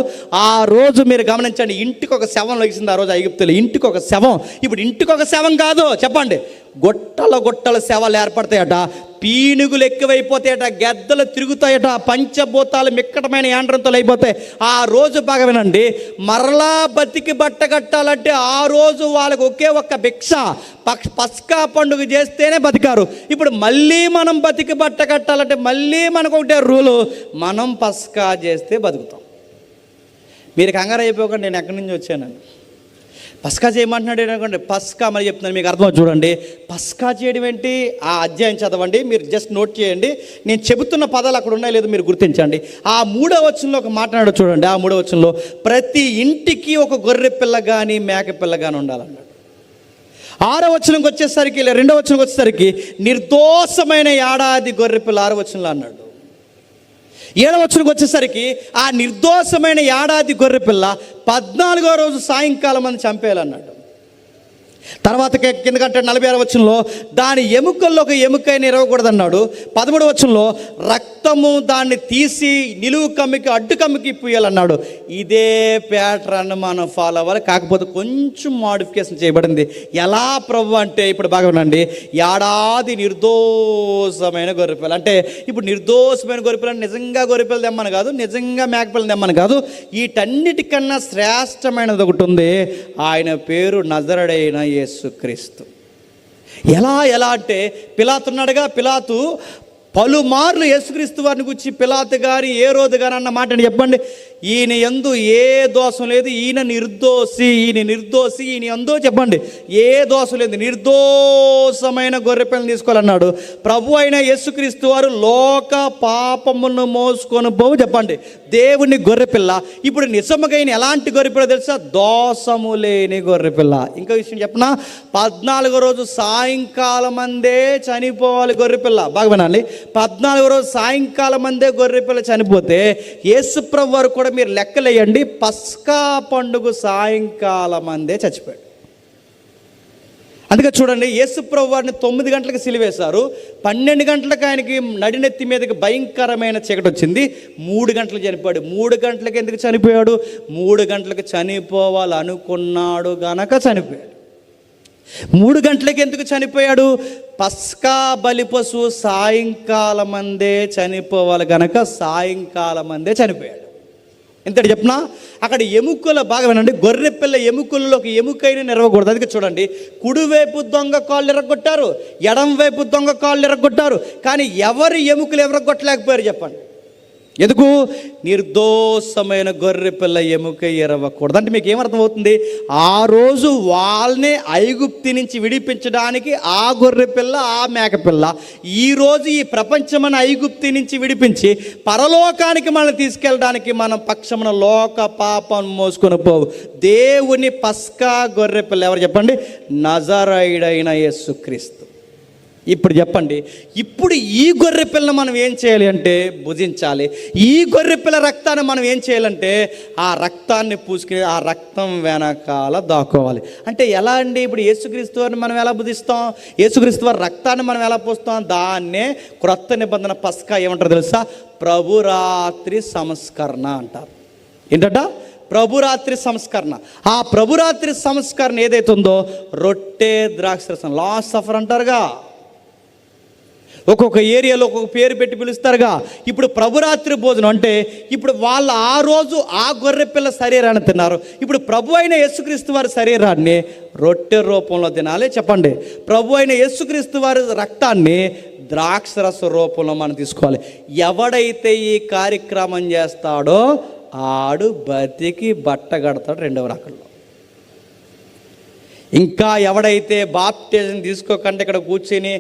ఆ రోజు మీరు గమనించండి, ఇంటికి ఒక శవం లెగిసింది. ఆ రోజు ఐగుప్తిలో ఇంటికి ఒక శవం. ఇప్పుడు ఇంటికి ఒక శవం కాదు, చెప్పండి, గొట్టల శవాలు ఏర్పడతాయట, పీనుగులు ఎక్కువైపోతాయట, గెద్దలు తిరుగుతాయట, పంచభూతాలు మిక్కటమైన యాండ్రంతో అయిపోతాయి. ఆ రోజు బాగా వినండి, మరలా బతికి బట్ట కట్టాలంటే ఆ రోజు వాళ్ళకు ఒకే ఒక్క భిక్ష, పస్కా పండుగ చేస్తేనే బతికారు. ఇప్పుడు మళ్ళీ మనం బతికి బట్ట కట్టాలంటే మళ్ళీ మనకు ఒకటే రూలు, మనం పస్కా చేస్తే బతుకుతాం. మీరు కంగారు అయిపోకండి, నేను ఎక్కడి నుంచి వచ్చానండి. పస్కా చేయమంటున్నాడు అనుకోండి, పస్కా మరి చెప్తున్నాను, మీకు అర్థం చూడండి. పస్కా చేయడం ఏంటి? ఆ అధ్యాయం చదవండి, మీరు జస్ట్ నోట్ చేయండి. నేను చెబుతున్న పదాలు అక్కడ ఉన్నాయి లేదో మీరు గుర్తించండి. ఆ 3వ వచనంలో ఒక మాట్లాడాడు చూడండి. ఆ 3వ వచనంలో ప్రతి ఇంటికి ఒక గొర్రె పిల్ల కానీ మేక పిల్ల కానీ ఉండాలన్నాడు. 6వ వచనంకి వచ్చేసరికి, 2వ వచనంకి వచ్చేసరికి నిర్దోషమైన ఏడాది గొర్రె పిల్ల 6వ వచనంలో అన్నాడు. 7వ వచనంకి వచ్చేసరికి ఆ నిర్దోషమైన ఏడాది గొర్రె పిల్ల 14వ రోజు సాయంకాలం అని చంపేయాలన్నాడు. తర్వాత కిందకంటే 46వ వచనంలో దాని ఎముకల్లో ఒక ఎముకైనా ఇరవకూడదన్నాడు. 13వ వచనంలో రక్తము దాన్ని తీసి నిలువు కమ్మికి అడ్డు కమ్మికి ఇప్పియాలన్నాడు. ఇదే ప్యాటర్న్ మనం ఫాలో అవ్వాలి, కాకపోతే కొంచెం మోడిఫికేషన్ చేయబడింది. ఎలా ప్రభు అంటే, ఇప్పుడు బాగా వినండి, ఏడాది నిర్దోషమైన గొర్రెపిల్ల అంటే, ఇప్పుడు నిర్దోషమైన గొర్రెపిల్ల నిజంగా గొర్రెపిల్ల తెమ్మని కాదు, నిజంగా మేకపిల్ల తెమ్మని కాదు, వీటన్నిటికన్నా శ్రేష్టమైనది ఒకటి ఉంది. ఆయన పేరు నజరుడైన యేసుక్రీస్తు. ఎలా అంటే పిలాతు ఉన్నాడుగా, పిలాతు పలుమార్లు యేసుక్రీస్తు వారిని గురించి పిలాతు గారి ఏ రోజు గారు అన్న మాటని చెప్పండి, ఈయన యందు ఏ దోషం లేదు, ఈయన నిర్దోషి, ఈయన యందు చెప్పండి ఏ దోషం లేదు, నిర్దోషమైన గొర్రెపిల్లని తీసుకోవాలన్నాడు. ప్రభు అయిన యేసుక్రీస్తు వారు లోక పాపమును మోసుకొని పోవు చెప్పండి దేవుని గొర్రెపిల్ల. ఇప్పుడు నిజముగా ఈయన ఎలాంటి గొర్రెపిల్ల తెలుసా? దోషము లేని గొర్రెపిల్ల. ఇంకో విషయం చెప్పనా, 14వ రోజు సాయంకాలం అందే చనిపోవాలి గొర్రెపిల్ల. బాగా వినాలి, 14వ రోజు సాయంకాలం అందే గొర్రెపిల్ల చనిపోతే యేసు ప్రభు వారు కూడా మీరు లెక్కలేయండి, పస్కా పండుగ సాయంకాలం అందే చచ్చిపోయాడు. అందుకే చూడండి, యేసు ప్రభు వారిని 9 గంటలకు సిలువేశారు. 12 గంటలకు ఆయనకి నడినెత్తి మీదకి భయంకరమైన చీకటి వచ్చింది. 3 గంటలకు చనిపోయాడు. 3 గంటలకు ఎందుకు చనిపోయాడు? 3 గంటలకు చనిపోవాలనుకున్నాడు గనక చనిపోయాడు. 3 గంటలకు ఎందుకు చనిపోయాడు? పస్కా బలి పశువు సాయంకాలం అందే చనిపోవాలి గనక సాయంకాలం అందే చనిపోయాడు. ఎంతటి చెప్పినా అక్కడ ఎముకల బాగా వినండి, గొర్రెపిల్ల ఎముకల్లో ఒక ఎముకైనా నిరవకూడదు. అందుకే చూడండి, కుడివైపు దొంగ కాళ్ళు ఎరగొట్టారు, ఎడం వైపు దొంగ కాళ్ళు ఎరగొట్టారు, కానీ ఎవరి ఎముకలు ఎరగొట్టలేకపోయారు చెప్పండి. ఎందుకు? నిర్దోషమైన గొర్రెపిల్ల ఎముక ఎరవకూడదు. అంటే మీకు ఏమర్థమవుతుంది? ఆ రోజు వాళ్ళని ఐగుప్తి నుంచి విడిపించడానికి ఆ గొర్రెపిల్ల, ఆ మేకపిల్ల, ఈరోజు ఈ ప్రపంచమైన ఐగుప్తి నుంచి విడిపించి పరలోకానికి మనల్ని తీసుకెళ్ళడానికి మనం పక్షమున లోక పాపం మోసుకొని పోవు దేవుని పస్కా గొర్రెపిల్ల ఎవరు చెప్పండి? నజరుడైన యేసుక్రీస్తు. ఇప్పుడు చెప్పండి, ఇప్పుడు ఈ గొర్రె పిల్లని మనం ఏం చేయాలి అంటే భుజించాలి. ఈ గొర్రె పిల్ల రక్తాన్ని మనం ఏం చేయాలంటే ఆ రక్తాన్ని పూసుకుని ఆ రక్తం వెనకాల దాక్కోవాలి. అంటే ఎలా అండి? ఇప్పుడు యేసుక్రీస్తు వారిని మనం ఎలా భుజిస్తాం? యేసుక్రీస్తు వారి రక్తాన్ని మనం ఎలా పోస్తాం? దాన్నే క్రొత్త నిబంధన పస్కా ఏమంటారు తెలుసా? ప్రభురాత్రి సంస్కరణ అంటారు. ఏంటంట? ప్రభురాత్రి సంస్కరణ. ఆ ప్రభురాత్రి సంస్కరణ ఏదైతే ఉందో రొట్టె ద్రాక్షరసం, లాస్ట్ సఫర్ అంటారుగా, ఒక్కొక్క ఏరియాలో ఒక్కొక్క పేరు పెట్టి పిలుస్తారుగా. ఇప్పుడు ప్రభురాత్రి భోజనం అంటే ఇప్పుడు వాళ్ళు ఆ రోజు ఆ గొర్రె పిల్ల శరీరాన్ని తిన్నారు. ఇప్పుడు ప్రభు అయిన యేసుక్రీస్తు వారి శరీరాన్ని రొట్టె రూపంలో తినాలి. చెప్పండి, ప్రభు అయిన యేసుక్రీస్తు వారి రక్తాన్ని ద్రాక్షరస రూపంలో మనం తీసుకోవాలి. ఎవడైతే ఈ కార్యక్రమం చేస్తాడో ఆడు బతికి బట్ట కడతాడు రెండవ రాకల్లో. ఇంకా ఎవడైతే బాప్టిజం తీసుకోకుండా ఇక్కడ కూర్చొని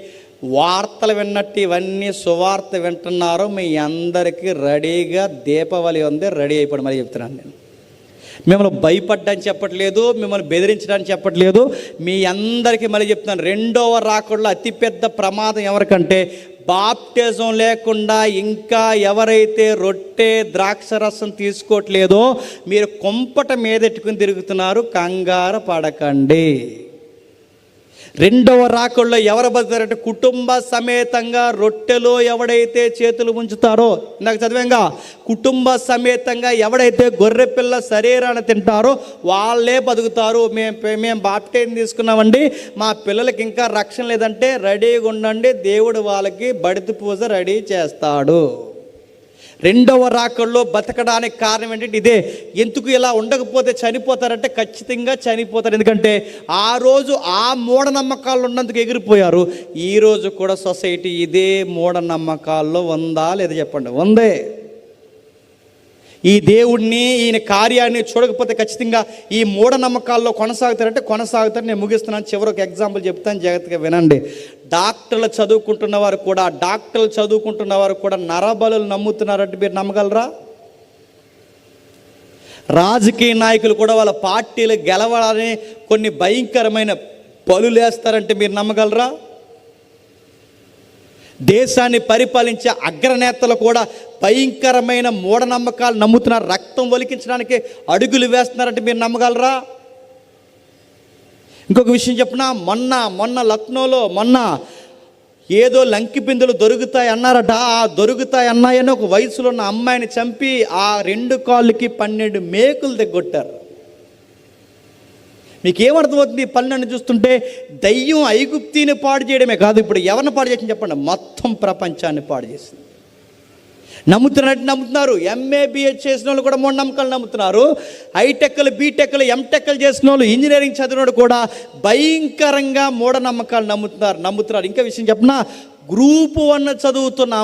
వార్తలు విన్నట్టు ఇవన్నీ సువార్త వింటున్నారో మీ అందరికీ రెడీగా దీపావళి ఉంది, రెడీ అయిపోయి మరి చెప్తున్నాను. నేను మిమ్మల్ని భయపడ్డానికి చెప్పట్లేదు, మిమ్మల్ని బెదిరించడానికి చెప్పట్లేదు. మీ అందరికీ మళ్ళీ చెప్తున్నాను, రెండవ రాకడలో అతిపెద్ద ప్రమాదం ఎవరికంటే బాప్టిజం లేకుండా ఇంకా ఎవరైతే రొట్టె ద్రాక్షరసం తీసుకోవట్లేదో మీరు కొంపట మీదెట్టుకుని తిరుగుతున్నారు. కంగారు పడకండి. రెండవ రాకడలో ఎవరు బతుకుతారంటే కుటుంబ సమేతంగా రొట్టెలో ఎవడైతే చేతులు ఉంచుతారో, నాకు చదివాంగా, కుటుంబ సమేతంగా ఎవడైతే గొర్రె పిల్ల శరీరాన్ని తింటారో వాళ్ళే బతుకుతారు. మేము బాప్టిజం తీసుకున్నామండి, మా పిల్లలకి ఇంకా రక్షణ లేదంటే రెడీగా ఉండండి, దేవుడు వాళ్ళకి బడితి పూజ రెడీ చేస్తాడు. రెండవ రాకడలో బతకడానికి కారణం ఏంటంటే ఇదే. ఎందుకు ఇలా ఉండకపోతే చనిపోతారంటే ఖచ్చితంగా చనిపోతారు. ఎందుకంటే ఆ రోజు ఆ మూఢనమ్మకాలు ఉన్నందుకు ఎగిరిపోయారు. ఈరోజు కూడా సొసైటీ ఇదే మూఢనమ్మకాల్లో ఉందా లేదా చెప్పండి? ఉందే. ఈ దేవుడిని ఈయన కార్యాన్ని చూడకపోతే ఖచ్చితంగా ఈ మూఢనమ్మకాల్లో కొనసాగుతారంటే కొనసాగుతారు. నేను ముగిస్తున్నాను, చివరి ఒక ఎగ్జాంపుల్ చెప్తాను, జాగ్రత్తగా వినండి. డాక్టర్లు చదువుకుంటున్న వారు కూడా నరబలులు నమ్ముతున్నారంటే మీరు నమ్మగలరా? రాజకీయ నాయకులు కూడా వాళ్ళ పార్టీలు గెలవాలని కొన్ని భయంకరమైన బలులు వేస్తారంటే మీరు నమ్మగలరా? దేశాన్ని పరిపాలించే అగ్రనేతలు కూడా భయంకరమైన మూఢనమ్మకాలు నమ్ముతున్నారు, రక్తం ఒలికించడానికి అడుగులు వేస్తున్నారంటే మీరు నమ్మగలరా? ఇంకొక విషయం చెప్పిన, మొన్న లక్నోలో ఏదో లంకి బిందులు దొరుకుతాయి అన్నారట. ఆ దొరుకుతాయి అన్నాయని ఒక వయసులో ఉన్న అమ్మాయిని చంపి ఆ 2 కాళ్ళకి 12 మేకులు తెగొట్టారు. మీకేమర్థమవుతుంది ఈ పనులను చూస్తుంటే? దయ్యం ఐగుప్తిని పాడు చేయడమే కాదు, ఇప్పుడు ఎవరిని పాడు చేసింది చెప్పండి? మొత్తం ప్రపంచాన్ని పాడు చేసింది. నమ్ముతున్నారు. ఎంఏ బిఏ చేసిన వాళ్ళు కూడా మూఢనమ్మకాలు నమ్ముతున్నారు. హైటెక్లు, బీటెక్లు, ఎంటెక్లు చేసిన వాళ్ళు, ఇంజనీరింగ్ చదివిన వాళ్ళు కూడా భయంకరంగా మూఢనమ్మకాలు నమ్ముతున్నారు. ఇంకా విషయం చెప్పనా, గ్రూప్ 1 చదువుతున్న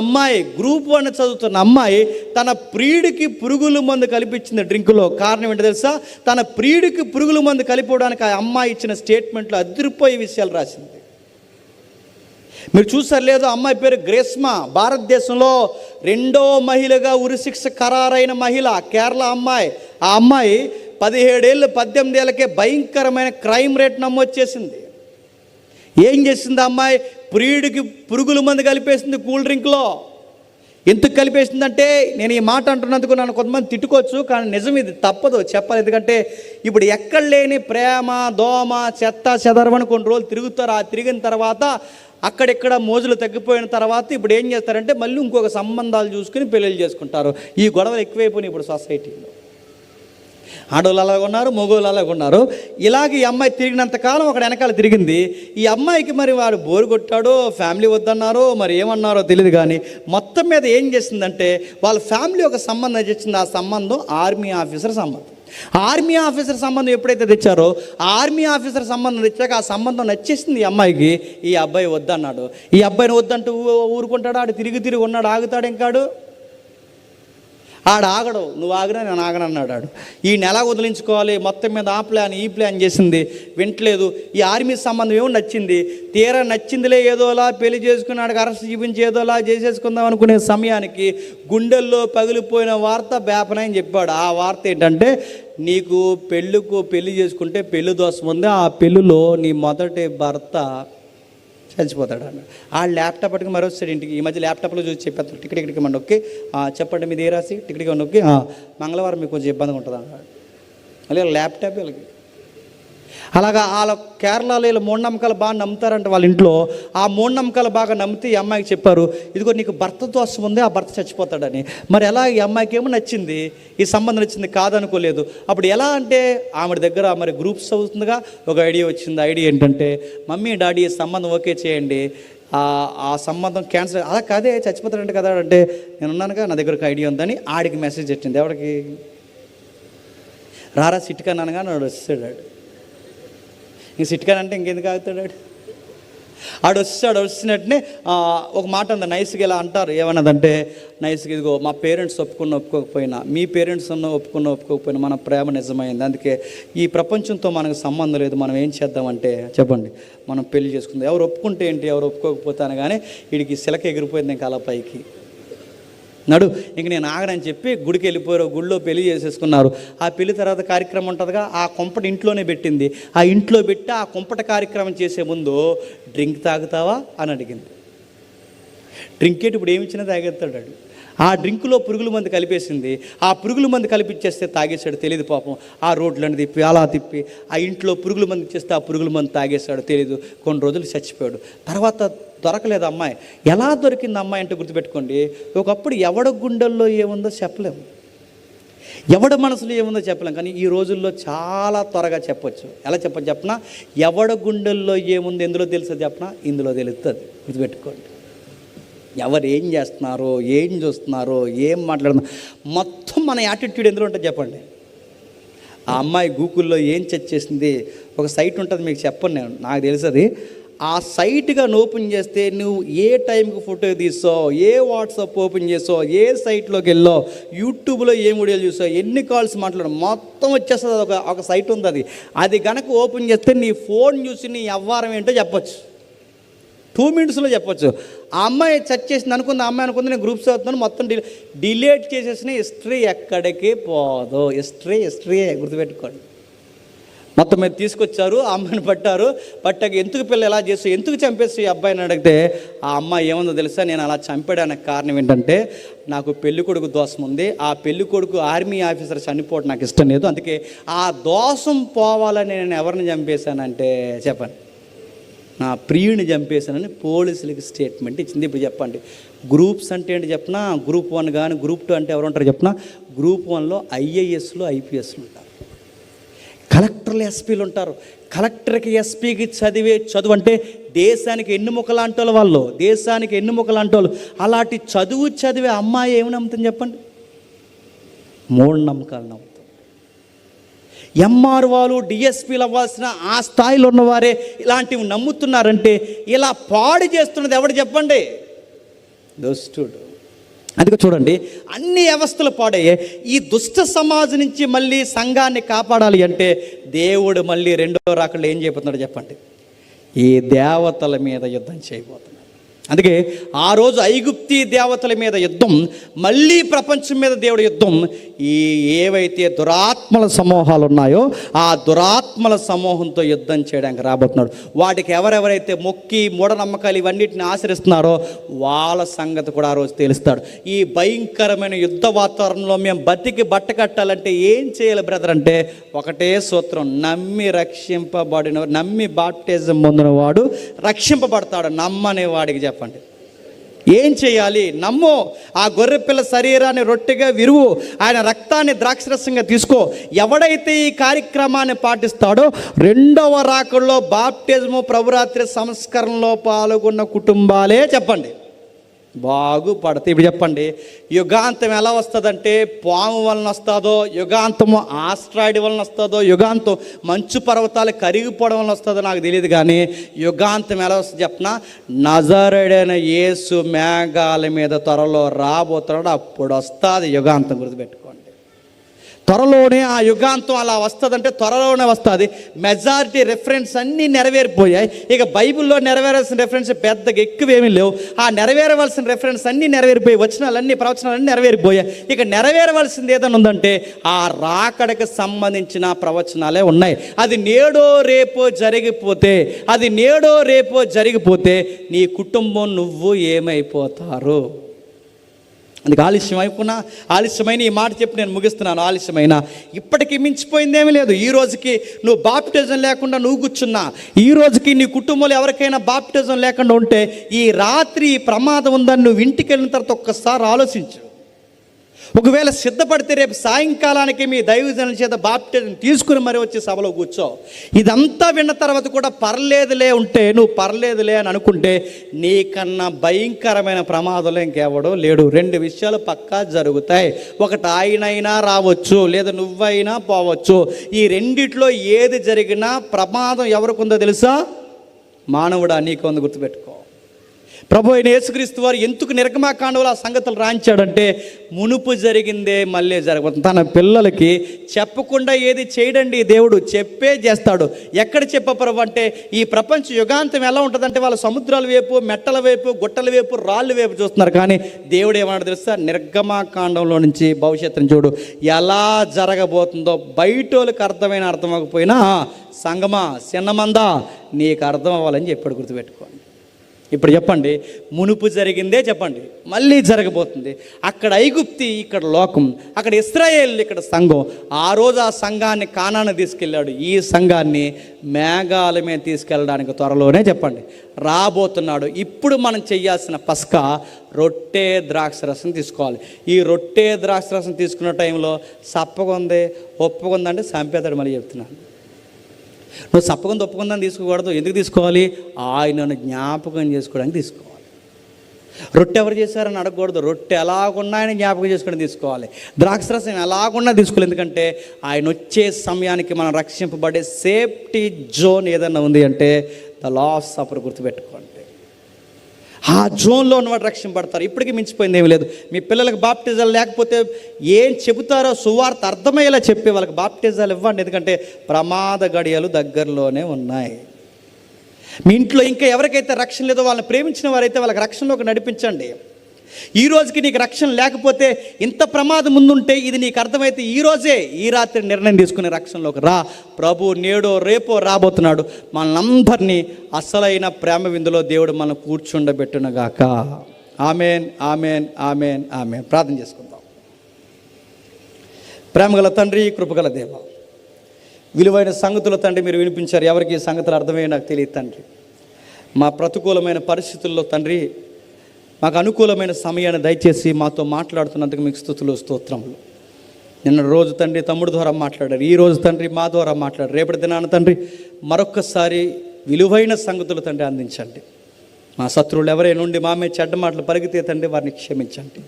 అమ్మాయి తన ప్రియుడికి పురుగుల మందు కలిపించింది డ్రింకులో. కారణం ఏంటో తెలుసా? తన ప్రియుడికి పురుగుల మందు కలిపడానికి ఆ అమ్మాయి ఇచ్చిన స్టేట్మెంట్లో అదిరిపోయే విషయాలు రాసింది. మీరు చూసారు లేదో, అమ్మాయి పేరు గ్రేస్మా. భారతదేశంలో 2వ మహిళగా ఉరిశిక్ష ఖరారైన మహిళ, కేరళ అమ్మాయి. ఆ అమ్మాయి 17 ఏళ్ళు 18 ఏళ్ళకే భయంకరమైన క్రైమ్ రేట్ నమోదు చేసింది. ఏం చేసింది ఆ అమ్మాయి? ప్రియుడికి పురుగుల మందు కలిపేసింది కూల్ డ్రింక్లో. ఎందుకు కలిపేసిందంటే, నేను ఈ మాట అంటున్నందుకు నన్ను కొంతమంది తిట్టుకోవచ్చు, కానీ నిజం, ఇది తప్పదు చెప్పాలి. ఎందుకంటే ఇప్పుడు ఎక్కడ లేని ప్రేమ, దోమ, చెత్త చెదరవని కొన్ని రోజులు తిరుగుతారు. ఆ తిరిగిన తర్వాత అక్కడిక్కడ మోజులు తగ్గిపోయిన తర్వాత ఇప్పుడు ఏం చేస్తారంటే మళ్ళీ ఇంకొక సంబంధాలు చూసుకుని పెళ్ళిళ్ళు చేసుకుంటారు. ఈ గొడవలు ఎక్కువైపోయినాయి ఇప్పుడు సొసైటీలో. ఆడవాళ్ళు అలాగ ఉన్నారు, మగవాళ్ళు అలాగ ఉన్నారు. ఇలాగ ఈ అమ్మాయి తిరిగినంతకాలం అక్కడ వెనకాల తిరిగింది. ఈ అమ్మాయికి మరి వాడు బోరు కొట్టాడో, ఫ్యామిలీ వద్దన్నారో, మరి ఏమన్నారో తెలియదు. కానీ మొత్తం మీద ఏం చేసిందంటే వాళ్ళ ఫ్యామిలీ ఒక సంబంధం తెచ్చింది. ఆ సంబంధం ఆర్మీ ఆఫీసర్ సంబంధం. ఆర్మీ ఆఫీసర్ సంబంధం ఎప్పుడైతే తెచ్చారో, ఆర్మీ ఆఫీసర్ సంబంధం తెచ్చాక ఆ సంబంధం నచ్చేసింది ఈ అమ్మాయికి. ఈ అబ్బాయి వద్దన్నాడు. ఈ అబ్బాయిని వద్దంటూ ఊరుకుంటాడు. ఆడు తిరిగి ఉన్నాడు. ఆగుతాడు ఇంకాడు? ఆడు ఆగడు. నువ్వు ఆగినా నేను ఆగనన్నాడు. ఆడు ఈ నెల వదిలించుకోవాలి, మొత్తం మీద ఆ ప్లాన్ ఈ ప్లాన్ చేసింది, వింటలేదు. ఈ ఆర్మీ సంబంధం ఏమో నచ్చింది. తీరా నచ్చిందిలే, ఏదోలా పెళ్లి చేసుకున్నాడు, అరెస్ట్ చూపించి ఏదోలా చేసేసుకుందాం అనుకునే సమయానికి గుండెల్లో పగిలిపోయిన వార్త బేపనని చెప్పాడు. ఆ వార్త ఏంటంటే, నీకు పెళ్ళి చేసుకుంటే పెళ్లి దోషం ఉంది, ఆ పెళ్ళిలో నీ మొదటి భర్త చచ్చిపోతాడు అన్నాడు. ఆ ల్యాప్టాప్ పట్టుకుని మరో వస్తాడు ఇంటికి. ఈ మధ్య ల్యాప్టాప్లో చూసి చెప్పేస్తాడు, టికెట్ ఇక్కడికి మన నొక్కి చెప్పండి మీది ఏ రాసి టికెట్కి నొక్కి మంగళవారం మీకు కొంచెం ఇబ్బందిగా ఉంటుంది అన్నాడు. మళ్ళీ ల్యాప్టాప్ వీళ్ళకి. అలాగా వాళ్ళ కేరళలో వీళ్ళు మూఢనమ్మకాలు బాగా నమ్ముతారంట వాళ్ళ ఇంట్లో. ఆ మూఢనమ్మకాలు బాగా నమ్మితే ఈ అమ్మాయికి చెప్పారు, ఇదిగో నీకు భర్త దోషం ఉంది, ఆ భర్త చచ్చిపోతాడని. మరి ఎలా? ఈ అమ్మాయికి ఏమో నచ్చింది, ఈ సంబంధం నచ్చింది, కాదనుకోలేదు. అప్పుడు ఎలా అంటే ఆమె దగ్గర మరి గ్రూప్స్ అవుతుందిగా ఒక ఐడియా వచ్చింది. ఐడియా ఏంటంటే, మమ్మీ డాడీ సంబంధం ఓకే చేయండి, ఆ సంబంధం క్యాన్సిల్. అలా కాదే చచ్చిపోతాడంటే కదా అంటే, నేను ఉన్నానుగా నా దగ్గర ఒక ఐడియా ఉందని ఆడికి మెసేజ్ పెట్టింది. ఎవరికి? రారా సిట్కా అనగా నాడు వస్తాడు. ఇంక సిట్కాన్ అంటే ఇంకెందుకు ఆగుతాడు ఆడు వస్తున్నట్టునే ఒక మాట ఉంది నైస్గా. ఇలా అంటారు, ఏమన్నదంటే నైస్గా, ఇదిగో మా పేరెంట్స్ ఒప్పుకోకపోయినా, మీ పేరెంట్స్ ఒప్పుకోకపోయినా మన ప్రేమ నిజమైంది, అందుకే ఈ ప్రపంచంతో మనకు సంబంధం లేదు, మనం ఏం చేద్దామంటే చెప్పండి మనం పెళ్లి చేసుకుందాం. ఎవరు ఒప్పుకుంటే ఏంటి, ఎవరు ఒప్పుకోకపోతే అనగానే వీడికి సిలక ఎగిరిపోయింది ఇంకా అలా పైకి. నడు ఇంక నేను ఆగనని చెప్పి గుడికి వెళ్ళిపోయారు. గుడిలో పెళ్లి చేసేసుకున్నారు. ఆ పెళ్లి తర్వాత కార్యక్రమం ఉంటుందిగా, ఆ కొంపట ఇంట్లోనే పెట్టింది. ఆ ఇంట్లో పెట్టి ఆ కొంపట కార్యక్రమం చేసే ముందు డ్రింక్ తాగుతావా అని అడిగింది. డ్రింక్ ఏంటి ఇప్పుడు ఏమి ఇచ్చినా తాగేస్తాడు. ఆ డ్రింకులో పురుగుల మందు కలిపేసింది. ఆ పురుగుల మందు కలిపించేస్తే తాగేశాడు, తెలియదు పాపం. ఆ రోడ్లను తిప్పి అలా తిప్పి ఆ ఇంట్లో పురుగుల మందు ఇచ్చేస్తే ఆ పురుగుల మందు తాగేశాడు, తెలియదు. కొన్ని రోజులు చచ్చిపోయాడు. తర్వాత దొరకలేదు అమ్మాయి. ఎలా దొరికింది అమ్మాయి అంటే గుర్తుపెట్టుకోండి, ఒకప్పుడు ఎవడ గుండెల్లో ఏముందో చెప్పలేము, ఎవడ మనసులో ఏముందో చెప్పలేం. కానీ ఈ రోజుల్లో చాలా త్వరగా చెప్పొచ్చు. ఎలా చెప్పచ్చు చెప్పనా? ఎవడ గుండెల్లో ఏముందో ఎందులో తెలుసో చెప్పనా? ఇందులో తెలుస్తుంది. గుర్తుపెట్టుకోండి. ఎవరు ఏం చేస్తున్నారో, ఏం చూస్తున్నారో, ఏం మాట్లాడుతున్నారు, మొత్తం మన యాటిట్యూడ్ ఎందులో ఉంటుంది చెప్పండి. ఆ అమ్మాయి గూగుల్లో ఏం చెక్ చేసింది, ఒక సైట్ ఉంటుంది మీకు చెప్పను నేను, నాకు తెలుసు అది. ఆ సైట్గా ఓపెన్ చేస్తే నువ్వు ఏ టైంకి ఫోటో తీసావు, ఏ వాట్సాప్ ఓపెన్ చేసావు, ఏ సైట్లోకి వెళ్ళావు, యూట్యూబ్లో ఏం వీడియోలు చూసావు, ఎన్ని కాల్స్ మాట్లాడావు, మొత్తం వచ్చేస్తుంది. ఒక సైట్ ఉంది, అది కనుక ఓపెన్ చేస్తే నీ ఫోన్ చూసి నీ వ్యవహారం ఏంటో చెప్పచ్చు, 2 minutesలో చెప్పచ్చు. ఆ అమ్మాయి సెర్చ్ చేసింది అనుకుంది, ఆ అమ్మాయి అనుకుంది నేను గ్రూప్స్ అవుతున్నాను, మొత్తం డిలీట్ చేసేసిన హిస్టరీ ఎక్కడికి పోదు. హిస్టరీ గుర్తుపెట్టుకోండి. మొత్తం మీద తీసుకొచ్చారు, ఆ అమ్మాయిని పట్టాక ఎందుకు పిల్ల ఎలా చేసి, ఎందుకు చంపేసి ఈ అబ్బాయిని అడిగితే ఆ అమ్మాయి ఏముందో తెలుసా, నేను అలా చంపాడానికి కారణం ఏంటంటే నాకు పెళ్లి కొడుకు దోషం ఉంది, ఆ పెళ్లి కొడుకు ఆర్మీ ఆఫీసర్ చనిపోవడం నాకు ఇష్టం లేదు, అందుకే ఆ దోషం పోవాలని నేను ఎవరిని చంపేశానంటే చెప్పండి, నా ప్రియుని చంపేశానని పోలీసులకి స్టేట్మెంట్ ఇచ్చింది. ఇప్పుడు చెప్పండి, గ్రూప్స్ అంటే ఏంటి చెప్పినా, గ్రూప్ 1 కానీ గ్రూప్ 2 అంటే ఎవరు ఉంటారు చెప్పినా, గ్రూప్ 1లో ఐఏఎస్లు ఐపీఎస్లు ఉంటారు, కలెక్టర్లు ఎస్పీలు ఉంటారు. కలెక్టర్కి ఎస్పీకి చదువు అంటే దేశానికి ఎన్నుముక లాంటి వాళ్ళు, దేశానికి ఎన్నుముక లాంటి వాళ్ళు. అలాంటి చదివే అమ్మాయి ఏమి నమ్ముతుంది చెప్పండి? మూఢనమ్మకాలు నమ్ముతుంది. ఎంఆర్ఓలు డిఎస్పీలు అవ్వాల్సిన ఆ స్థాయిలో ఉన్నవారే ఇలాంటివి నమ్ముతున్నారంటే ఇలా పాడు చేస్తున్నది ఎవడు చెప్పండి? దుష్టుడు. అందుకే చూడండి, అన్ని వ్యవస్థలు పాడయ్యే ఈ దుష్ట సమాజం నుంచి మళ్ళీ సంఘాన్ని కాపాడాలి అంటే దేవుడు మళ్ళీ రెండో రాకళ్ళు ఏం చేయబోతున్నాడు చెప్పండి? ఈ దేవతల మీద యుద్ధం చేయబోతున్నాడు. అందుకే ఆ రోజు ఐగుప్తీ దేవతల మీద యుద్ధం, మళ్ళీ ప్రపంచం మీద దేవుడి యుద్ధం. ఏవైతే దురాత్మల సమూహాలు ఉన్నాయో ఆ దురాత్మల సమూహంతో యుద్ధం చేయడానికి రాబోతున్నాడు. వాటికి ఎవరెవరైతే మొక్కి మూఢనమ్మకాలు ఇవన్నిటిని ఆచరిస్తున్నారో వాళ్ళ సంగతి కూడా ఆ రోజు తెలుస్తాడు. ఈ భయంకరమైన యుద్ధ వాతావరణంలో మేము బతికి బట్ట కట్టాలంటే ఏం చేయాలి బ్రదర్ అంటే ఒకటే సూత్రం, నమ్మి రక్షింపబడిన, నమ్మి బాప్టిజం పొందిన వాడు రక్షింపబడతాడు. నమ్మని వాడికి చెప్పండి ఏం చేయాలి? నమ్ము, ఆ గొర్రెపిల్ల శరీరాన్ని రొట్టెగా విరువు, ఆయన రక్తాన్ని ద్రాక్షరసంగా తీసుకో. ఎవడైతే ఈ కార్యక్రమాన్ని పాటిస్తాడో రెండవ రాకడలో బాప్టిజము ప్రభురాత్రి సంస్కరణలో పాల్గొన్న కుటుంబాలే చెప్పండి బాగుపడతాయి. ఇప్పుడు చెప్పండి, యుగాంతం ఎలా వస్తుందంటే పాము వలన వస్తుందో, యుగాంతము ఆస్ట్రాయిడ్ వలన వస్తుందో, యుగాంతం మంచు పర్వతాలు కరిగిపోవడం వలన వస్తుందో నాకు తెలియదు, కానీ యుగాంతం ఎలా వస్తుంది చెప్పనా? నజరేయుడైన యేసు మేఘాల మీద త్వరలో రాబోతున్నాడు, అప్పుడు వస్తుంది యుగాంతం. గుర్తుపెట్టుకోండి. త్వరలోనే ఆ యుగాంతం అలా వస్తుందంటే త్వరలోనే వస్తుంది. మెజారిటీ రెఫరెన్స్ అన్నీ నెరవేరిపోయాయి. ఇక బైబిల్లో నెరవేరాల్సిన రెఫరెన్స్ పెద్దగా ఎక్కువేమీ లేవు. ఆ నెరవేరవలసిన రెఫరెన్స్ అన్నీ నెరవేరిపోయి, వచనాలన్నీ ప్రవచనాలన్నీ నెరవేరిపోయాయి. ఇక నెరవేరవలసింది ఏదైనా ఉందంటే ఆ రాకడకు సంబంధించిన ప్రవచనాలే ఉన్నాయి. అది నేడో రేపో జరిగిపోతే నీ కుటుంబం నువ్వు ఏమైపోతారు. అందుకు ఆలస్యమైన ఈ మాట చెప్పి నేను ముగిస్తున్నాను. ఆలస్యమైన ఇప్పటికీ మించిపోయిందేమీ లేదు. ఈ రోజుకి నువ్వు బాప్టిజం లేకుండా నువ్వు కూర్చున్నా, ఈ రోజుకి నీ కుటుంబంలో ఎవరికైనా బాప్టిజం లేకుండా ఉంటే ఈ రాత్రి ఈ ప్రమాదం ఉందని నువ్వు ఇంటికి వెళ్ళిన తర్వాత ఒక్కసారి ఆలోచించు. ఒకవేళ సిద్ధపడితే రేపు సాయంకాలానికి మీ దైవజనుల చేత బాప్టిజం తీసుకుని మరి వచ్చి సభలో కూర్చో. ఇదంతా విన్న తర్వాత కూడా నువ్వు పర్లేదులే అని అనుకుంటే నీకన్నా భయంకరమైన ప్రమాదంలో ఇంకెవడో లేడు. 2 విషయాలు పక్కా జరుగుతాయి. ఒకటి ఆయనైనా రావచ్చు, లేదా నువ్వైనా పోవచ్చు. ఈ రెండిట్లో ఏది జరిగినా ప్రమాదం ఎవరికి ఉందో తెలుసా? మానవుడా, నీకు ఉంది. గుర్తుపెట్టుకో. ప్రభు అయిన యేసుక్రీస్తు వారు ఎందుకు నిర్గమాకాండంలో ఆ సంగతులు రాయించాడంటే మునుపు జరిగిందే మళ్ళీ జరగబోతుంది. తన పిల్లలకి చెప్పకుండా ఏది చేయడండి దేవుడు, చెప్పే చేస్తాడు. ఎక్కడ చెప్పపరవు అంటే ఈ ప్రపంచ యుగాంతం ఎలా ఉంటుందంటే వాళ్ళ సముద్రాల వైపు, మెట్టల వైపు, గుట్టల వైపు, రాళ్ళ వైపు చూస్తున్నారు. కానీ దేవుడు ఏమన్నాడు తెలుసా? నిర్గమాకాండంలో నుంచి భవిష్యత్తుని చూడు, ఎలా జరగబోతుందో. బయటోళ్ళకి అర్థమైపోయినా సంగమా చిన్నమందా నీకు అర్థం అవ్వాలని చెప్పాడు. గుర్తుపెట్టుకోండి. ఇప్పుడు చెప్పండి, మునుపు జరిగిందే చెప్పండి, మళ్ళీ జరగబోతుంది. అక్కడ ఐగుప్తి, ఇక్కడ లోకం. అక్కడ ఇశ్రాయేల్, ఇక్కడ సంఘం. ఆ రోజు ఆ సంఘాన్ని కానాను తీసుకెళ్ళాడు. ఈ సంఘాన్ని మేఘాల మీద తీసుకెళ్ళడానికి త్వరలోనే చెప్పండి రాబోతున్నాడు. ఇప్పుడు మనం చేయాల్సిన పస్కా రొట్టె ద్రాక్షరసం తీసుకోవాలి. ఈ రొట్టె ద్రాక్షరసం తీసుకున్న టైంలో ఒప్పుకుందంటే చంపేతాడు. మళ్ళీ చెప్తున్నాను, నువ్వు ఒప్పుకుందని తీసుకోకూడదు. ఎందుకు తీసుకోవాలి? ఆయనను జ్ఞాపకం చేసుకోవడానికి తీసుకోవాలి. రొట్టె ఎవరు చేశారని అడగకూడదు. రొట్టె ఎలాగున్నా ఆయన జ్ఞాపకం చేసుకోవడానికి తీసుకోవాలి. ద్రాక్షరసం ఎలాగున్నా తీసుకోవాలి. ఎందుకంటే ఆయన వచ్చే సమయానికి మనం రక్షింపబడే సేఫ్టీ జోన్ ఏదన్నా ఉంది అంటే ద లాస్ సఫర్. గుర్తుపెట్టుకోండి. ఆ జోన్లో ఉన్నవాడు రక్షింపబడతారు. ఇప్పటికీ మించిపోయింది ఏమీ లేదు. మీ పిల్లలకు బాప్టిజాలు లేకపోతే ఏం చెబుతారో సువార్త అర్థమయ్యేలా చెప్పి వాళ్ళకి బాప్టిజాలు ఇవ్వండి. ఎందుకంటే ప్రమాద గడియలు దగ్గరలోనే ఉన్నాయి. మీ ఇంట్లో ఇంకా ఎవరికైతే రక్షణ లేదో వాళ్ళని ప్రేమించిన వారైతే వాళ్ళకి రక్షణలోకి నడిపించండి. ఈ రోజుకి నీకు రక్షణ లేకపోతే, ఇంత ప్రమాదం ముందుంటే ఇది నీకు అర్థమైతే ఈ రాత్రి నిర్ణయం తీసుకునే రక్షణలోకి రా. ప్రభు నేడో రేపో రాబోతున్నాడు. మనందరినీ అసలైన ప్రేమ విందులో దేవుడు మనం కూర్చుండబెట్టునుగాక. Amen, amen, amen, amen. ప్రార్థన చేసుకుందాం. ప్రేమగల తండ్రి, కృపగల దేవ, విలువైన సంగతుల తండ్రి మీరు వినిపించారు. ఎవరికి ఈ సంగతులు అర్థమయ్యే నాకు తెలియదు తండ్రి. మా ప్రతికూలమైన పరిస్థితుల్లో తండ్రి మాకు అనుకూలమైన సమయాన్ని దయచేసి మాతో మాట్లాడుతున్నందుకు మీకు స్తుతులు, స్తోత్రములు. నిన్న రోజు తండ్రి తమ్ముడు ద్వారా మాట్లాడారు, ఈ రోజు తండ్రి మా ద్వారా మాట్లాడారు. రేపటి దినాన తండ్రి మరొక్కసారి విలువైన సంగతులు తండ్రి అందించండి. మా శత్రువులు ఎవరైనా నుండి మా మీద చెడ్డ మాటలు పరిగితే తండ్రి వారిని క్షమించండి.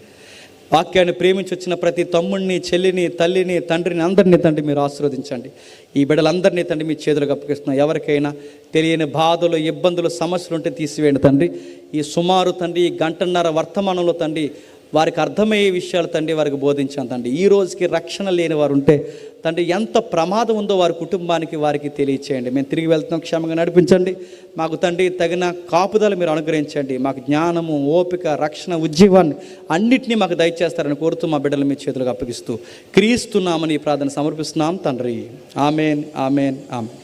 వాక్యాన్ని ప్రేమించి వచ్చిన ప్రతి తమ్ముడిని, చెల్లిని, తల్లిని, తండ్రిని అందరినీ తండ్రి మీరు ఆశీర్వదించండి. ఈ బిడ్డలందరినీ తండ్రి మీ చేతులకు అప్పగిస్తున్నాం. ఎవరికైనా తెలియని బాధలు, ఇబ్బందులు, సమస్యలు ఉంటే తీసివేయండి తండ్రి. ఈ సుమారు తండ్రి 1.5 గంటల వర్తమానంలో తండ్రి వారికి అర్థమయ్యే విషయాలు తండ్రి వారికి బోధించాను తండ్రి. ఈ రోజుకి రక్షణ లేని వారు ఉంటే తండ్రి ఎంత ప్రమాదం ఉందో వారి కుటుంబానికి వారికి తెలియచేయండి. మేము తిరిగి వెళ్తున్నాం, క్షేమంగా నడిపించండి. మాకు తండ్రి తగిన కాపుదల మీరు అనుగ్రహించండి. మాకు జ్ఞానము, ఓపిక, రక్షణ, ఉజ్జీవాన్ని అన్నింటినీ మాకు దయచేస్తారని కోరుతూ మా బిడ్డలు మీ చేతులకు అప్పగిస్తూ క్రీస్తు నామమున ఈ ప్రార్థన సమర్పిస్తున్నాం తండ్రి. Amen, amen, amen.